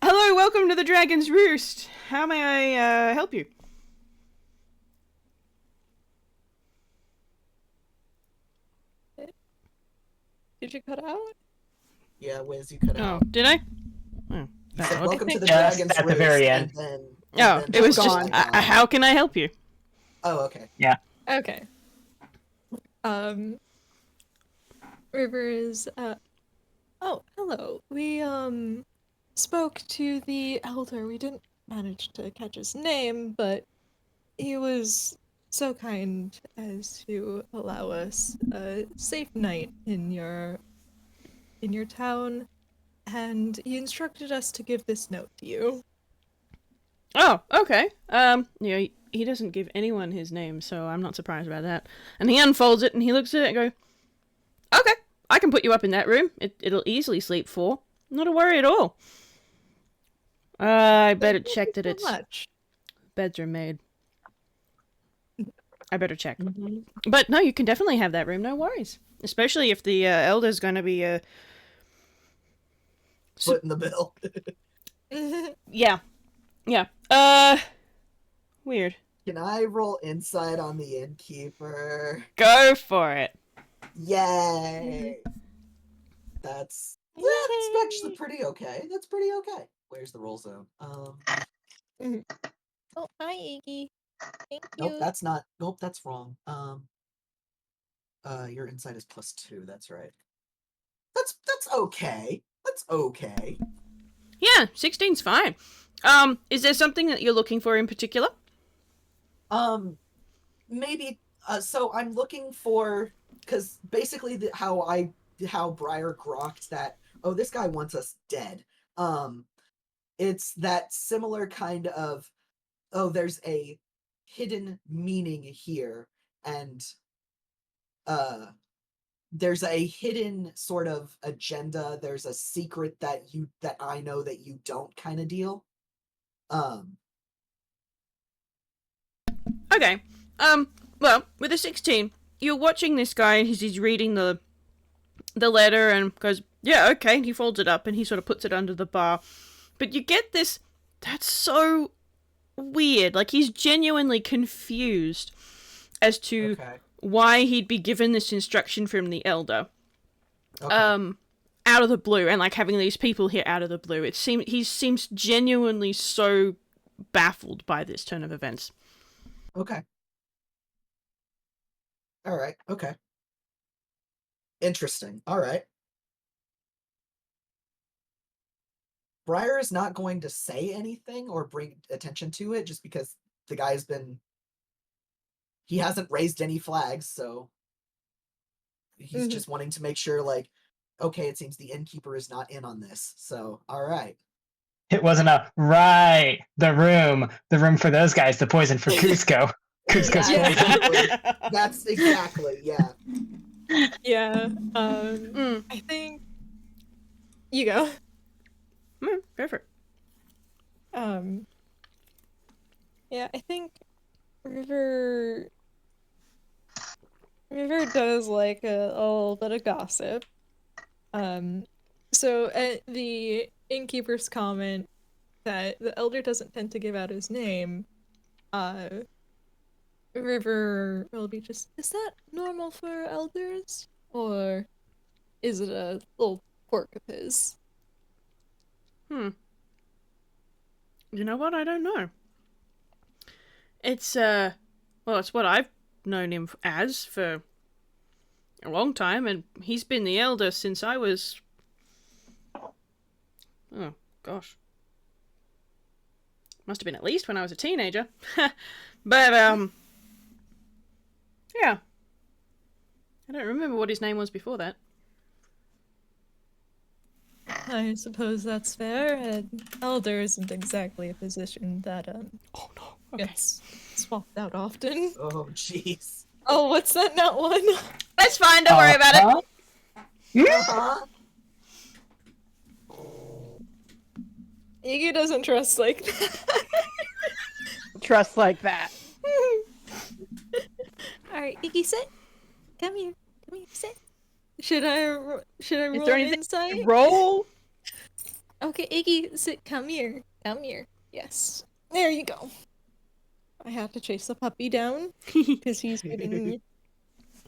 hello, welcome to the Dragon's Roost. How may I help you?
Did you cut out?
Yeah, Whis, you cut
Oh,
out.
did I? Oh,
You
that's
said,
odd.
welcome to the
Just
Dragon's
at the
Roost,
very end.
and
Oh,
then
it was just,
gone.
how can I help you?
Oh, okay.
Okay. River is oh, hello. We spoke to the elder. We didn't manage to catch his name, but he was so kind as to allow us a safe night in your town, and he instructed us to give this note to you.
Oh, okay. he doesn't give anyone his name, so I'm not surprised about that. And he unfolds it and he looks at it and goes, "Okay, I can put you up in that room. It'll easily sleep 4. Not a worry at all. I better check that it's bedroom made. I better check. But no, you can definitely have that room, no worries. Especially if the elder's going to be
Foot in the bill.
Yeah. Weird.
Can I roll insight on the innkeeper?
Go for it.
Yay! That's actually pretty okay. That's pretty okay. Where's the roll zone?
Oh, hi, Iggy. Thank
Nope,
you.
that's not. Nope, that's wrong. Your insight is +2. That's right. That's okay. That's okay.
Yeah, 16's fine. Is there something that you're looking for in particular?
Maybe. So I'm looking for, because basically how Briar grokked that. Oh, this guy wants us dead. It's that similar kind of. Oh, there's a hidden meaning here, and there's a hidden sort of agenda. There's a secret that I know that you don't, kind of deal.
Okay. Well, with a 16, you're watching this guy and he's reading the letter and goes, "Yeah, okay," and he folds it up and he sort of puts it under the bar. But you get this, that's so weird. Like, he's genuinely confused as to why he'd be given this instruction from the elder.
Okay.
Out of the blue, and like having these people here out of the blue. He seems genuinely so baffled by this turn of events.
Okay. All right. Okay. Interesting. All right. Briar is not going to say anything or bring attention to it just because the guy's he hasn't raised any flags, so he's just wanting to make sure, like, okay, it seems the innkeeper is not in on this. So, all right.
It wasn't the room for those guys, the poison for Cusco. Cusco's poison.
That's exactly, yeah.
Yeah. I think you go.
Go for it.
Yeah, I think River does like a little bit of gossip. So at the innkeeper's comment that the elder doesn't tend to give out his name, River will be just, "Is that normal for elders? Or is it a little quirk of his?"
You know what? I don't know. It's, well, it's what I've known him as for a long time, and he's been the elder since I was... Oh, gosh. Must have been at least when I was a teenager. But, yeah. I don't remember what his name was before that.
I suppose that's fair. An elder isn't exactly a position that
Oh, no. Okay.
gets swapped out often.
Oh, jeez.
Oh, what's that not one?
That's fine, don't worry about it.
Uh-huh.
Iggy doesn't trust like that.
Trust like that.
Alright, Iggy, sit. Come here, sit. Should I roll
Is there anything
insight?
Roll.
Okay, Iggy, sit. Come here. Yes. There you go. I have to chase the puppy down because he's getting antsy.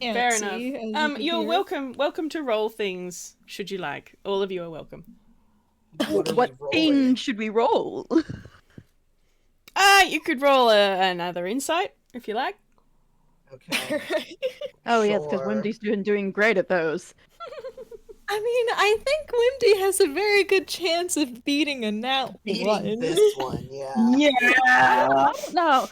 Fair
as
enough.
you can
You're
hear.
welcome to roll things, should you like. All of you are welcome.
What thing should we roll?
You could roll another insight, if you like.
Okay.
Oh, yes, because
Sure.
Wimdy's doing great at those.
I mean, I think Wimdy has a very good chance of beating a nat
Beating
one.
this one, yeah.
Yeah.
No.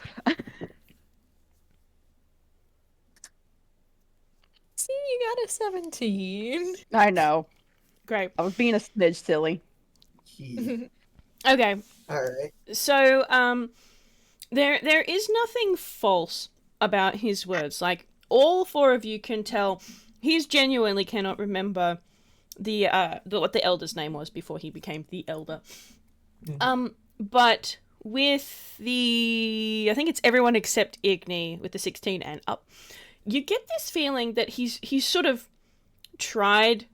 See, you got a 17.
I know.
Great.
I was being a smidge silly.
Okay,
All right.
so, There is nothing false about his words. Like, all four of you can tell he's genuinely cannot remember what the elder's name was before he became the elder. But with I think it's everyone except Igni with the 16 and up, you get this feeling that he's sort of tried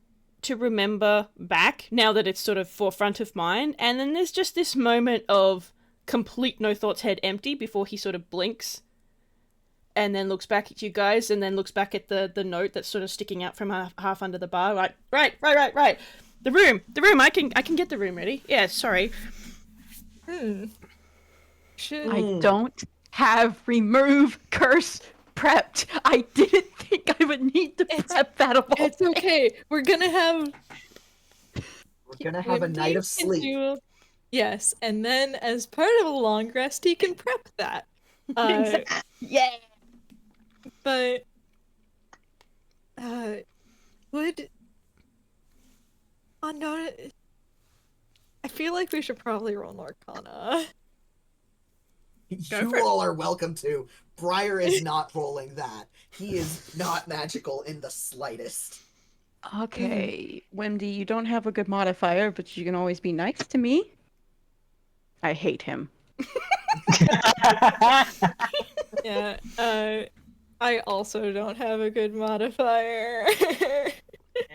to remember back now that it's sort of forefront of mind, and then there's just this moment of complete no thoughts, head empty, before he sort of blinks and then looks back at you guys and then looks back at the note that's sort of sticking out from half under the bar. Like, right. The room. I can get the room ready. Yeah, sorry.
I
don't have remove curse prepped. I didn't think I would need to prep that of all.
It's okay. We're gonna have
a night of sleep.
Yes, and then as part of a long rest, he can prep that.
Yeah.
But no, I feel like we should probably roll an Arcana.
You all are welcome to. Briar is not rolling that. He is not magical in the slightest.
Okay, Wimdy, you don't have a good modifier, but you can always be nice to me. I hate him.
Yeah, I also don't have a good modifier.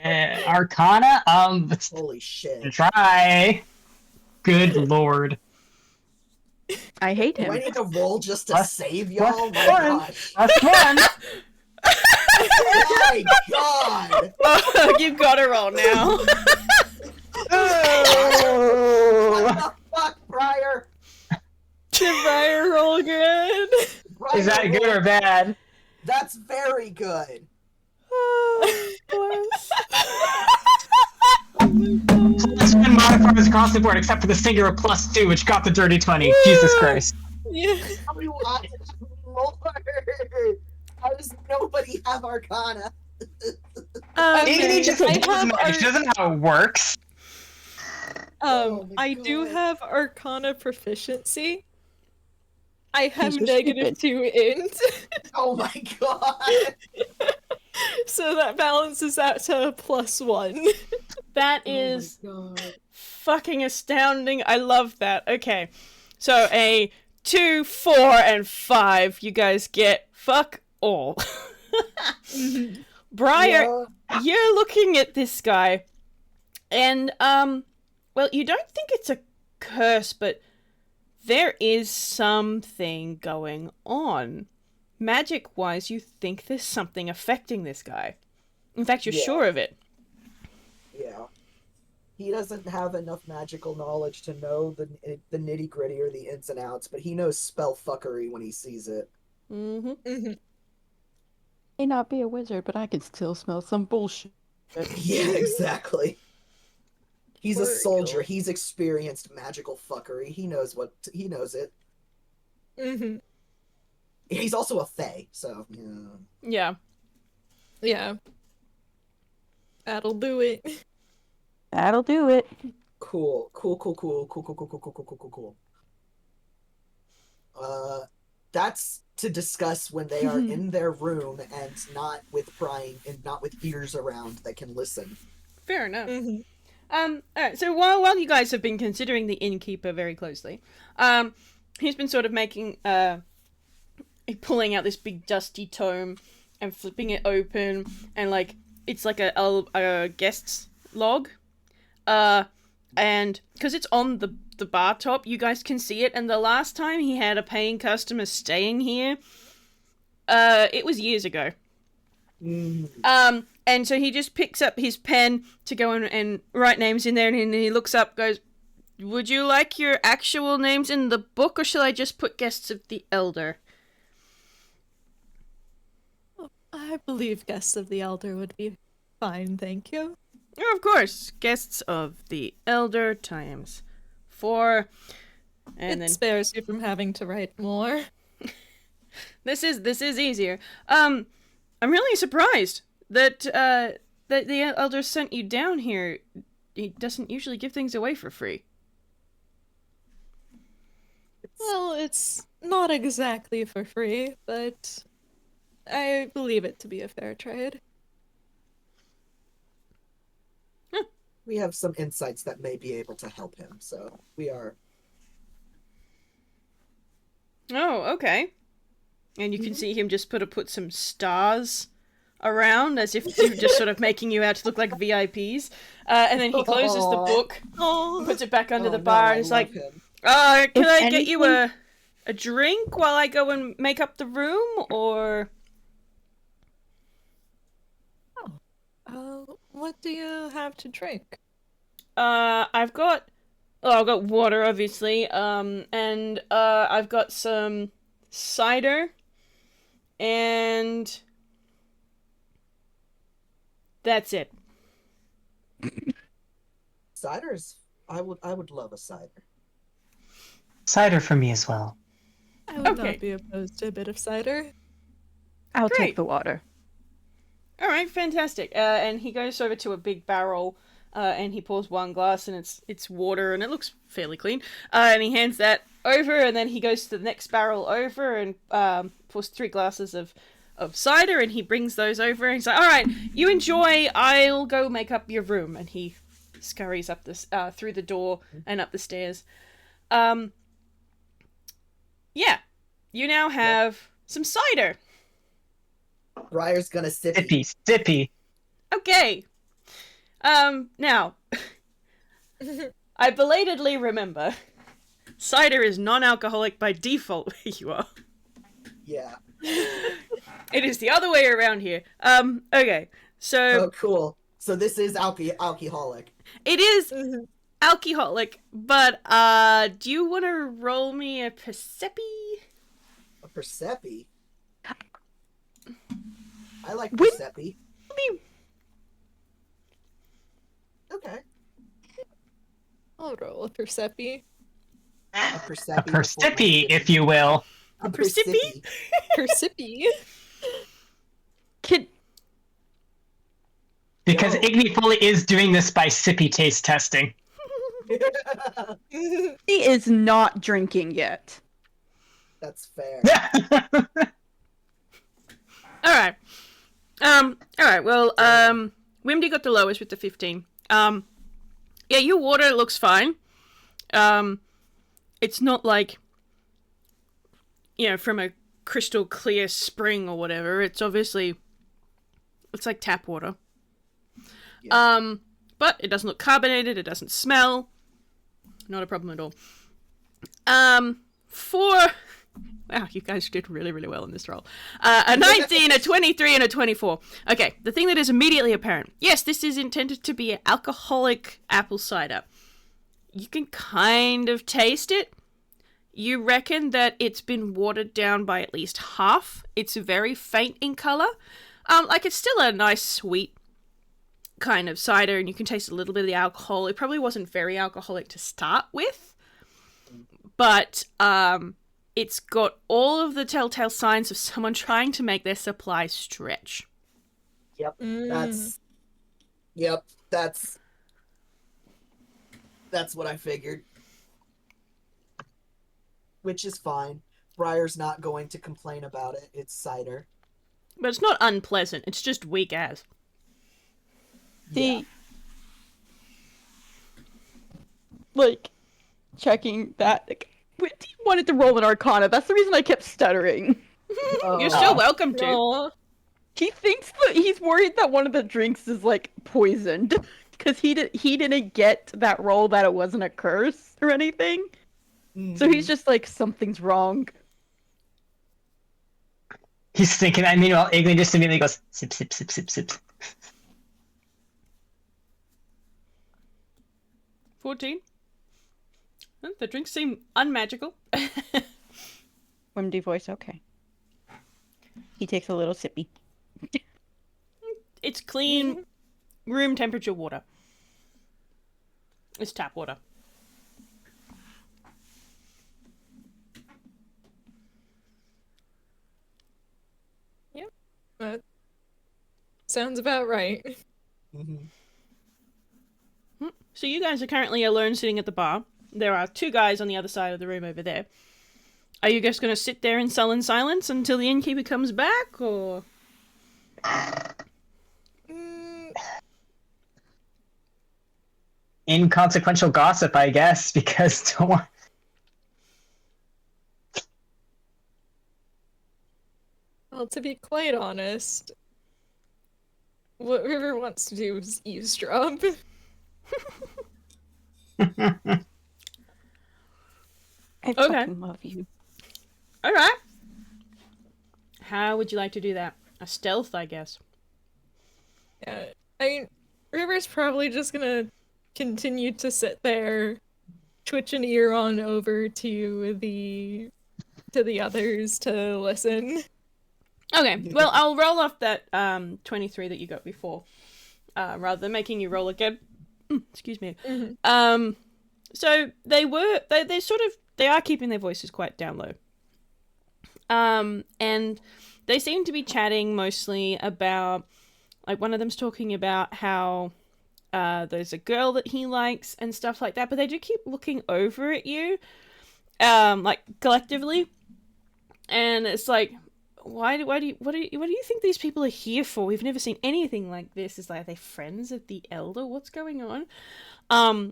Arcana?
Holy shit.
Try. Good lord.
I hate him.
Do I need to roll just to save y'all? Oh my gosh.
That's one.
My god!
Oh, you gotta roll now.
What the fuck, Briar?
Did Briar roll good?
Briar,
Is that good or bad?
That's very good.
Plus one modifiers across the board, except for the singular +2, which got the dirty 20. Jesus Christ.
Yeah.
More. How does nobody have Arcana?
Igni just
I
does
have
magic. She doesn't know how it works.
Oh my
I do
God.
have Arcana proficiency. I have
He's just
-2 int.
Oh my god!
So that balances out to +1.
That is fucking astounding. I love that. Okay. So a 2, 4, and 5. You guys get fuck all. Briar, you're looking at this guy, and, well, you don't think it's a curse, but there is something going on. Magic-wise, you think there's something affecting this guy. In fact, you're sure of it.
Yeah. He doesn't have enough magical knowledge to know the nitty-gritty or the ins and outs, but he knows spell fuckery when he sees it.
Mm-hmm.
May not be a wizard, but I can still smell some bullshit.
Yeah, exactly. He's a
Poor
soldier.
Igni.
He's experienced magical fuckery. He knows it.
Mm-hmm.
He's also a fae, so
Yeah.
Yeah. That'll do it.
That'll do it.
Cool. That's to discuss when they are in their room and not with prying and not with ears around that can listen.
Fair enough.
Mm-hmm.
Alright, so while you guys have been considering the innkeeper very closely, he's been sort of making, pulling out this big dusty tome and flipping it open, and, like, it's like a guest's log, and, because it's on the bar top, you guys can see it, and the last time he had a paying customer staying here, it was years ago. And so he just picks up his pen to go and write names in there, and he looks up, goes, "Would you like your actual names in the book, or shall I just put Guests of the Elder?"
I believe Guests of the Elder would be fine, thank you.
Oh, of course, Guests of the Elder times 4, and
It
then
spares you from having to write more.
this is easier. I'm really surprised that the Elder sent you down here. He doesn't usually give things away for free.
Well, it's not exactly for free, but I believe it to be a fair trade.
We have some insights that may be able to help him, so we are.
Oh, okay. And you can see him just put some stars around as if you're just sort of making you out to look like VIPs. And then he closes the book, puts it back under the bar, and is like,
him.
can
If
I get you
anything-
a drink while I go and make up the room, or...
What do you have to drink?
I've got water, obviously, and I've got some cider, and that's it.
Ciders. I would love a cider.
Cider for me as well.
I would
Okay.
not be opposed to a bit of cider.
I'll
Great.
take the water.
All right, fantastic. And he goes over to a big barrel, and he pours one glass, and it's water, and it looks fairly clean. And he hands that over, and then he goes to the next barrel over and pours 3 glasses of cider, and he brings those over, and he's like, "All right, you enjoy. I'll go make up your room." And he scurries up this through the door and up the stairs. Yeah, you now have some cider.
Briar's gonna sip.
Sippy.
Okay. Now, I belatedly remember, cider is non-alcoholic by default where you are.
Yeah.
It is the other way around here. Okay. So,
Oh, cool. So this is alcoholic.
it is alcoholic, but, do you want to roll me a Percepi?
A Persepi. I like
Wim-
Persepi. Okay.
I'll roll a Persepi.
A Persepi.
A persippy, if you will.
A
Persepi?
Persepi?
Kid,
Because
Yo.
Igni fully is doing this by sippy taste testing.
he is not drinking yet.
That's fair.
Alright. Alright, well, Wimdy got the lowest with the 15. Yeah, your water looks fine. It's not like, from a crystal clear spring or whatever. It's obviously, it's like tap water.
Yeah.
But it doesn't look carbonated, it doesn't smell. Not a problem at all. Wow, you guys did really, really well in this roll. A 19, a 23, and a 24. Okay, the thing that is immediately apparent. Yes, this is intended to be an alcoholic apple cider. You can kind of taste it. You reckon that it's been watered down by at least half. It's very faint in colour. It's still a nice sweet kind of cider, and you can taste a little bit of the alcohol. It probably wasn't very alcoholic to start with, but it's got all of the telltale signs of someone trying to make their supply stretch.
Yep.
Mm.
That's what I figured. Which is fine. Briar's not going to complain about it. It's cider.
But it's not unpleasant, it's just weak as.
The checking that. He wanted to roll an Arcana. That's the reason I kept stuttering.
You're still welcome to.
Aw.
He thinks that he's worried that one of the drinks is poisoned because he didn't get that roll that it wasn't a curse or anything. So he's just something's wrong.
He's thinking, I mean, Igni just immediately goes, sip, sip, sip, sip, sip.
14. The drinks seem unmagical.
Wimdy voice, okay. He takes a little sippy.
It's clean, room temperature water. It's tap water.
That sounds about right.
Mhm.
So you guys are currently alone sitting at the bar. There are 2 guys on the other side of the room over there. Are you just going to sit there in sullen silence until the innkeeper comes back, or...?
Inconsequential gossip, I guess, because don't want...
Well, to be quite honest, what River wants to do is eavesdrop.
I
Okay.
fucking love you.
All right. How would you like to do that? A stealth, I guess.
Yeah, I mean, River's probably just gonna continue to sit there, twitch an ear on over to the others to listen.
Okay, well, I'll roll off that 23 that you got before, rather than making you roll again. Excuse me.
Mhm.
So they are keeping their voices quite down low. And they seem to be chatting mostly about, like, one of them's talking about how there's a girl that he likes and stuff like that, but they do keep looking over at you, like, collectively, and it's like, what do you think these people are here for? We've never seen anything like this. It's like, are they friends of the elder? What's going on?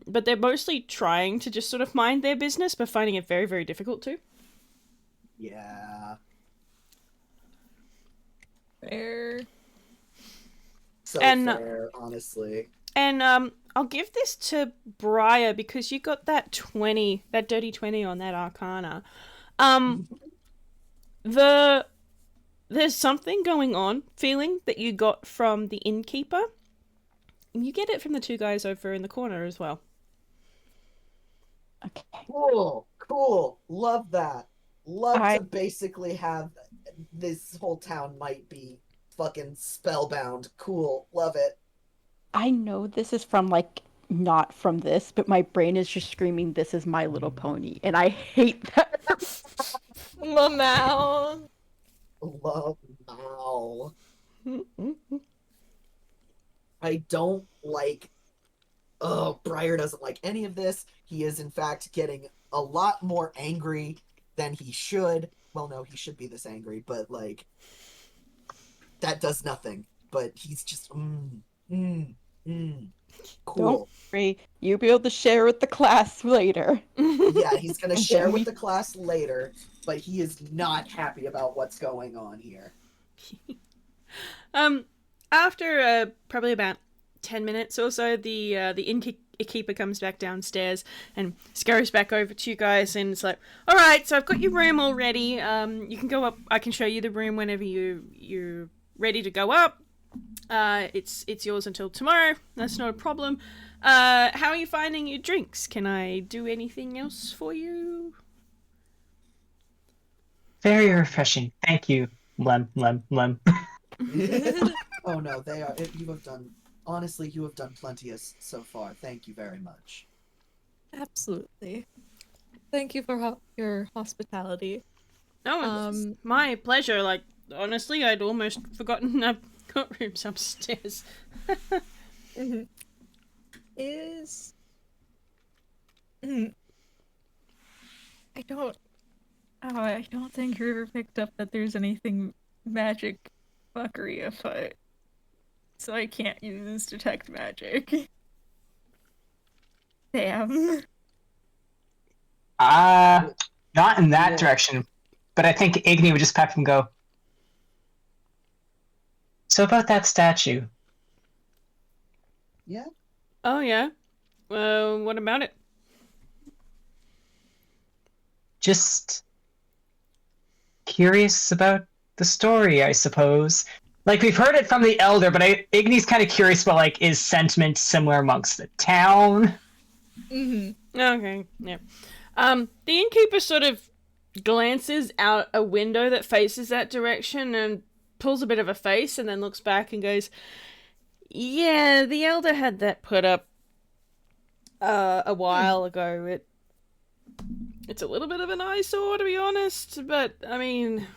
But they're mostly trying to just sort of mind their business, but finding it very, very difficult to.
Yeah.
Fair.
So
And-
fair, honestly.
And I'll give this to Briar because you got that 20, that dirty 20 on that Arcana. There's something going on, feeling that you got from the innkeeper. And you get it from the two guys over in the corner as well.
Okay.
Cool. Love that. Love
I-
to basically have this whole town might be fucking spellbound. Cool. Love it.
I know this is from, like, not from this, but my brain is just screaming, "This is My Little Pony," and I hate that.
Mamau.
Love now. I don't like. Oh, Briar doesn't like any of this. He is, in fact, getting a lot more angry than he should. Well, no, he should be this angry, but, like, that does nothing. But he's just, cool.
Don't worry, you'll be able to share with the class later.
Yeah, he's gonna
And
share
then
with
we-
the class later, but he is not happy about what's going on here.
After probably about 10 minutes or so, the innkeeper comes back downstairs and scurries back over to you guys, and it's like, all right, so I've got your room already. You can go up. I can show you the room whenever you're ready to go up. It's yours until tomorrow. That's not a problem. How are you finding your drinks? Can I do anything else for you?
Very refreshing. Thank you. Lem.
Oh no, they are. You have done. Honestly, you have done plenteous so far. Thank you very much.
Absolutely. Thank you for your hospitality.
Oh, it's my pleasure. Like, honestly, I'd almost forgotten I've got rooms upstairs.
Is I don't think River picked up that there's anything magic fuckery afoot. So I can't use detect magic. Damn.
Not in that
Yeah.
direction, but I think Igni would just pep and go, so about that statue.
Yeah.
Oh, yeah? What about it?
Just curious about the story, I suppose. Like, we've heard it from the elder, but Igni's kind of curious about, like, is sentiment similar amongst the town?
Okay, yeah. The innkeeper sort of glances out a window that faces that direction and pulls a bit of a face and then looks back and goes, yeah, the elder had that put up a while ago. It's a little bit of an eyesore, to be honest, but, I mean,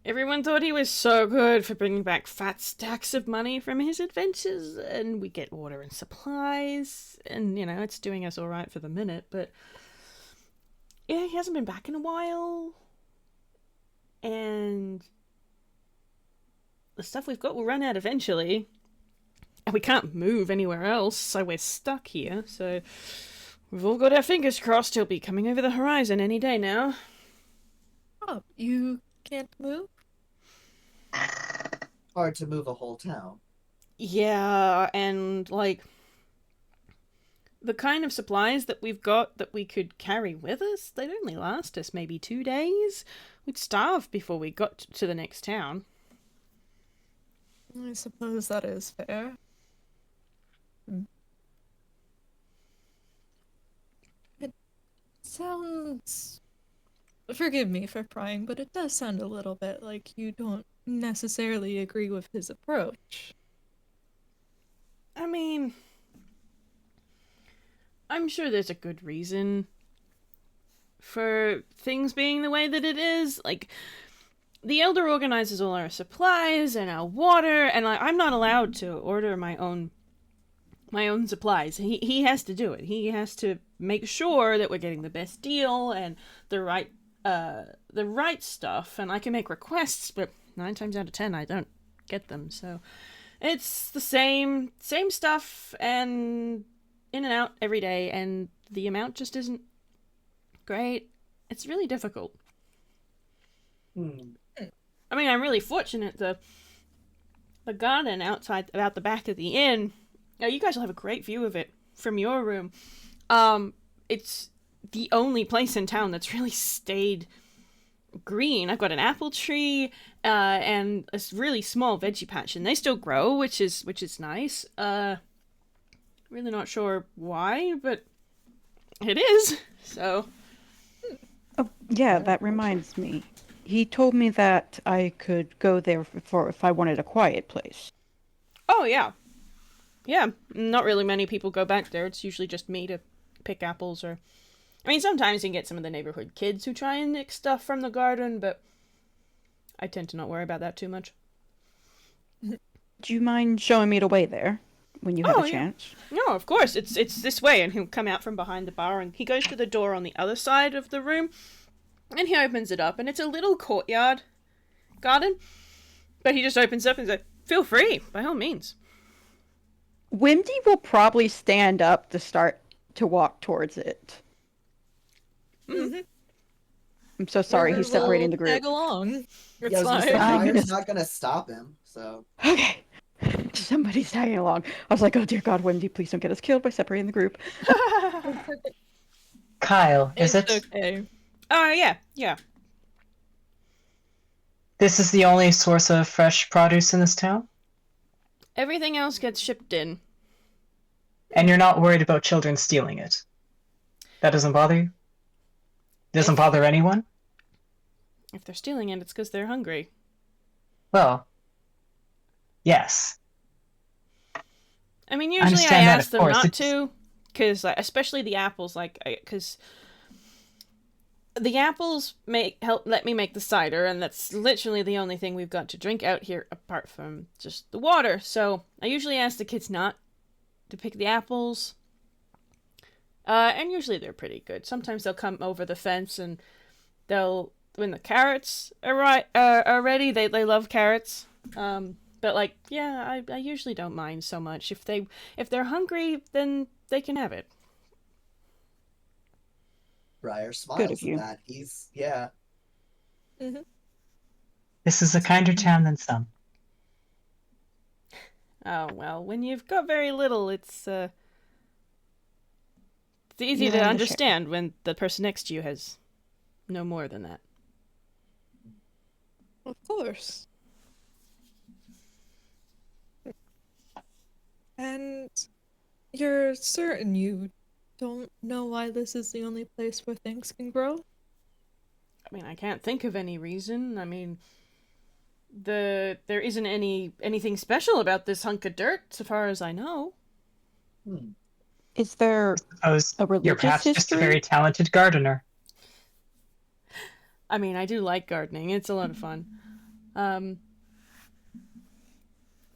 everyone thought he was so good for bringing back fat stacks of money from his adventures, and we get water and supplies, and, you know, it's doing us all right for the minute, but yeah, he hasn't been back in a while. And the stuff we've got will run out eventually. And we can't move anywhere else, so we're stuck here. So we've all got our fingers crossed he'll be coming over the horizon any day now.
Oh, you can't move?
Hard to move a whole town.
Yeah, and, like, the kind of supplies that we've got that we could carry with us, they'd only last us maybe 2 days. We'd starve before we got to the next town.
I suppose that is fair. It sounds... Forgive me for prying, but it does sound a little bit like you don't necessarily agree with his approach.
I mean, I'm sure there's a good reason for things being the way that it is. Like, the Elder organizes all our supplies and our water, and I'm not allowed to order my own supplies. He has to do it. He has to make sure that we're getting the best deal and the right stuff. And I can make requests, but 9 times out of 10 I don't get them. So it's the same stuff and in and out every day, and the amount just isn't great. It's really difficult. I mean, I'm really fortunate. The garden outside, about the back of the inn, you guys will have a great view of it from your room. It's the only place in town that's really stayed green. I've got an apple tree and a really small veggie patch, and they still grow, which is nice. Really not sure why, but it is. So.
Oh, yeah, that reminds me. He told me that I could go there for if I wanted a quiet place.
Oh, yeah. Yeah, not really many people go back there. It's usually just me to pick apples or... I mean, sometimes you can get some of the neighborhood kids who try and nick stuff from the garden, but I tend to not worry about that too much.
Do you mind showing me the way there when you have a chance?
No, of course. It's this way, and he'll come out from behind the bar, and he goes to the door on the other side of the room, and he opens it up, and it's a little courtyard garden, but he just opens up and says, "Feel free, by all means."
Wimdy will probably stand up to start to walk towards it.
Mm-hmm.
I'm so sorry, he's separating the group.
Tag along. It's
Yeah, I was gonna
fine.
say, Briar's not gonna stop him, so...
Okay. Somebody's tagging along. I was like, oh dear God, Wimdy, please don't get us killed by separating the group.
Kyle, is it?
Okay.
Yeah.
This is the only source of fresh produce in this town?
Everything else gets shipped in.
And you're not worried about children stealing it? That doesn't bother you? Doesn't bother anyone?
If they're stealing it, it's because they're hungry.
Well, yes.
I mean, usually I
understand that,
ask
of
them
course.
not
It's-
to, because especially the apples, because the apples let me make the cider, and that's literally the only thing we've got to drink out here apart from just the water. So I usually ask the kids not to pick the apples. And usually they're pretty good. Sometimes they'll come over the fence and when the carrots are ready, they love carrots. But I usually don't mind so much. If they're hungry, then they can have it.
Briar smiles
Good of you.
at that. He's, yeah.
Mm-hmm.
This is a kinder town than some.
Oh, well, when you've got very little, it's easy to
Yeah,
understand when the person next to you has no more than that.
Of course. And you're certain you don't know why this is the only place where things can grow?
I mean, I can't think of any reason. I mean, there isn't anything special about this hunk of dirt, so far as I know.
Is there
Suppose
a religious
you're perhaps just a
history?
very talented gardener.
I mean, I do like gardening. It's a lot of fun. I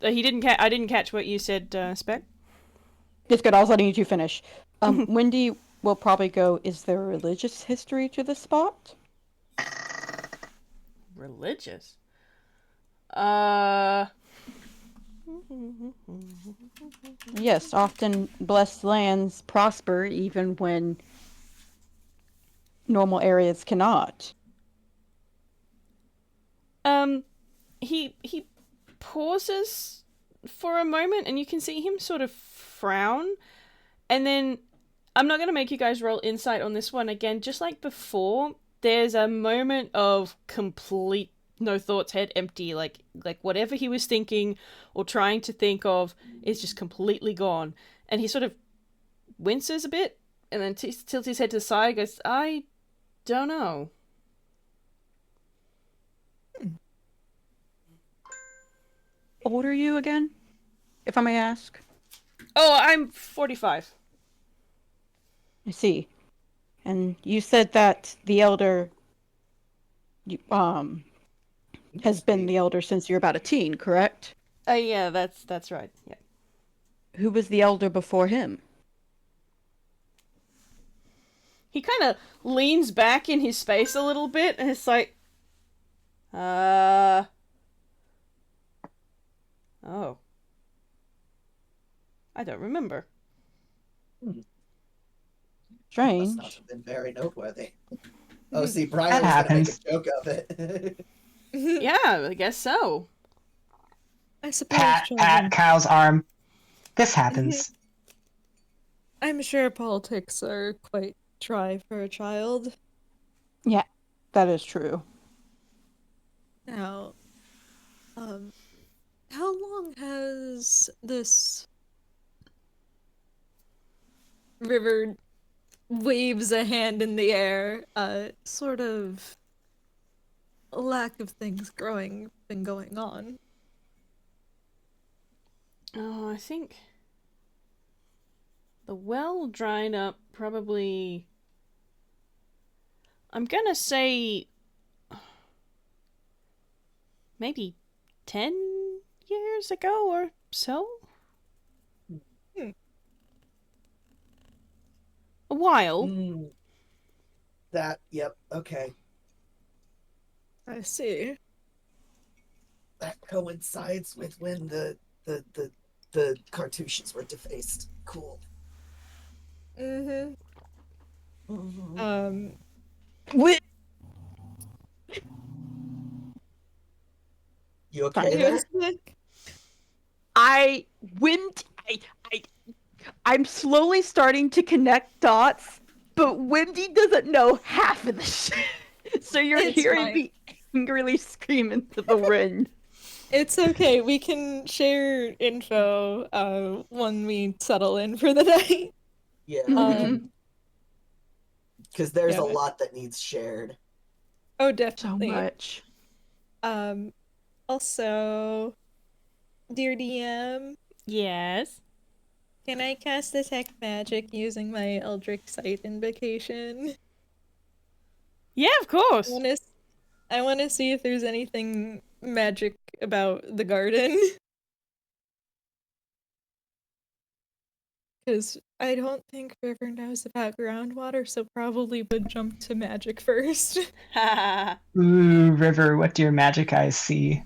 didn't catch what you said, Spec.
It's good. I was letting you two finish. Wimdy will probably go, is there a religious history to the spot?
Religious?
Yes, often blessed lands prosper even when normal areas cannot.
He pauses for a moment, and you can see him sort of frown, and then I'm not gonna make you guys roll insight on this one again. Just like before, there's a moment of complete no thoughts, head empty, like whatever he was thinking or trying to think of is just completely gone, and he sort of winces a bit, and then tilts his head to the side, goes, "I don't know."
How old are you again, if I may ask?
Oh, I'm 45.
I see. And you said that the elder has been the elder since you're about a teen, correct?
Yeah, that's right. Yeah.
Who was the elder before him?
He kind of leans back in his space a little bit, and it's like, oh. I don't remember.
Strange.
Must not have been very noteworthy. Oh, see, Briar
That
was gonna make
happens.
a joke of it.
Yeah, I guess so.
I suppose,
Pat
children.
Kyle's arm. This happens.
I'm sure politics are quite try for a child.
Yeah, that is true.
Now, how long has this river waves a hand in the air, sort of lack of things growing been going on?
Oh, I think the well dried up probably. I'm gonna say maybe 10 years ago or so. A while.
Yep, okay.
I see.
That coincides with when the cartouches were defaced. Cool.
Mm-hmm.
Wait,
You okay there?
I'm slowly starting to connect dots, but Wimdy doesn't know half of the shit. So you're
It's
hearing
fine.
me angrily scream into the wind.
It's okay. We can share info when we settle in for the night.
Yeah. Because there's a
yeah.
lot that needs shared.
Oh,
So
definitely.
much.
Also, dear DM,
Yes.
can I cast Detect Magic using my Eldritch Sight Invocation?
Yeah, of course.
I want to see if there's anything magic about the garden. Because I don't think River knows about groundwater, so probably would jump to magic first.
Ooh, River, what do your magic eyes see?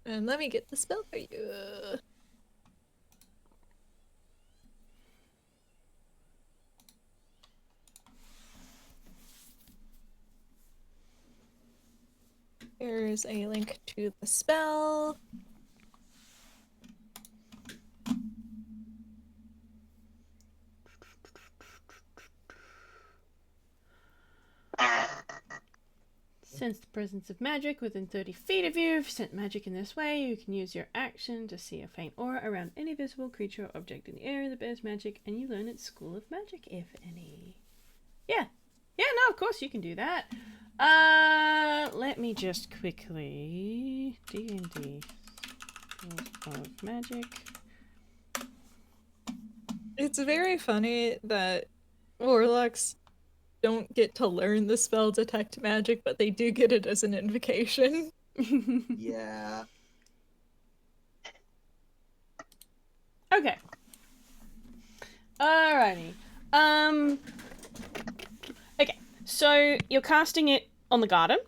And let me get the spell for you. Here's a link to the spell.
Sense the presence of magic within 30 feet of you. If you sense magic in this way, you can use your action to see a faint aura around any visible creature or object in the area that bears magic, and you learn its school of magic, if any. Yeah. Yeah, no, of course you can do that. Let me just quickly... D&D. School of magic.
It's very funny that warlocks don't get to learn the spell Detect Magic, but they do get it as an invocation.
Yeah.
Okay. Alrighty. Okay, so you're casting it on the garden.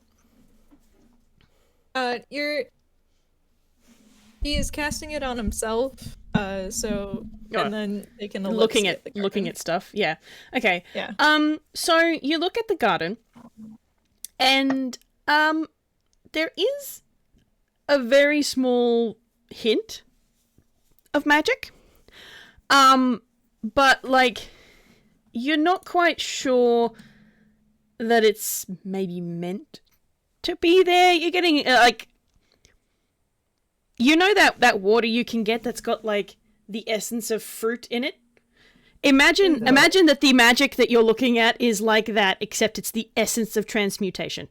He is casting it on himself. So
Oh,
and then taking a
looking
look
at
the
looking
garden.
at stuff. Yeah. Okay.
Yeah.
So you look at the garden, and there is a very small hint of magic. But like, you're not quite sure that it's maybe meant to be there. You're getting like, you know that water you can get that's got like the essence of fruit in it. Imagine that the magic that you're looking at is like that, except it's the essence of transmutation.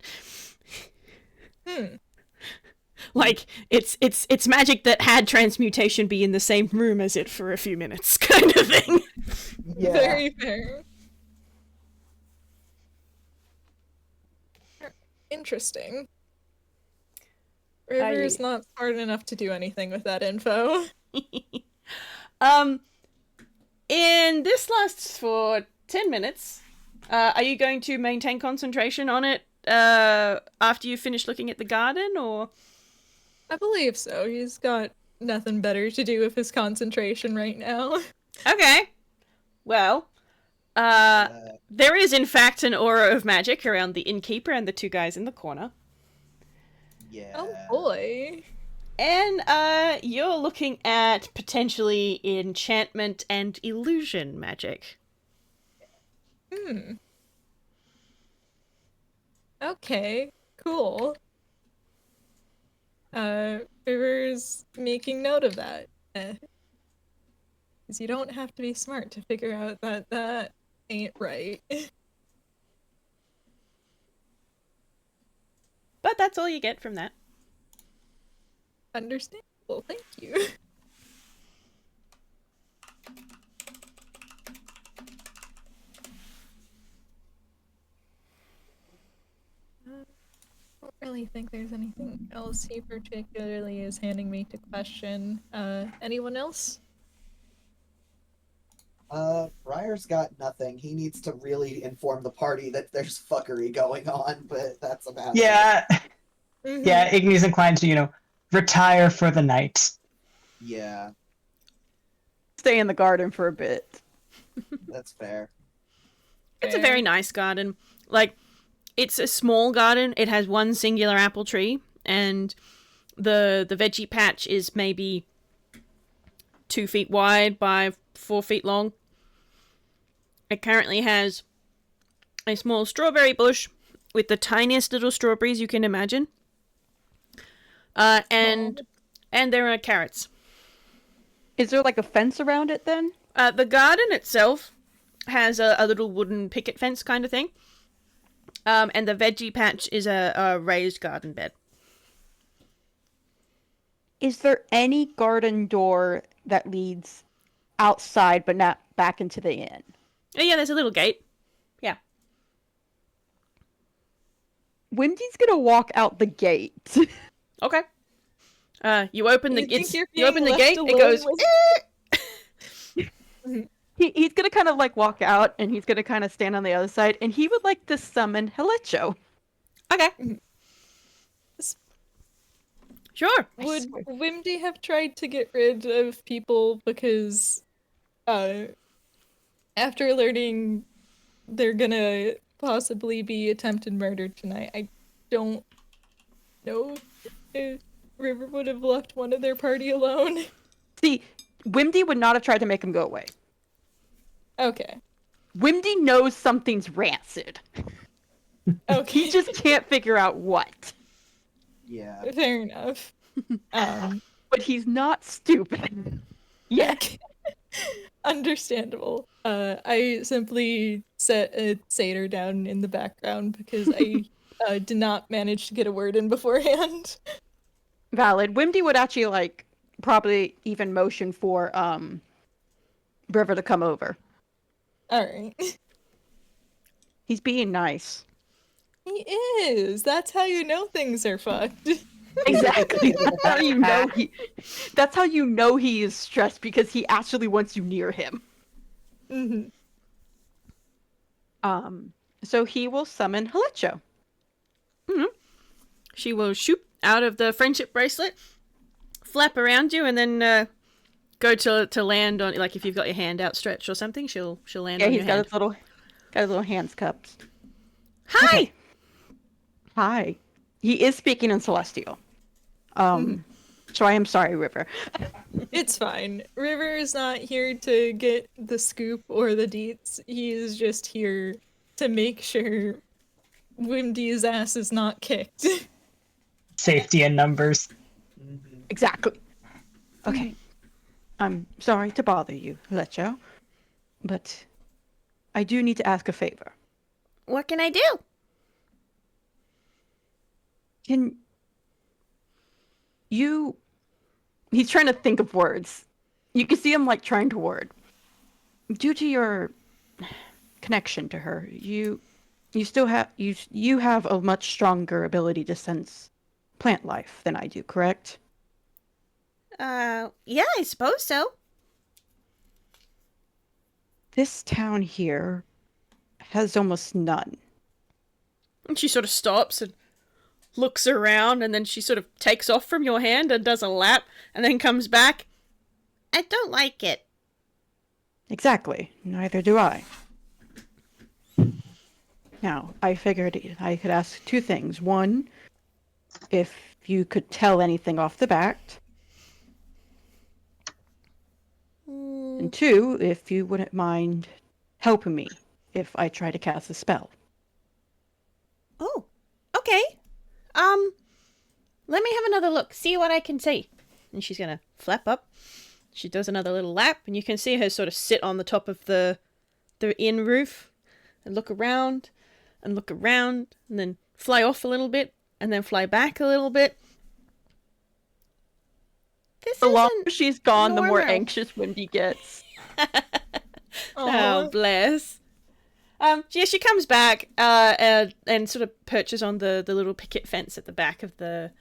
Like it's magic that had transmutation be in the same room as it for a few minutes, kind of thing.
Yeah.
Very fair. Interesting. River's not smart enough to do anything with that info.
And this lasts for 10 minutes. Are you going to maintain concentration on it after you finish looking at the garden, or?
I believe so. He's got nothing better to do with his concentration right now.
Okay. Well, there is in fact an aura of magic around the innkeeper and the two guys in the corner.
Yeah.
Oh boy.
And you're looking at potentially enchantment and illusion magic.
Okay, cool. River's making note of that. Because you don't have to be smart to figure out that that ain't right.
But that's all you get from that.
Understandable, thank you. I don't really think there's anything else he particularly is handing me to question. Anyone else?
Briar's got nothing. He needs to really inform the party that there's fuckery going on, but that's about it.
Yeah,
Mhm.
yeah. Igni's inclined to, retire for the night.
Yeah,
Stay in the garden for a bit.
that's fair.
It's a very nice garden. Like, it's a small garden. It has one singular apple tree, and the veggie patch is maybe 2 feet wide by 4 feet long. It currently has a small strawberry bush with the tiniest little strawberries you can imagine. And there are carrots.
Is there like a fence around it then?
The garden itself has a little wooden picket fence kind of thing. And the veggie patch is a raised garden bed.
Is there any garden door that leads outside but not back into the inn?
Oh, yeah, there's a little gate. Yeah.
Wimdy's gonna walk out the gate.
Okay. You open the
You think you're
you open the
being
gate.
left
It goes.
alone
He's gonna kind of like walk out, and he's gonna kind of stand on the other side, and he would like to summon Helecho.
Okay. Sure.
Would Wimdy have tried to get rid of people because, after learning they're gonna possibly be attempted murder tonight, I don't know if River would have left one of their party alone.
See, Wimdy would not have tried to make him go away.
Okay.
Wimdy knows something's rancid.
Okay.
He just can't figure out what.
Yeah.
Fair enough.
But he's not stupid. Yeah.
Understandable. I simply set a satyr down in the background because I did not manage to get a word in beforehand.
Valid. Wimdy would actually like probably even motion for River to come over.
Alright.
He's being nice.
He is. That's how you know things are fucked.
Exactly. That's how you know he. That's how you know he is stressed, because he actually wants you near him.
Mm-hmm.
So he will summon Helecho.
She will shoot out of the friendship bracelet, flap around you, and then go to land on, like, if you've got your hand outstretched or something, she'll land on your hand.
Yeah, he's got his little hands cupped.
Hi!
Okay. Hi. He is speaking in Celestial. So I am sorry, River.
It's fine. River is not here to get the scoop or the deets. He is just here to make sure Wimdy's ass is not kicked.
Safety in numbers.
Exactly. Okay. I'm sorry to bother you, Lecho, but I do need to ask a favor.
What can I do?
Can you... He's trying to think of words. You can see him, like, trying to word. Due to your connection to her, you still have... You have a much stronger ability to sense plant life than I do, correct?
Yeah, I suppose so.
This town here has almost none.
And she sort of stops and looks around, and then she sort of takes off from your hand and does a lap, and then comes back. I don't like it.
Exactly. Neither do I. Now, I figured I could ask two things. One, if you could tell anything off the bat. And two, if you wouldn't mind helping me if I try to cast a spell.
Oh, okay. Let me have another look, see what I can see. And she's gonna flap up. She does another little lap, and you can see her sort of sit on the top of the inn roof and look around, and then fly off a little bit, and then fly back a little bit. This
The longer
isn't
she's gone, the more
normal.
anxious Wimdy gets.
Oh, bless. Yeah, she comes back and sort of perches on the little picket fence at the back of the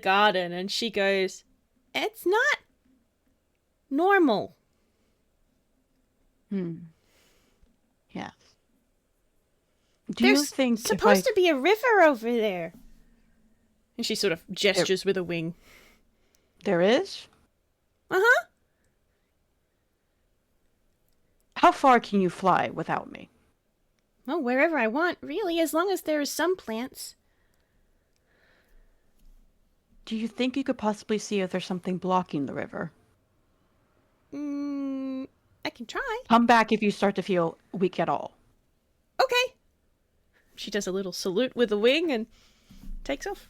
garden, and she goes, "It's not normal."
Yes. Do you
There's
think
supposed to be a river over there? And she sort of gestures with a wing.
There is?
Uh-huh.
How far can you fly without me?
Well, wherever I want, really, as long as there are some plants.
Do you think you could possibly see if there's something blocking the river?
I can try.
Come back if you start to feel weak at all.
Okay. She does a little salute with a wing and takes off.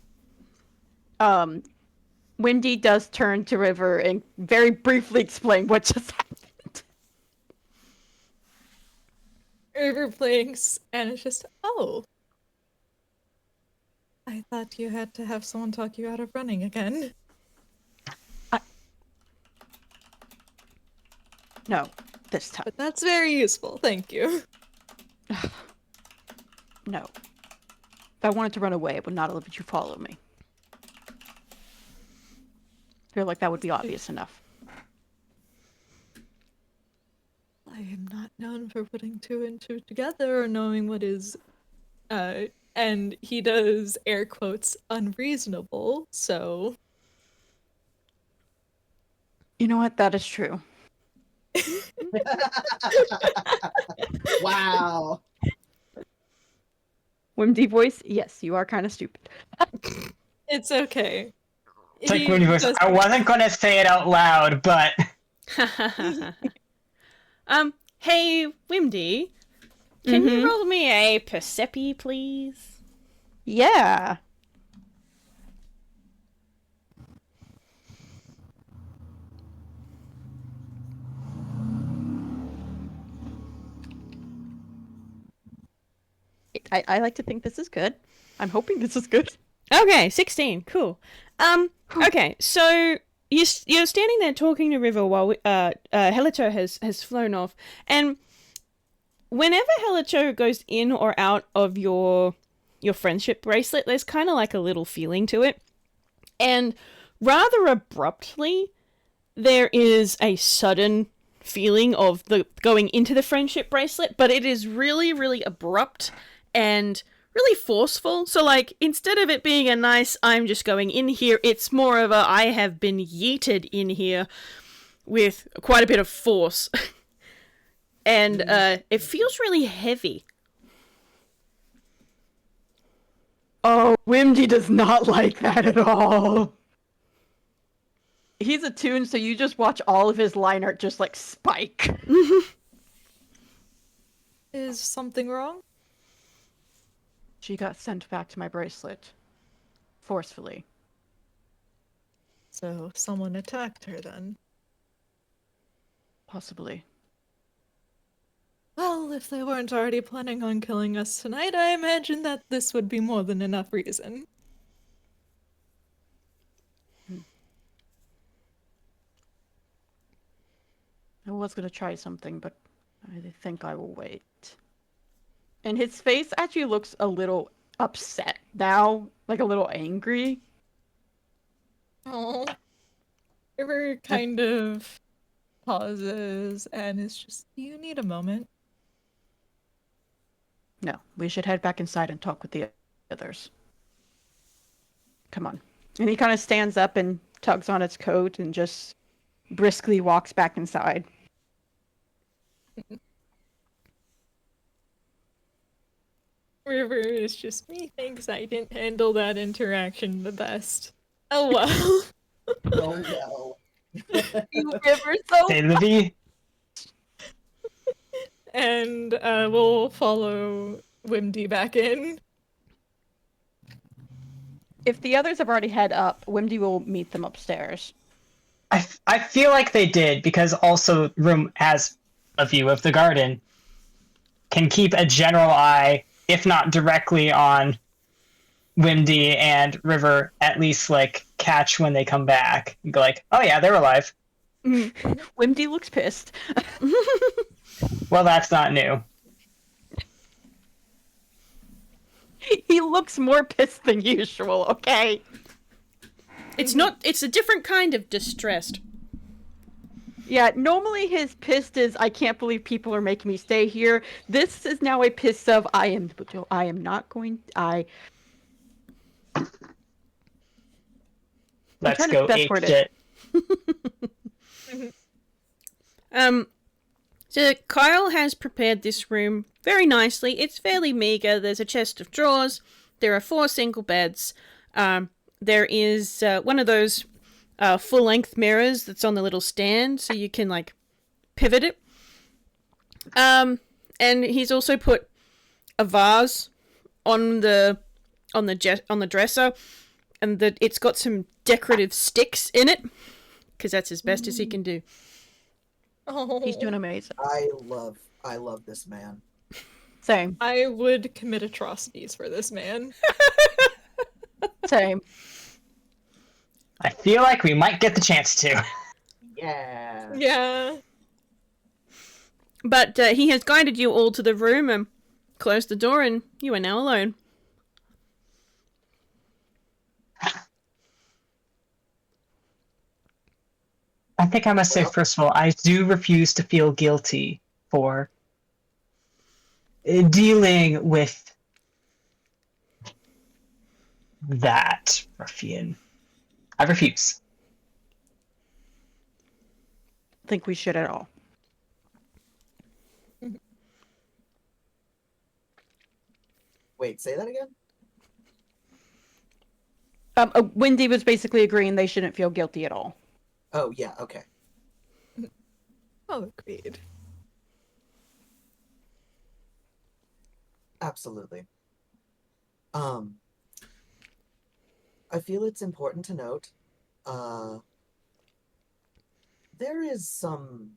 Wimdy does turn to River and very briefly explain what just happened.
River blinks, and it's just, oh. I thought you had to have someone talk you out of running again.
No, this time.
But that's very useful, thank you.
No. If I wanted to run away, I would not have let you follow me. I feel like that would be obvious enough.
I am not known for putting two and two together or knowing what is, and he does air quotes unreasonable, so.
You know what? That is true.
Wow.
Wimdy voice, yes, you are kind of stupid.
It's okay.
It's like
He
when he was,
does-
I wasn't going to say it out loud, but
Hey, Wimdy, can you roll me a Percepi, please?
Yeah. I like to think this is good. I'm hoping this is good.
Okay, 16. Cool. Okay, so you're standing there talking to River while Helicho has flown off, and whenever Helicho goes in or out of your friendship bracelet, there's kind of like a little feeling to it, and rather abruptly, there is a sudden feeling of the going into the friendship bracelet, but it is really, really abrupt and really forceful. So, like, instead of it being a nice, I'm just going in here, it's more of a, I have been yeeted in here with quite a bit of force. And it feels really heavy.
Oh, Wimdy does not like that at all. He's attuned, so you just watch all of his line art just like spike.
Is something wrong?
She got sent back to my bracelet. Forcefully.
So someone attacked her then.
Possibly.
Well, if they weren't already planning on killing us tonight, I imagine that this would be more than enough reason.
I was gonna try something, but I think I will wait. And his face actually looks a little upset now, like a little angry.
Oh. River kind of pauses and is just, do you need a moment?
No, we should head back inside and talk with the others. Come on. And he kind of stands up and tugs on its coat and just briskly walks back inside.
River is just, methinks I didn't handle that interaction the best. Oh well.
Oh no.
You River so
Say the V.
And we'll follow Wimdy back in.
If the others have already head up, Wimdy will meet them upstairs.
I feel like they did, because also room has a view of the garden. Can keep a general eye, if not directly on Wimdy and River, at least like catch when they come back. And go like, oh yeah, they're alive.
Wimdy looks pissed.
Well, that's not new.
He looks more pissed than usual, okay?
It's a different kind of distressed.
Yeah, normally his pissed is, I can't believe people are making me stay here. This is now a piss of, I am not going,
Let's
trying to
go
best
ape
word
shit.
So Kyle has prepared this room very nicely. It's fairly meager. There's a chest of drawers. There are 4 single beds. There is one of those full-length mirrors that's on the little stand, so you can like pivot it. And he's also put a vase on the dresser, and it's got some decorative sticks in it, because that's as best as he can do.
Oh,
he's doing amazing.
I love this man.
Same.
I would commit atrocities for this man.
Same.
I feel like we might get the chance to.
Yeah.
Yeah.
But he has guided you all to the room and closed the door, and you are now alone.
I think I must say, first of all, I do refuse to feel guilty for dealing with that ruffian. I refuse.
Think we should at all.
Wait, say that again?
Wimdy was basically agreeing they shouldn't feel guilty at all.
Oh, yeah, okay.
Oh, agreed.
Absolutely. I feel it's important to note, there is some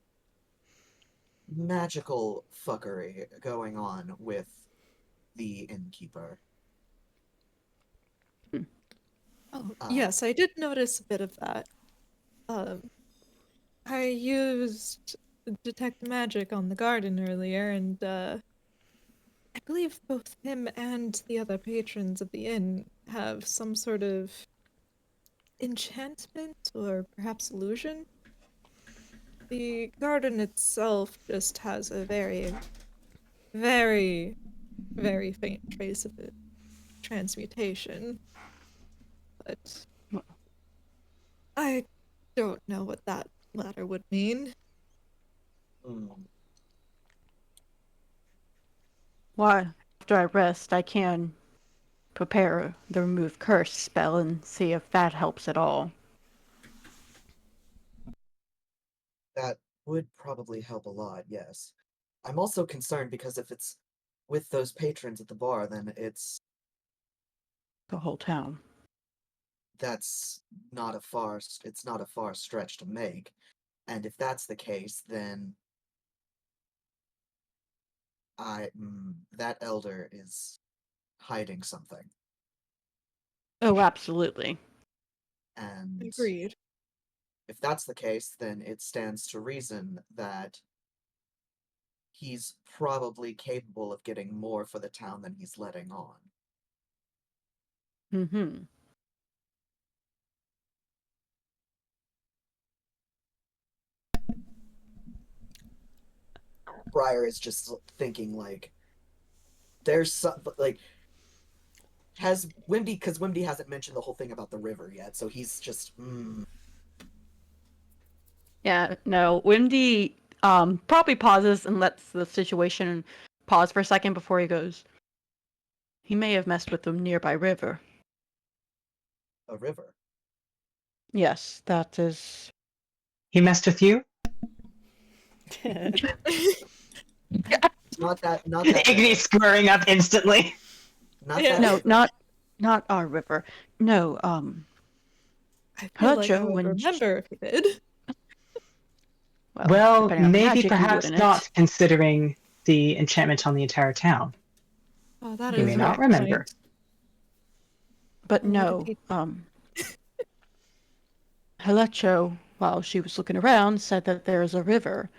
magical fuckery going on with the innkeeper.
Oh, yes, I did notice a bit of that. I used detect magic on the garden earlier, and I believe both him and the other patrons of the inn have some sort of enchantment or perhaps illusion. the garden itself just has a very, very, very faint trace of it. Transmutation. But I don't know what that latter would mean.
Hmm.
Why, after I rest, I can prepare the remove curse spell and see if that helps at all.
That would probably help a lot, yes. I'm also concerned because if it's with those patrons at the bar, then
The whole town.
it's not a far stretch to make. And if that's the case, then that elder is hiding something.
Oh, absolutely.
And
Agreed.
if that's the case, then it stands to reason that he's probably capable of getting more for the town than he's letting on.
Mm-hmm.
Briar is just thinking like, there's some like, has Wimdy, because Wimdy hasn't mentioned the whole thing about the river yet, so he's just
Yeah, no. Wimdy probably pauses and lets the situation pause for a second before he goes. He may have messed with the nearby river.
a river.
Yes, that is.
He messed with you?
Not that
Igni
river.
squaring up instantly.
Not
Yeah.
that
No,
river.
not our river. No,
I feel like I
Fletcher,
would
when
remember if he did.
Well,
depending on the
maybe
magic you
perhaps
wouldn't.
not, considering the enchantment on the entire town.
Oh, that
He
is
may
a
not
good
remember.
point.
But
What did
no,
he-
Helecho, while she was looking around, said that there is a river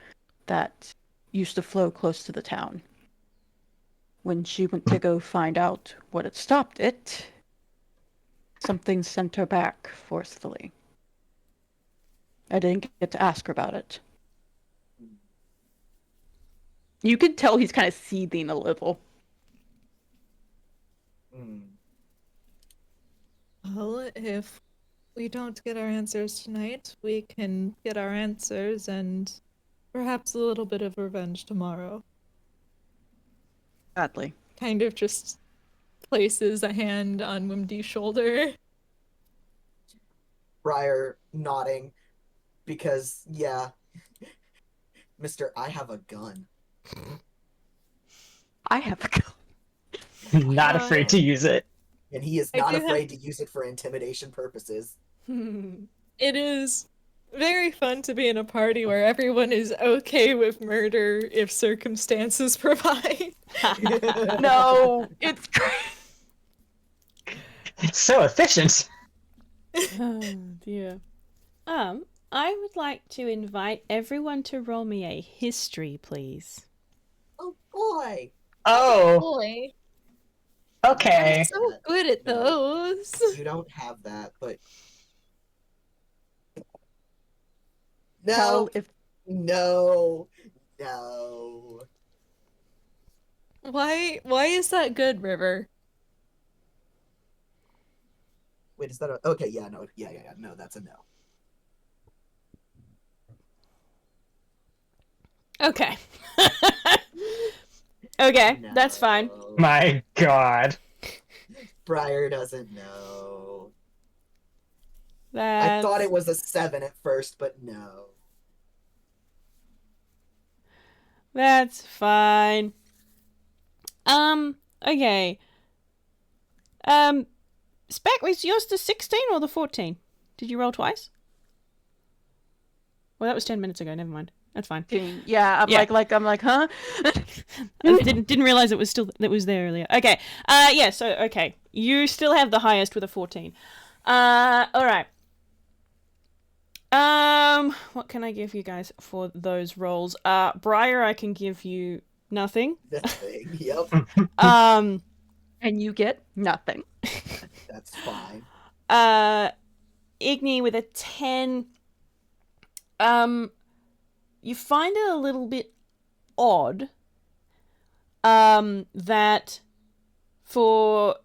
that used to flow close to the town. When she went to go find out what had stopped it, something sent her back forcefully. I didn't get to ask her about it. You could tell he's kind of seething a little.
Hmm.
Well, if we don't get our answers tonight, we can get our answers and perhaps a little bit of revenge tomorrow.
Sadly.
Kind of just places a hand on Wimdy's shoulder.
Briar nodding because yeah, Mister, I have a gun.
I have a gun.
Not afraid to use it.
And he is
I
not
do have-
afraid to use it for intimidation purposes.
It is very fun to be in a party where everyone is okay with murder if circumstances provide.
No, it's great.
It's so efficient.
Oh dear. I would like to invite everyone to roll me a history, please.
Oh boy!
Oh,
Boy,
okay.
I'm so good at those.
You don't have that, but no,
Tell if
no.
Why is that good, River?
Wait, is that a okay? Yeah, no, yeah. No, that's a no.
Okay. Okay, that's fine.
No.
My God.
Briar doesn't know.
That's...
I thought it was a 7 at first, but no.
That's fine. Okay. Spec, was yours the 16 or the 14? Did you roll twice? Well, that was 10 minutes ago. Never mind. That's fine.
yeah, I'm
Yeah.
like, huh?
I didn't realize it was there earlier. Okay. Yeah. So okay, you still have the highest with a 14. All right. What can I give you guys for those rolls? Briar, I can give you nothing.
Nothing. Yep,
And you get nothing.
that's fine.
Igni with a 10. you find it a little bit odd that for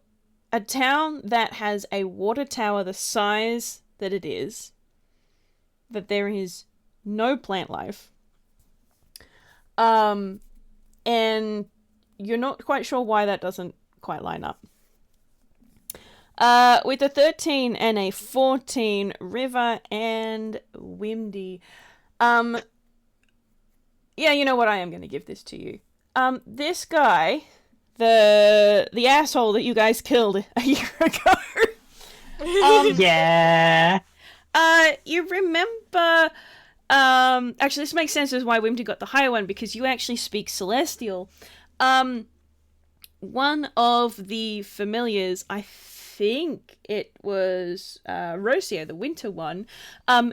a town that has a water tower the size that it is, that there is no plant life. And you're not quite sure why that doesn't quite line up. With a 13 and a 14, River and Wimdy. Yeah, you know what? I am going to give this to you. This guy, the asshole that you guys killed a year ago.
Yeah.
You remember? Actually, this makes sense as why Wimdy got the higher one, because you actually speak Celestial. One of the familiars, I think it was Rocio, the winter one,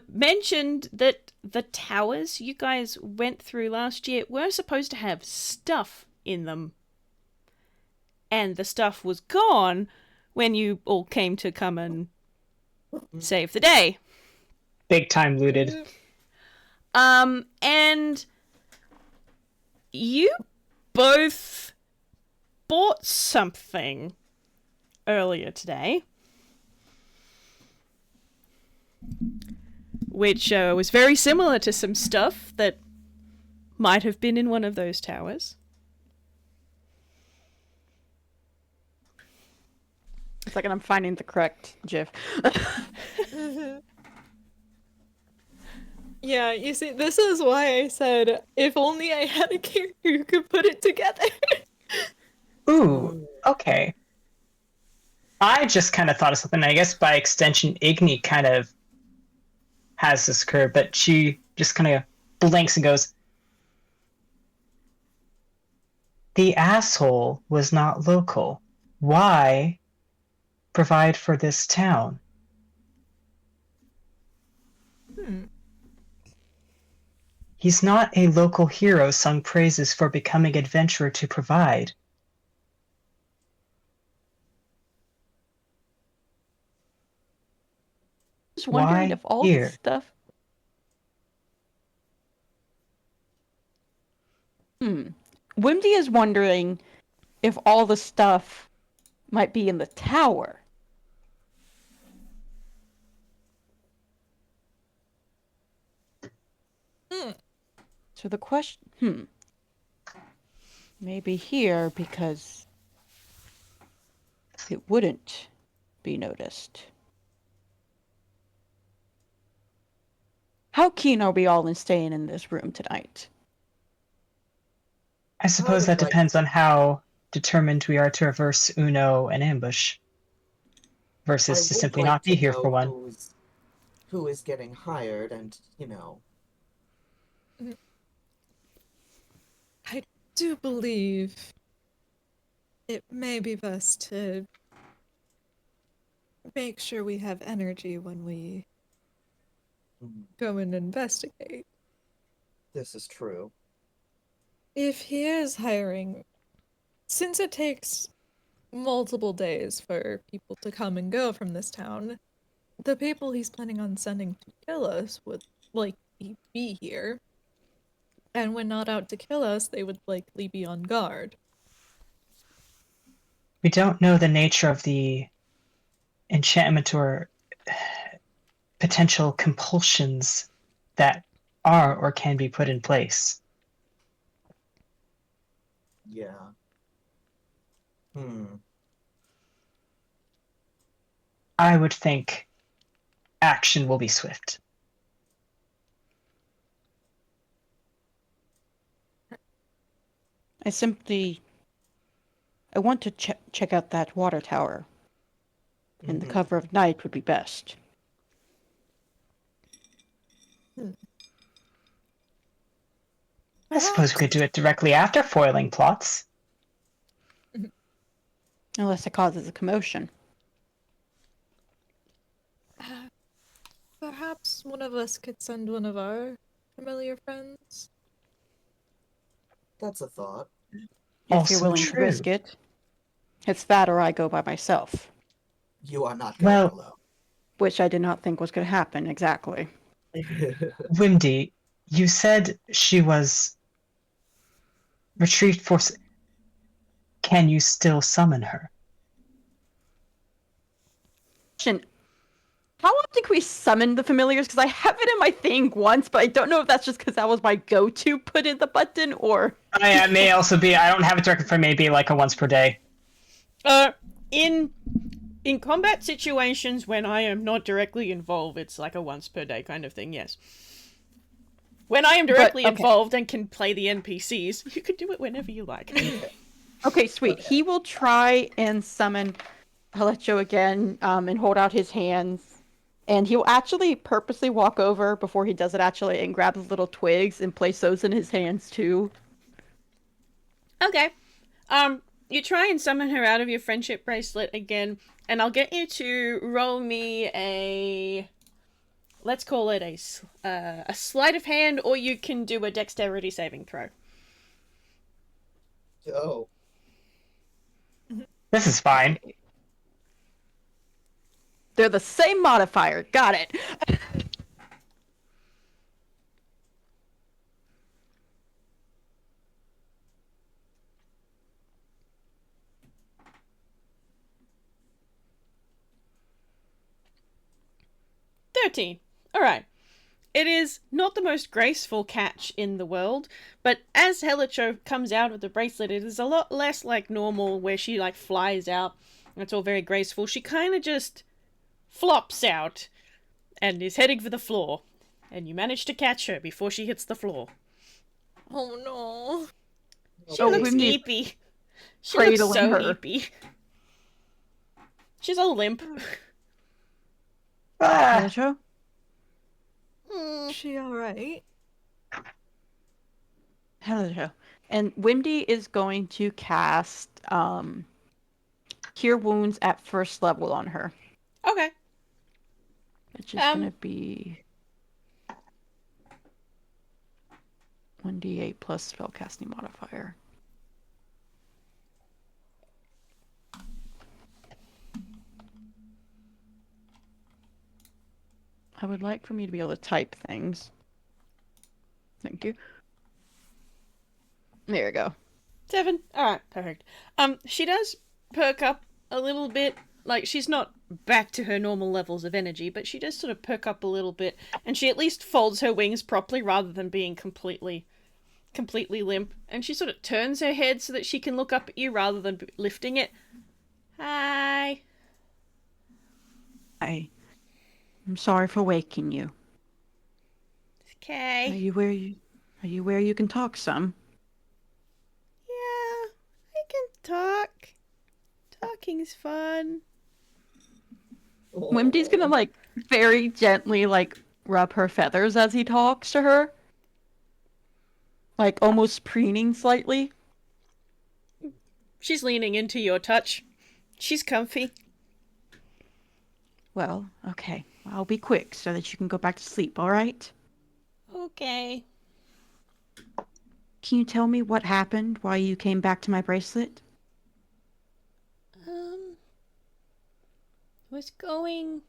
mentioned that the towers you guys went through last year were supposed to have stuff in them. And the stuff was gone when you all came to come and save the day.
Big time looted.
And you both bought something earlier today, which was very similar to some stuff that might have been in one of those towers.
It's like I'm finding the correct GIF.
Yeah, you see, this is why I said, if only I had a character who could put it together.
Ooh, okay. I just kind of thought of something. I guess by extension, Igni kind of has this curve, but she just kind of blinks and goes, "The asshole was not local. Why provide for this town?" He's not a local hero sung praises for becoming adventurer to provide.
Just wondering
Why
if all
here?
this stuff. Wimdy is wondering if all the stuff might be in the tower. So the question, maybe here because it wouldn't be noticed. How keen are we all in staying in this room tonight?
I suppose that depends on how determined we are to reverse Uno an ambush versus to simply not be here for one.
Who is getting hired, and
I do believe it may be best to make sure we have energy when we go and investigate.
This is true.
If he is hiring, since it takes multiple days for people to come and go from this town, the people he's planning on sending to kill us would likely be here. And when not out to kill us, they would likely be on guard.
We don't know the nature of the enchantment or potential compulsions that are or can be put in place.
Yeah.
I would think action will be swift.
I want to check out that water tower. In the cover of night would be best.
I suppose we could do it directly after foiling plots.
Unless it causes a commotion.
Perhaps one of us could send one of our familiar friends.
That's a thought.
If you're willing to risk it. It's that or I go by myself.
You are not going alone.
Which I did not think was going to happen, exactly.
Wimdy, You said she was retrieved for... Can you still summon her?
How often can we summon the familiars? Because I have it in my thing once, but I don't know if that's just because that was my go-to put in the button, or...
Yeah, it may also be... I don't have it directly for maybe like a once per day.
In combat situations when I am not directly involved, it's like a once per day kind of thing, yes. When I am directly involved and can play the NPCs, you can do it whenever you like.
Okay, sweet.
Okay.
He will try and summon Halecho again, and hold out his hands. And he'll actually purposely walk over before he does it actually and grab his little twigs and place those in his hands too.
Okay. You try and summon her out of your friendship bracelet again, and I'll get you to roll me a... Let's call it a sleight of hand, or you can do a dexterity saving throw.
Oh.
This is fine.
They're the same modifier. Got it.
$13. Alright. It is not the most graceful catch in the world, but as Helicho comes out of the bracelet, it is a lot less like normal where she like flies out. It's all very graceful. She kind of just flops out and is heading for the floor. And you manage to catch her before she hits the floor.
Oh no.
She
Oh,
looks
Wimdy
eepy. She looks
cradling
so
her.
eepy. She's all limp.
Ah,
Halecho?
Is she alright?
Halecho. And Wimdy is going to cast Cure Wounds at first level on her.
Okay.
Which is going to be 1d8 plus spellcasting modifier. I would like for me to be able to type things. Thank you. There we go.
7. Alright, perfect. She does perk up a little bit. Like, she's not back to her normal levels of energy, but she does sort of perk up a little bit, and she at least folds her wings properly rather than being completely limp. And she sort of turns her head so that she can look up at you rather than lifting it. Hi.
I'm sorry for waking you.
Okay.
Are you where you can talk some?
Yeah, I can talk. Talking's fun.
Wimdy's gonna like very gently like rub her feathers as he talks to her. Like almost preening slightly.
She's leaning into your touch. She's comfy.
Well, okay. I'll be quick so that you can go back to sleep, alright?
Okay.
Can you tell me what happened while you came back to my bracelet?
Was going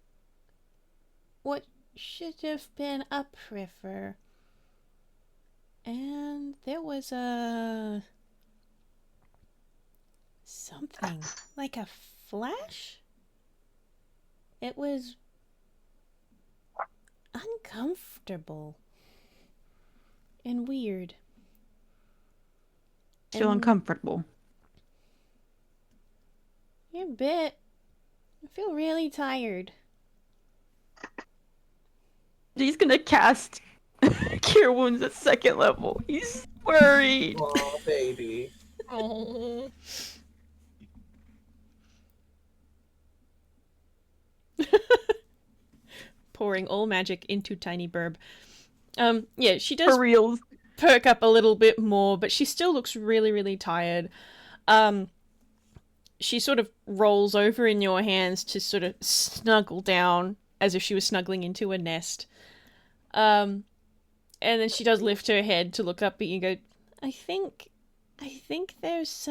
what should have been upriver. And there was something like a flash? It was uncomfortable and weird.
Still
And-
uncomfortable.
Yeah, a bit. I feel really tired.
He's gonna cast Cure Wounds at second level. He's worried.
Oh, baby.
Oh.
Pouring all magic into Tiny Burb. Yeah, she does
For reals.
perk up a little bit more, but she still looks really, really tired. She sort of rolls over in your hands to sort of snuggle down as if she was snuggling into a nest. And then she does lift her head to look up at you and go, I think there's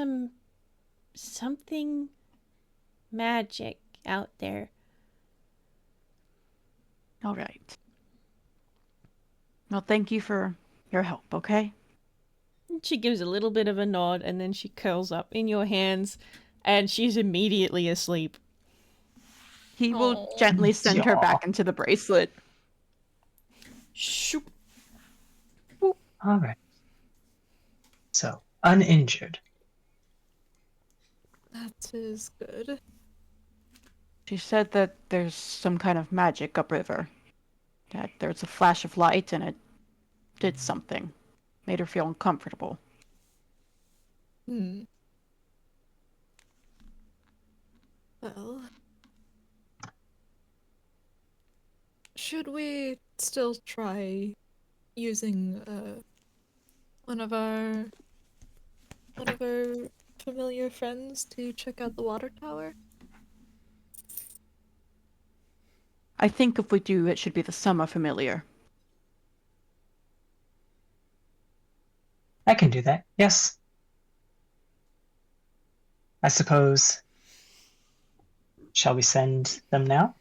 something magic out there.
Alright. Well, thank you for your help, okay?
She gives a little bit of a nod, and then she curls up in your hands, and she's immediately asleep.
He will
Aw.
gently send her
Yaw.
back into the bracelet.
Shoop.
All right. So, uninjured.
That is good.
She said that there's some kind of magic upriver. That there's a flash of light and it did something. Made her feel uncomfortable.
Hmm. Well, should we still try using one of our familiar friends to check out the water tower?
I think if we do, it should be the summer familiar.
I can do that. Yes. I suppose. Shall we send them now?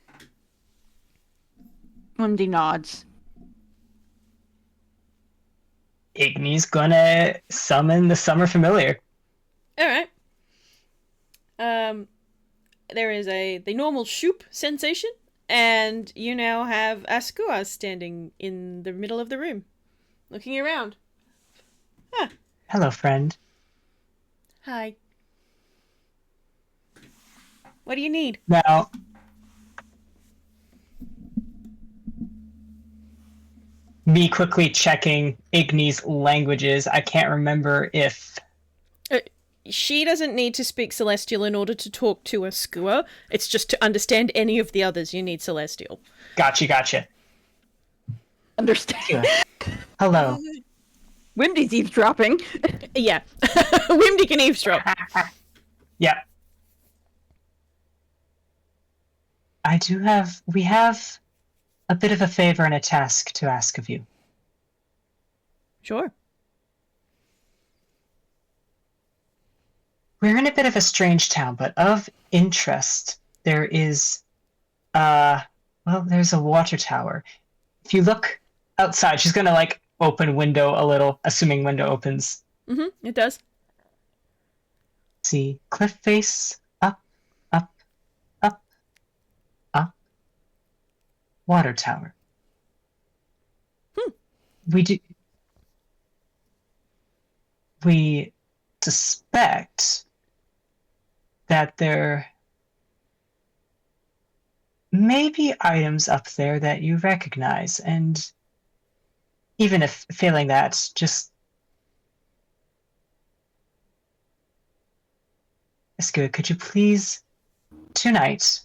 Wimdy nods.
Igni's gonna summon the summer familiar.
All right. There is the normal shoop sensation, and you now have Askua standing in the middle of the room, looking around. Huh.
Hello, friend.
Hi. What do you need?
Now, me quickly checking Igni's languages. I can't remember if.
She doesn't need to speak Celestial in order to talk to Askua. It's just to understand any of the others you need Celestial.
Gotcha.
Understand.
Hello.
Wimdy's eavesdropping.
Yeah. Wimdy can eavesdrop.
Yeah. We have a bit of a favor and a task to ask of you.
Sure.
We're in a bit of a strange town, but of interest, there is, there's a water tower. If you look outside, she's gonna, open window a little, assuming window opens.
Mm-hmm, it does.
See, cliff face, up, water tower. We suspect that there may be items up there that you recognize, and even if failing that, just Askua, could you please tonight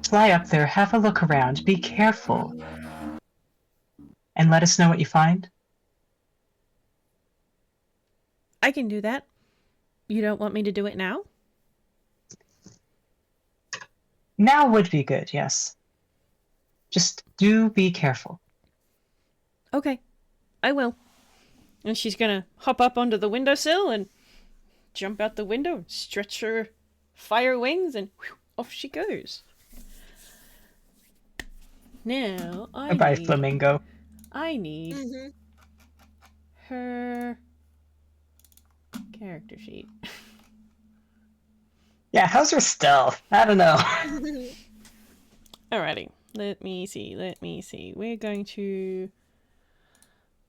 fly up there, have a look around, be careful, and let us know what you find?
I can do that. You don't want me to do it now?
Now would be good, yes. Just do be careful.
Okay. I will. And she's gonna hop up onto the windowsill and jump out the window, stretch her fire wings, and whew, off she goes. Now,
Bye, flamingo.
I need her character sheet.
Yeah, how's her stealth? I don't know.
Alrighty. Let me see. We're going to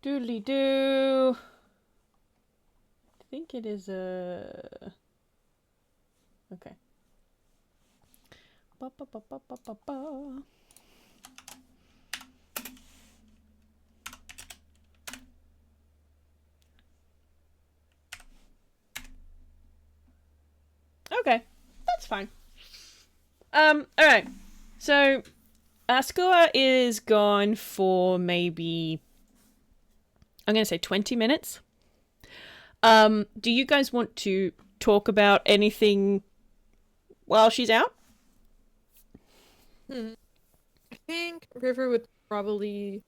doodly-doo. I think it is a... Okay. Ba-ba-ba-ba-ba-ba. Okay, that's fine. Alright. So, Askua is gone for maybe, I'm gonna say 20 minutes. Do you guys want to talk about anything while she's out?
I think River would probably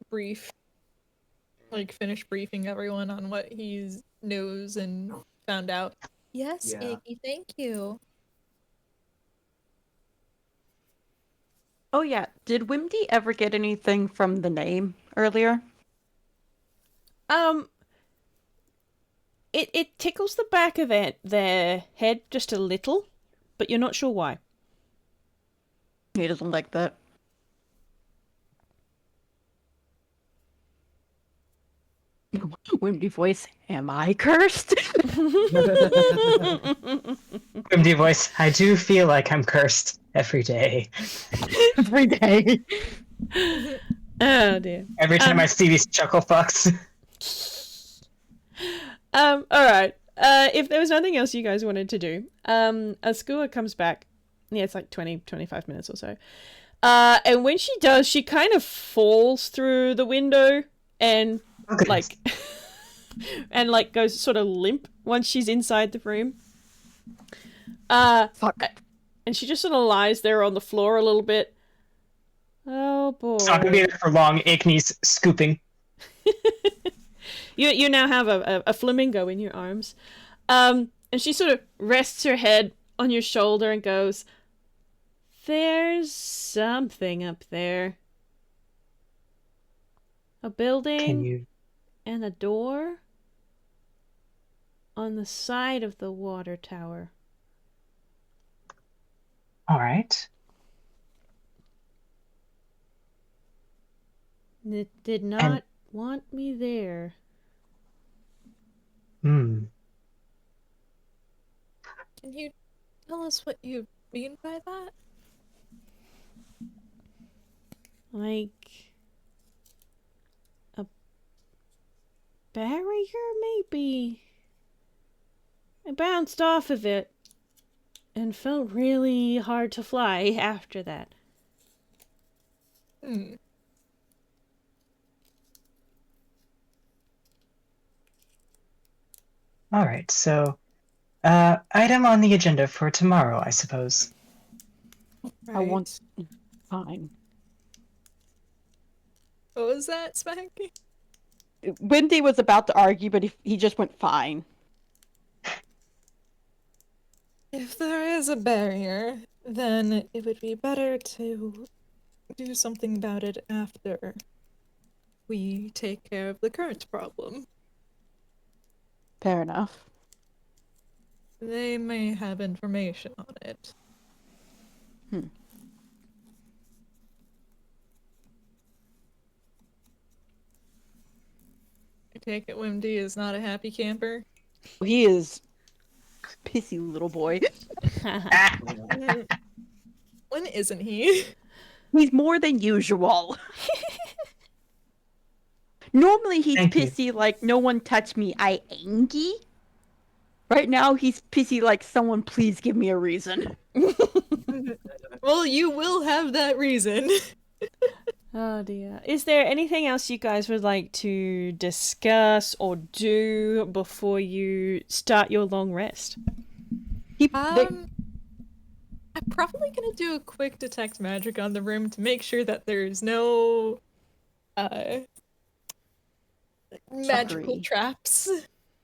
finish briefing everyone on what he knows and found out. Yes,
Yeah.
Iggy, thank you.
Oh yeah, did Wimdy ever get anything from the name? earlier?
It tickles the back of their head just a little, but you're not sure why.
He doesn't like that. Wimdy voice, am I cursed?
Wimdy voice, I do feel like I'm cursed every day.
Every day.
Oh dear.
Every time I see these chuckle fucks.
Alright. If there was nothing else you guys wanted to do, Askua comes back. Yeah, it's like 25 minutes or so. And when she does, she kind of falls through the window and like and like goes sort of limp once she's inside the room.
Fuck.
And she just sort of lies there on the floor a little bit. Oh boy.
It's not gonna be there for long. Igni's scooping.
You now have a flamingo in your arms. And she sort of rests her head on your shoulder and goes, "There's something up there. A building
Can you...
and a door on the side of the water tower."
Alright.
It did not want me there.
Hmm.
Can you tell us what you mean by that?
Like a barrier, maybe? I bounced off of it and felt really hard to fly after that.
Hmm.
Alright, so... item on the agenda for tomorrow, I suppose.
I want... Fine.
What was that, Spec?
Wimdy was about to argue, but he just went fine.
If there is a barrier, then it would be better to do something about it after we take care of the current problem.
Fair enough.
They may have information on it. I take it Wimdy is not a happy camper.
He is pissy little boy.
When isn't he?
He's more than usual. Normally he's
Thank you.
pissy like no one touched me, I angry. Right now he's pissy like someone please give me a reason.
Well, you will have that reason.
Oh dear. Is there anything else you guys would like to discuss or do before you start your long rest?
I'm probably gonna do a quick detect magic on the room to make sure that there's no magical traps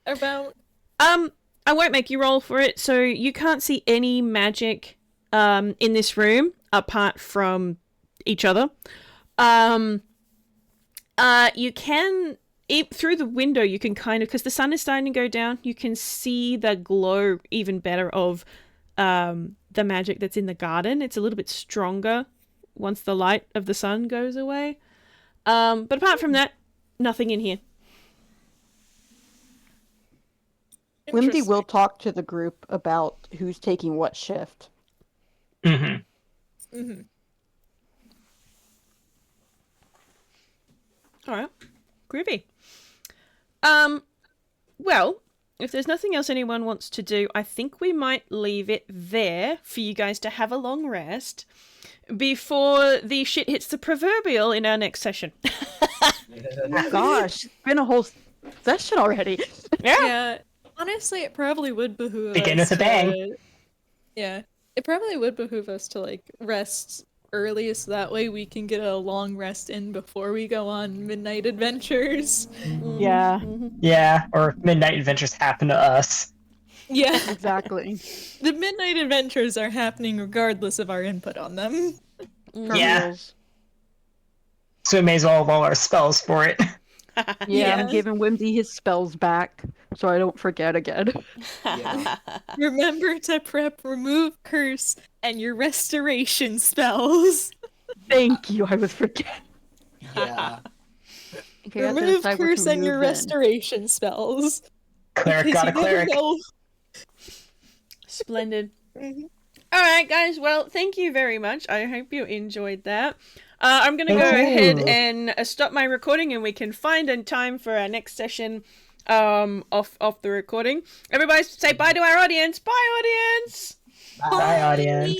about.
I won't make you roll for it, so you can't see any magic in this room apart from each other. You can through the window you can kind of, because the sun is starting to go down, you can see the glow even better of the magic that's in the garden. It's a little bit stronger once the light of the sun goes away. But apart from that, nothing in here.
Wimdy will talk to the group about who's taking what shift.
Mm-hmm.
Mm-hmm.
Alright. Groovy. Well, if there's nothing else anyone wants to do, I think we might leave it there for you guys to have a long rest before the shit hits the proverbial in our next session.
Oh gosh, it's been a whole session already.
Yeah. Honestly, it probably would behoove
Begin
us
with a bang.
Yeah. It probably would behoove us to, like, rest early so that way we can get a long rest in before we go on midnight adventures.
Yeah.
Yeah, or midnight adventures happen to us.
Yeah.
Exactly.
The midnight adventures are happening regardless of our input on them.
Yeah. so we may as well roll our spells for it.
Yeah, I'm
Yeah.
giving Wimdy his spells back so I don't forget again.
Yeah.
Remember to prep remove curse and your restoration spells.
Thank you, I was forgetting.
Yeah.
Okay, I have to
Remove
decide what
curse
to
and your
remove then.
restoration spells.
Cleric
Because
got a
you never
cleric.
know.
Splendid.
Mhm.
All right, guys. Well, thank you very much. I hope you enjoyed that. I'm gonna go
Thank
ahead
you.
and stop my recording, and we can find a time for our next session. Off the recording. Everybody, say bye to our audience. Bye, audience.
Bye, audience.